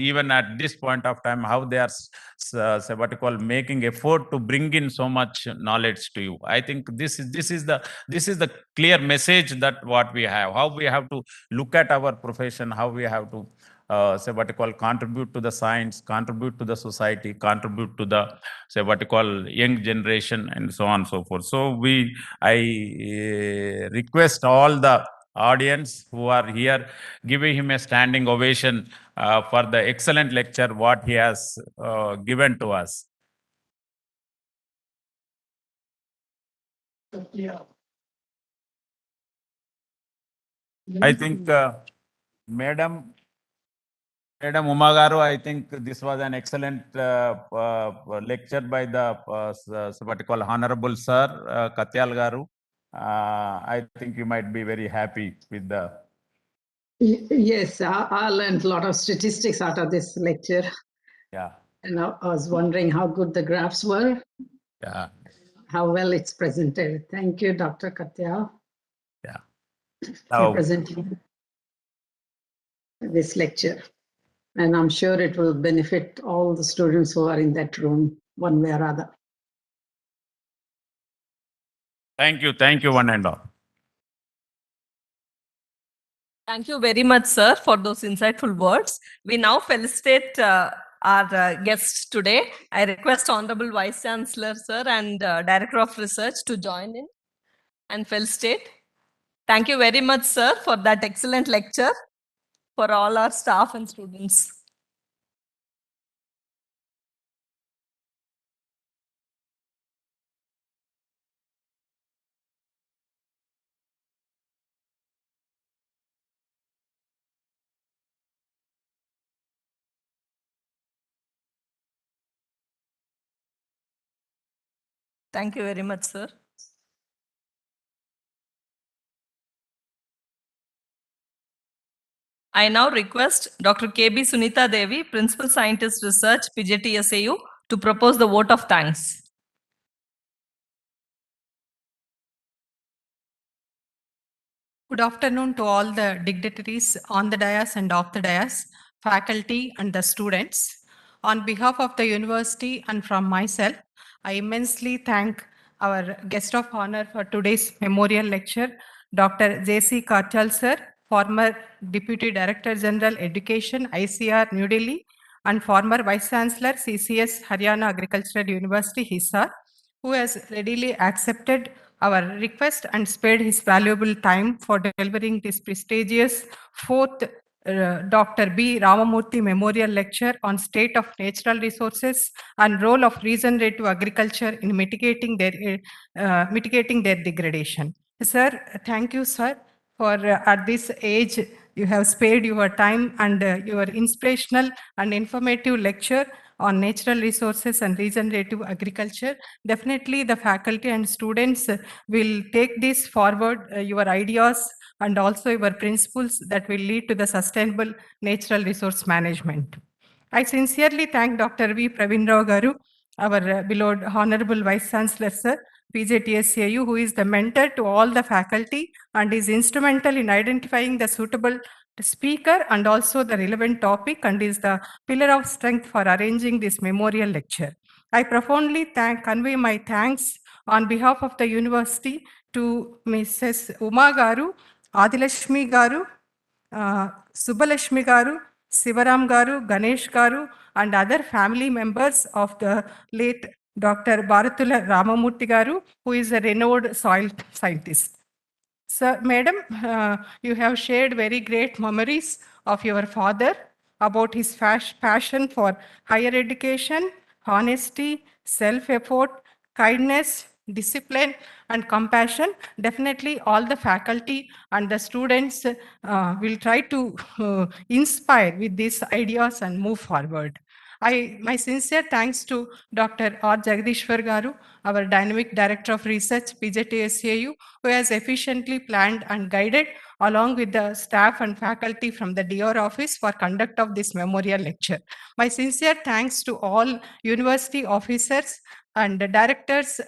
even at this point of time, how they are, say, what you call, making effort to bring in so much knowledge to you. I think this is the clear message that what we have, how we have to look at our profession, how we have to say, what you call, contribute to the science, contribute to the society, contribute to the, say, what you call, young generation, and so on and so forth. So I request all the audience who are here, giving him a standing ovation for the excellent lecture what he has given to us. I think Madam Uma Garu, I think this was an excellent lecture by the what you call, Honorable Sir Katyal Garu. I think you might be very happy with the.
Yes, I learned a lot of statistics out of this lecture.
Yeah.
And I was wondering how good the graphs were,
Yeah.
how well it's presented. Thank you, Dr. Katyal,
Yeah.
for
Now,
presenting this lecture. And I'm sure it will benefit all the students who are in that room one way or other.
thank you, one and all.
Thank you very much, sir, for those insightful words. We now felicitate our guests today. I request Honorable Vice Chancellor, sir, and Director of Research to join in and felicitate. Thank you very much, sir, for that excellent lecture for all our staff and students. Thank you very much, sir. I now request Dr. K.B. Sunita Devi, Principal Scientist Research, PJTSAU, to propose the vote of thanks.
Good afternoon to all the dignitaries on the dais and off the dais, faculty and the students. On behalf of the university and from myself, I immensely thank our guest of honor for today's memorial lecture, Dr. J.C. Katyal sir, former Deputy Director General Education, ICR, New Delhi, and former Vice Chancellor, CCS, Haryana Agricultural University, Hisar, who has readily accepted our request and spared his valuable time for delivering this prestigious fourth Dr. B. Ramamoorthy Memorial Lecture on State of Natural Resources and Role of Regenerative Agriculture in mitigating their degradation. Sir, thank you, sir, for at this age you have spared your time and your inspirational and informative lecture on natural resources and regenerative agriculture. Definitely the faculty and students will take this forward, your ideas and also your principles that will lead to the sustainable natural resource management. I sincerely thank Dr. V. Praveen Rao Garu, our beloved Honorable Vice Chancellor, sir, PJTSAU, who is the mentor to all the faculty and is instrumental in identifying the suitable speaker and also the relevant topic and is the pillar of strength for arranging this memorial lecture. I profoundly convey my thanks on behalf of the university to Mrs. Uma Garu, Adilashmi Garu, Subbalashmi Garu, Sivaram Garu, Ganesh Garu, and other family members of the late Dr. Bharatula Ramamoorthy Garu, who is a renowned soil scientist. Sir, madam, you have shared very great memories of your father about his passion for higher education, honesty, self-effort, kindness, discipline, and compassion. Definitely all the faculty and the students will try to inspire with these ideas and move forward. My sincere thanks to Dr. R. Jagadishwar Garu, our Dynamic Director of Research, PJTSAU, who has efficiently planned and guided along with the staff and faculty from the DR office for conduct of this memorial lecture. My sincere thanks to all university officers and the directors,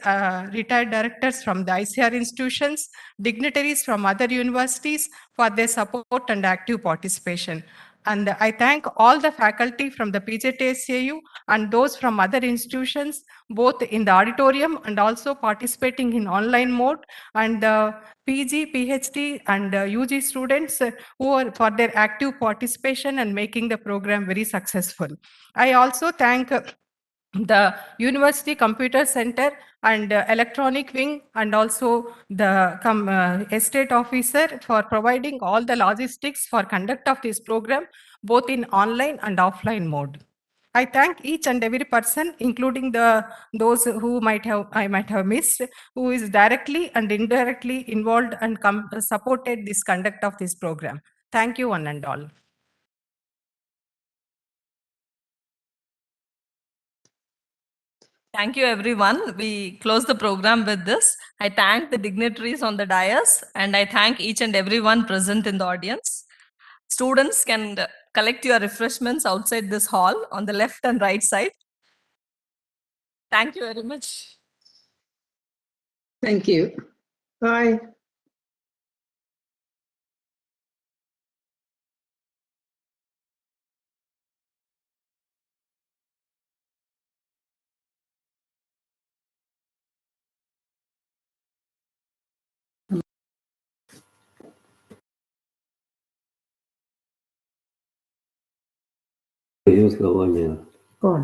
retired directors from the ICR institutions, dignitaries from other universities for their support and active participation. And I thank all the faculty from the PJTSAU and those from other institutions, both in the auditorium and also participating in online mode, and the PG, PhD, and UG students who are for their active participation and making the program very successful. I also thank the University Computer Center and electronic wing, and also the estate officer for providing all the logistics for conduct of this program, both in online and offline mode. I thank each and every person, including those who I might have missed, who is directly and indirectly involved and supported this conduct of this program. Thank you, one and all.
Thank you, everyone. We close the program with this. I thank the dignitaries on the dais, and I thank each and everyone present in the audience. Students can collect your refreshments outside this hall on the left and right side. Thank you very much.
Thank you. Bye.
Use का हुआ मेरा
कौन?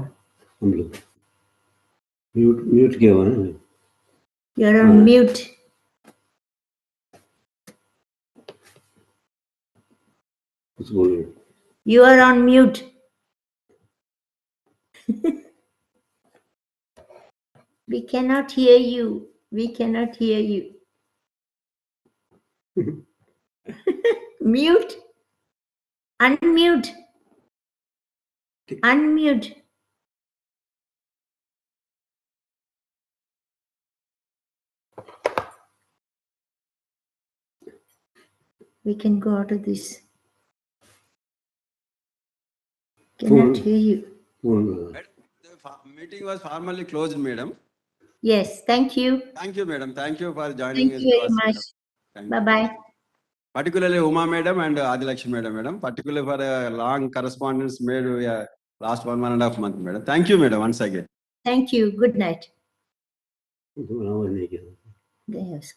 हम लोग mute mute किया हुआ है
You are on mute.
कुछ बोल रहे
You are on mute. We cannot hear you. We cannot hear you. Mute. Unmute. Unmute. We can go out of this. Cannot hear you.
The
meeting was formally closed, madam.
Yes, thank you.
Thank you, madam. Thank you for joining
Thank you very much. Bye-bye.
Particularly Uma madam and Adilakshmi madam, particularly for a long correspondence made last 1.5 months, madam. Thank you, madam, once again.
Thank you. Good night.
नहीं किया
Yes.